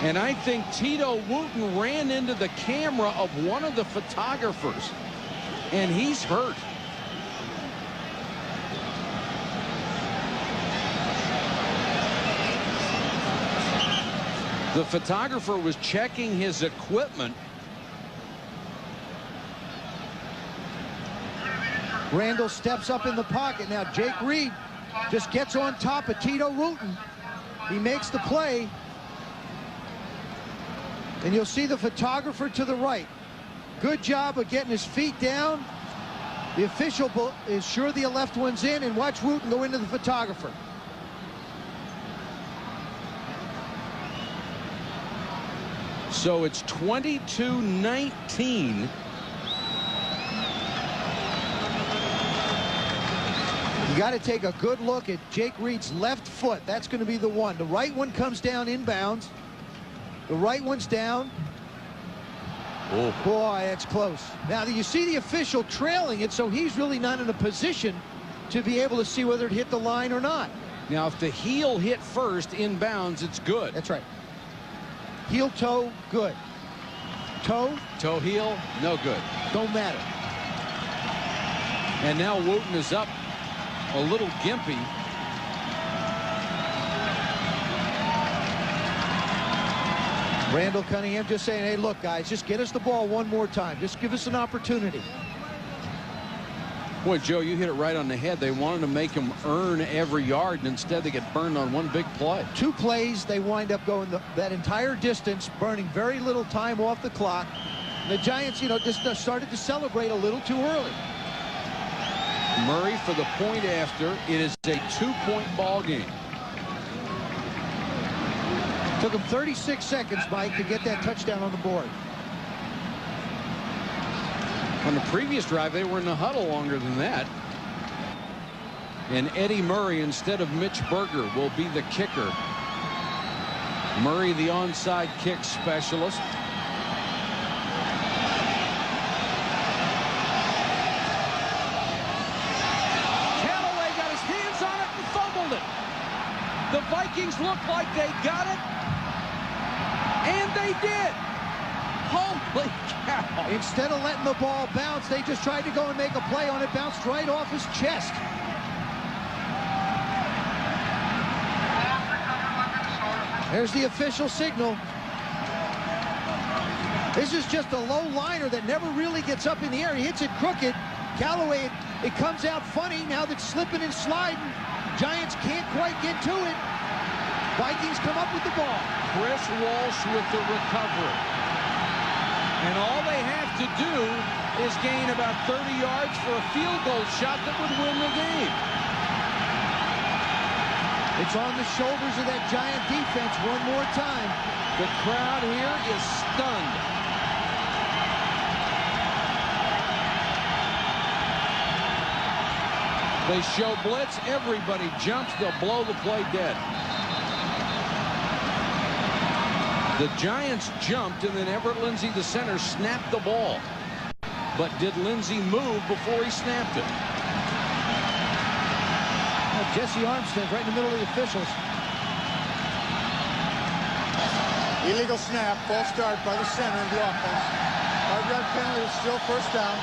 [SPEAKER 1] And I think Tito Wooten ran into the camera of one of the photographers, and he's hurt. The photographer was checking his equipment.
[SPEAKER 4] Randall steps up in the pocket. Now Jake Reed just gets on top of Tito Wooten. He makes the play. And you'll see the photographer to the right. Good job of getting his feet down. The official is sure the left one's in, and watch Wooten go into the photographer.
[SPEAKER 1] So it's 22-19.
[SPEAKER 4] You got to take a good look at Jake Reed's left foot. That's going to be the one. The right one comes down inbounds. The right one's down.
[SPEAKER 1] Oh.
[SPEAKER 4] Boy, that's close. Now, you see the official trailing it, so he's really not in a position to be able to see whether it hit the line or not.
[SPEAKER 1] Now, if the heel hit first inbounds, it's good.
[SPEAKER 4] That's right. Heel toe, good. Toe?
[SPEAKER 1] Toe heel, no good.
[SPEAKER 4] Don't matter.
[SPEAKER 1] And now Wooten is up a little gimpy.
[SPEAKER 4] Randall Cunningham just saying, hey, look, guys, just get us the ball one more time. Just give us an opportunity.
[SPEAKER 1] Boy, Joe, you hit it right on the head. They wanted to make him earn every yard, and instead they get burned on one big play.
[SPEAKER 4] 2 plays, they wind up going that entire distance, burning very little time off the clock. And the Giants, you know, just started to celebrate a little too early.
[SPEAKER 1] Murray for the point after. It is a 2-point ball game.
[SPEAKER 4] Took him 36 seconds, Mike, to get that touchdown on the board.
[SPEAKER 1] On the previous drive, they were in the huddle longer than that. And Eddie Murray, instead of Mitch Berger, will be the kicker. Murray, the onside kick specialist. Callaway got his hands on it and fumbled it. The Vikings looked like they got it. And they did. Holy cow.
[SPEAKER 4] Instead of letting the ball bounce, they just tried to go and make a play on it. Bounced right off his chest. There's the official signal. This is just a low liner that never really gets up in the air. He hits it crooked. Callaway, it comes out funny now that's slipping and sliding. Giants can't quite get to it. Vikings come up with the ball.
[SPEAKER 1] Chris Walsh with the recovery. And all they have to do is gain about 30 yards for a field goal shot that would win the game.
[SPEAKER 4] It's on the shoulders of that Giant defense one more time.
[SPEAKER 1] The crowd here is stunned. They show blitz. Everybody jumps. They'll blow the play dead. The Giants jumped, and then Everett Lindsay, the center, snapped the ball. But did Lindsay move before he snapped it?
[SPEAKER 4] Jesse Armstead right in the middle of the officials.
[SPEAKER 3] Illegal snap, false start by the center of the offense. 5-yard penalty is still first down.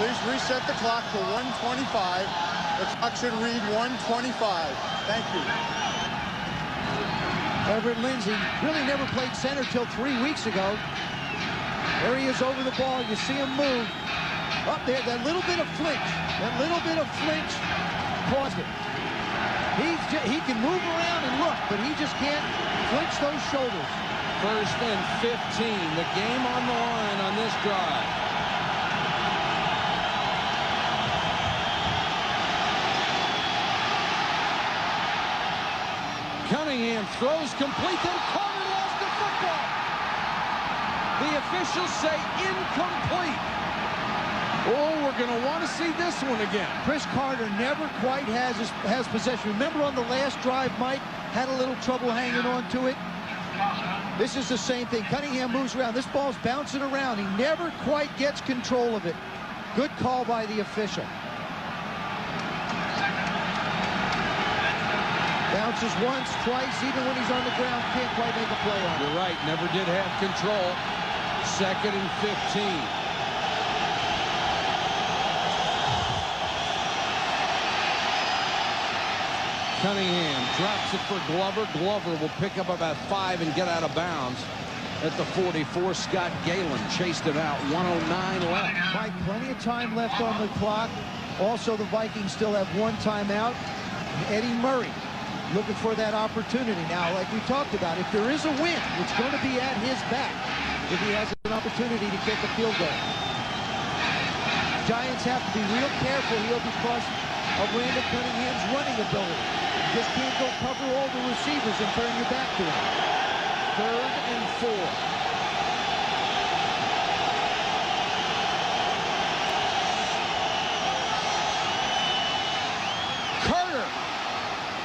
[SPEAKER 3] Please reset the clock to 1:25. The clock should read 1:25. Thank you.
[SPEAKER 4] Everett Lindsay really never played center till 3 weeks ago. There he is over the ball. You see him move. Up there, that little bit of flinch. That little bit of flinch caused it. He can move around and look, but he just can't flinch those shoulders.
[SPEAKER 1] 1st and 15. The game on the line on this drive. Cunningham throws complete, then Carter lost the football. The officials say incomplete. Oh, we're going to want to see this one again.
[SPEAKER 4] Cris Carter never quite has possession. Remember on the last drive, Mike had a little trouble hanging on to it. This is the same thing. Cunningham moves around. This ball's bouncing around. He never quite gets control of it. Good call by the official. Bounces once, twice, even when he's on the ground, can't quite make a play on it.
[SPEAKER 1] You're right, never did have control. 2nd and 15. Cunningham drops it for Glover. Glover will pick up about 5 and get out of bounds at the 44. Scott Galen chased him out. 1:09 left.
[SPEAKER 4] Mike, plenty of time left on the clock. Also, the Vikings still have 1 timeout. Eddie Murray looking for that opportunity. Now, like we talked about, if there is a win, it's going to be at his back if he has an opportunity to kick a field goal. Giants have to be real careful here because of Randall Cunningham's running ability. You just can't go cover all the receivers and turn your back to him.
[SPEAKER 1] 3rd and 4. Carter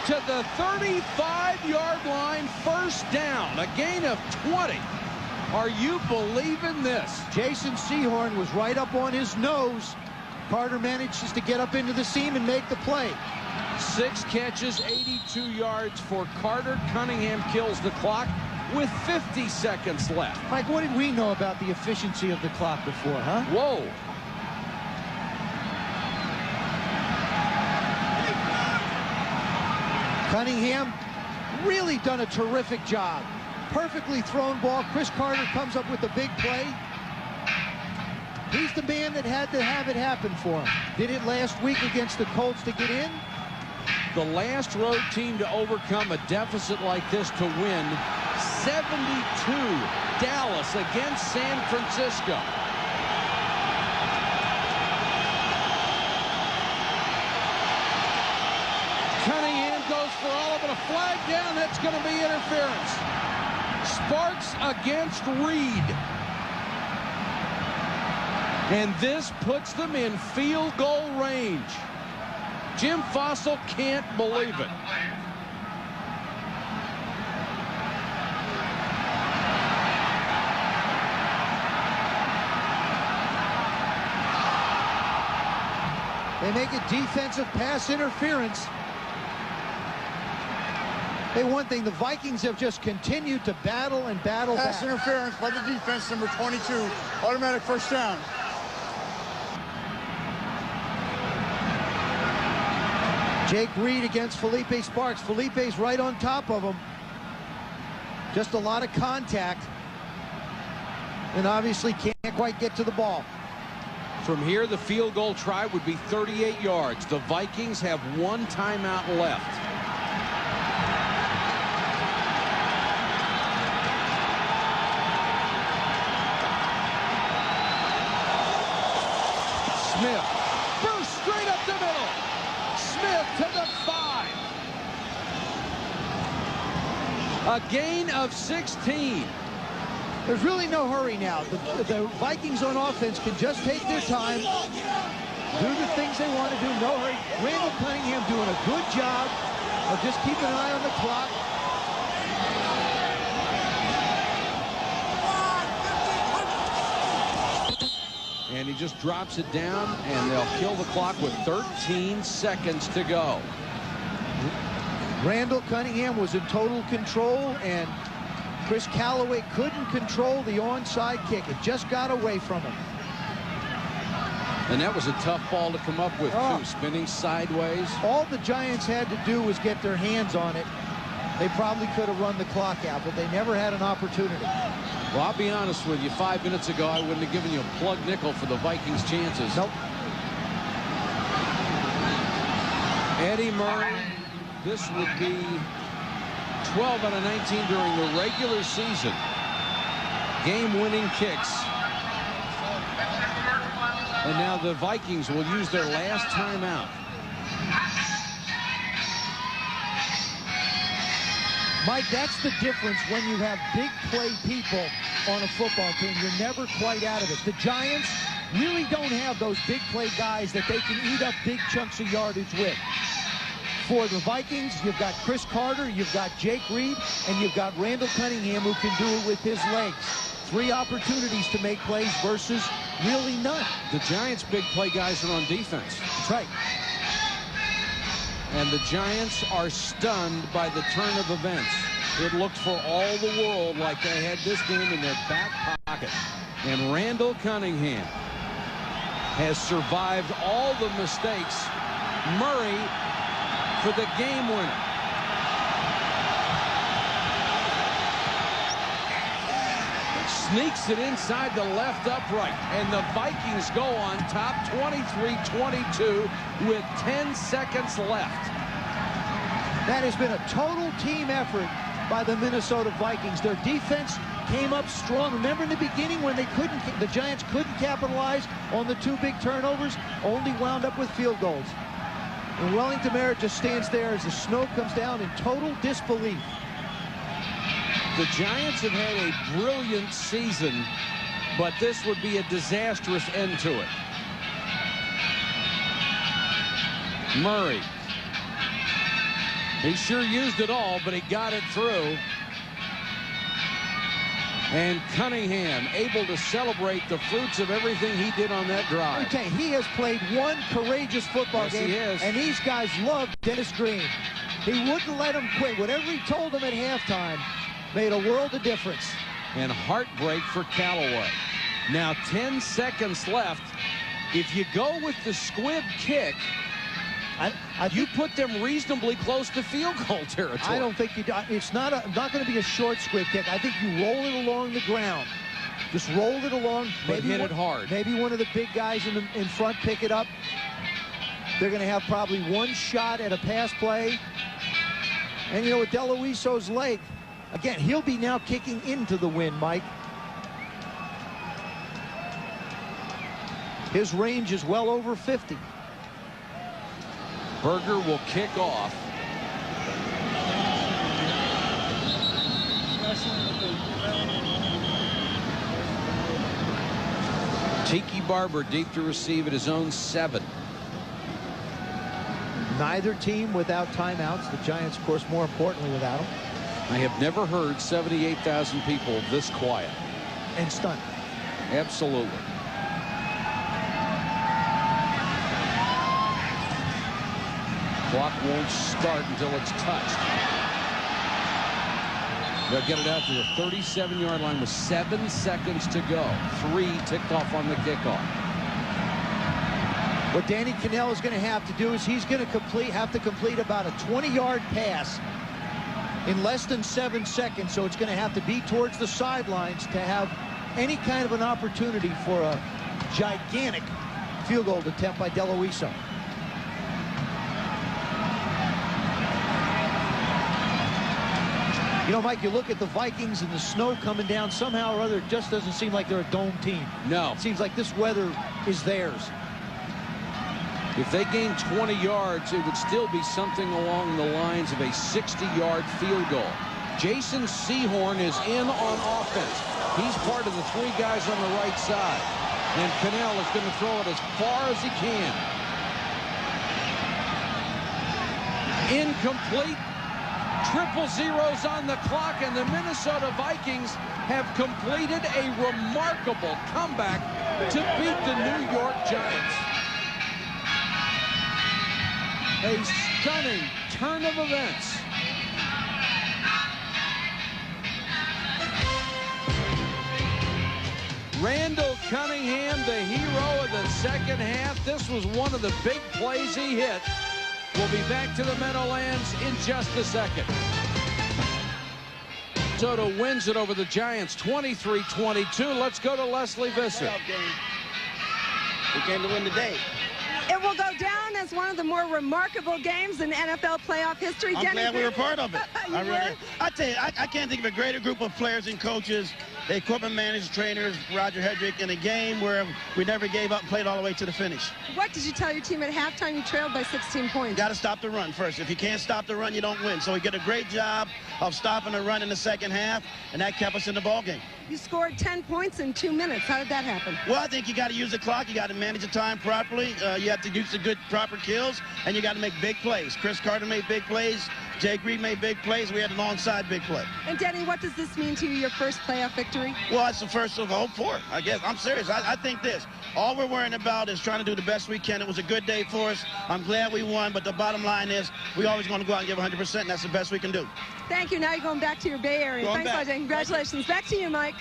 [SPEAKER 1] to the 35-yard line, 1st down, a gain of 20. Are you believing this?
[SPEAKER 4] Jason Sehorn was right up on his nose. Carter manages to get up into the seam and make the play.
[SPEAKER 1] 6 catches, 82 yards for Carter. Cunningham kills the clock with 50 seconds left.
[SPEAKER 4] Mike, what did we know about the efficiency of the clock before, huh?
[SPEAKER 1] Whoa.
[SPEAKER 4] Cunningham really done a terrific job. Perfectly thrown ball. Cris Carter comes up with the big play. He's the man that had to have it happen for him. Did it last week against the Colts to get in.
[SPEAKER 1] The last road team to overcome a deficit like this to win, 72, Dallas against San Francisco. Cunningham goes for all of it. A flag down. That's going to be interference. Sparks against Reed. And this puts them in field goal range. Jim Fossil can't believe it.
[SPEAKER 4] They make it defensive pass interference. Hey, one thing, the Vikings have just continued to battle and battle
[SPEAKER 3] Pass
[SPEAKER 4] back.
[SPEAKER 3] interference by the defense, number 22. Automatic 1st down.
[SPEAKER 4] Jake Reed against Felipe Sparks. Felipe's right on top of him. Just a lot of contact. And obviously can't quite get to the ball.
[SPEAKER 1] From here, the field goal try would be 38 yards. The Vikings have 1 timeout left. Smith bursts straight up the middle. Smith to the 5. A gain of 16.
[SPEAKER 4] There's really no hurry now. The Vikings on offense can just take their time, do the things they want to do, no hurry. Randall Cunningham doing a good job of just keeping an eye on the clock.
[SPEAKER 1] And he just drops it down, and they'll kill the clock with 13 seconds to go.
[SPEAKER 4] Randall Cunningham was in total control, and Chris Callaway couldn't control the onside kick. It just got away from him.
[SPEAKER 1] And that was a tough ball to come up with, too, spinning sideways.
[SPEAKER 4] All the Giants had to do was get their hands on it. They probably could have run the clock out, but they never had an opportunity.
[SPEAKER 1] Well, I'll be honest with you. 5 minutes ago, I wouldn't have given you a plug nickel for the Vikings' chances.
[SPEAKER 4] Nope.
[SPEAKER 1] Eddie Murray, this would be 12 out of 19 during the regular season. Game-winning kicks. And now the Vikings will use their last timeout.
[SPEAKER 4] Mike, that's the difference when you have big play people on a football team. You're never quite out of it. The Giants really don't have those big play guys that they can eat up big chunks of yardage with. For the Vikings, you've got Chris Carter, you've got Jake Reed, and you've got Randall Cunningham who can do it with his legs. 3 opportunities to make plays versus really none.
[SPEAKER 1] The Giants' big play guys are on defense.
[SPEAKER 4] That's right.
[SPEAKER 1] And the Giants are stunned by the turn of events. It looked for all the world like they had this game in their back pocket. And Randall Cunningham has survived all the mistakes. Murray for the game winner. Sneaks it inside the left upright, and the Vikings go on top 23-22 with 10 seconds left.
[SPEAKER 4] That has been a total team effort by the Minnesota Vikings. Their defense came up strong. Remember in the beginning when the Giants couldn't capitalize on the 2 big turnovers, only wound up with field goals. And Wellington Mara just stands there as the snow comes down in total disbelief.
[SPEAKER 1] The Giants have had a brilliant season, but this would be a disastrous end to it. Murray. He sure used it all, but he got it through. And Cunningham able to celebrate the fruits of everything he did on that drive.
[SPEAKER 4] Okay, he has played one courageous football game, and these guys love Dennis Green. He wouldn't let him quit. Whatever he told them at halftime made a world of difference.
[SPEAKER 1] And heartbreak for Callaway. Now 10 seconds left. If you go with the squib kick, you put them reasonably close to field goal territory.
[SPEAKER 4] I don't think you do. It's not going to be a short squib kick. I think you roll it along the ground. Just roll it along.
[SPEAKER 1] But hit it hard.
[SPEAKER 4] Maybe one of the big guys in front pick it up. They're going to have probably one shot at a pass play. And, you know, with DeLuiso's leg, again, he'll be now kicking into the wind, Mike. His range is well over 50.
[SPEAKER 1] Berger will kick off. Tiki Barber deep to receive at his own 7.
[SPEAKER 4] Neither team without timeouts. The Giants, of course, more importantly, without them.
[SPEAKER 1] I have never heard 78,000 people this quiet.
[SPEAKER 4] And stunned.
[SPEAKER 1] Absolutely. Clock won't start until it's touched. They'll get it out to the 37-yard line with 7 seconds to go. 3 ticked off on the kickoff.
[SPEAKER 4] What Danny Kanell is going to have to do is he's going to have to complete about a 20-yard pass in less than 7 seconds. So it's going to have to be towards the sidelines to have any kind of an opportunity for a gigantic field goal attempt by DeLuiso. You know, Mike, you look at the Vikings and the snow coming down. Somehow or other, it just doesn't seem like they're a dome team.
[SPEAKER 1] No.
[SPEAKER 4] It seems like this weather is theirs.
[SPEAKER 1] If they gain 20 yards, it would still be something along the lines of a 60-yard field goal. Jason Sehorn is in on offense. He's part of the 3 guys on the right side. And Kanell is going to throw it as far as he can. Incomplete. 000s on the clock, and the Minnesota Vikings have completed a remarkable comeback to beat the New York Giants. A stunning turn of events. Randall Cunningham, the hero of the second half. This was one of the big plays he hit. We'll be back to the Meadowlands in just a second. Minnesota wins it over the Giants 23-22. Let's go to Leslie Visser.
[SPEAKER 6] We came to win the day.
[SPEAKER 7] It will go down
[SPEAKER 6] known as one of the more remarkable games in NFL playoff history.
[SPEAKER 7] I'm
[SPEAKER 6] Denny
[SPEAKER 7] glad we were
[SPEAKER 6] Green.
[SPEAKER 7] part of it.
[SPEAKER 6] You were?
[SPEAKER 7] I tell you, I can't think of a greater group of players and coaches, the equipment managers, trainers, Roger Hedrick, in a game where we never gave up and played all the way to the finish.
[SPEAKER 6] What did you tell your team at halftime? You trailed by 16 points.
[SPEAKER 7] You got to stop the run first. If you can't stop the run, you don't win. So we did a great job of stopping the run in the second half, and that kept us in the ball game.
[SPEAKER 6] You scored 10 points in 2 minutes. How did that happen?
[SPEAKER 7] Well, I think you got to use the clock. You got to manage the time properly. You have to use the good, proper kills, and you got to make big plays. Chris Carter made big plays. Jake Reed made big plays. We had an onside big play.
[SPEAKER 6] And Denny, what does this mean to you, your first playoff victory?
[SPEAKER 7] Well, it's the first of hope for it, I guess. I'm serious. I think this. All we're worrying about is trying to do the best we can. It was a good day for us. I'm glad we won, but the bottom line is we always going to go out and give 100%, and that's the best we can do.
[SPEAKER 6] Thank you. Now you're going back to your Bay Area.
[SPEAKER 7] Going
[SPEAKER 6] Thanks,
[SPEAKER 7] back.
[SPEAKER 6] Denny. Congratulations. Back to you, Mike.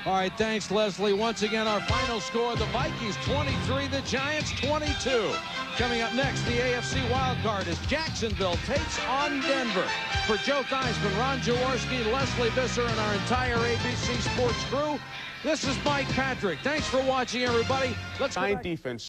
[SPEAKER 1] All right, thanks, Leslie. Once again, our final score, the Vikings 23, the Giants 22. Coming up next, the AFC wild card as Jacksonville takes on Denver. For Joe Theismann, Ron Jaworski, Leslie Visser, and our entire ABC Sports crew, this is Mike Patrick. Thanks for watching, everybody. Let's go back.
[SPEAKER 8] Defense.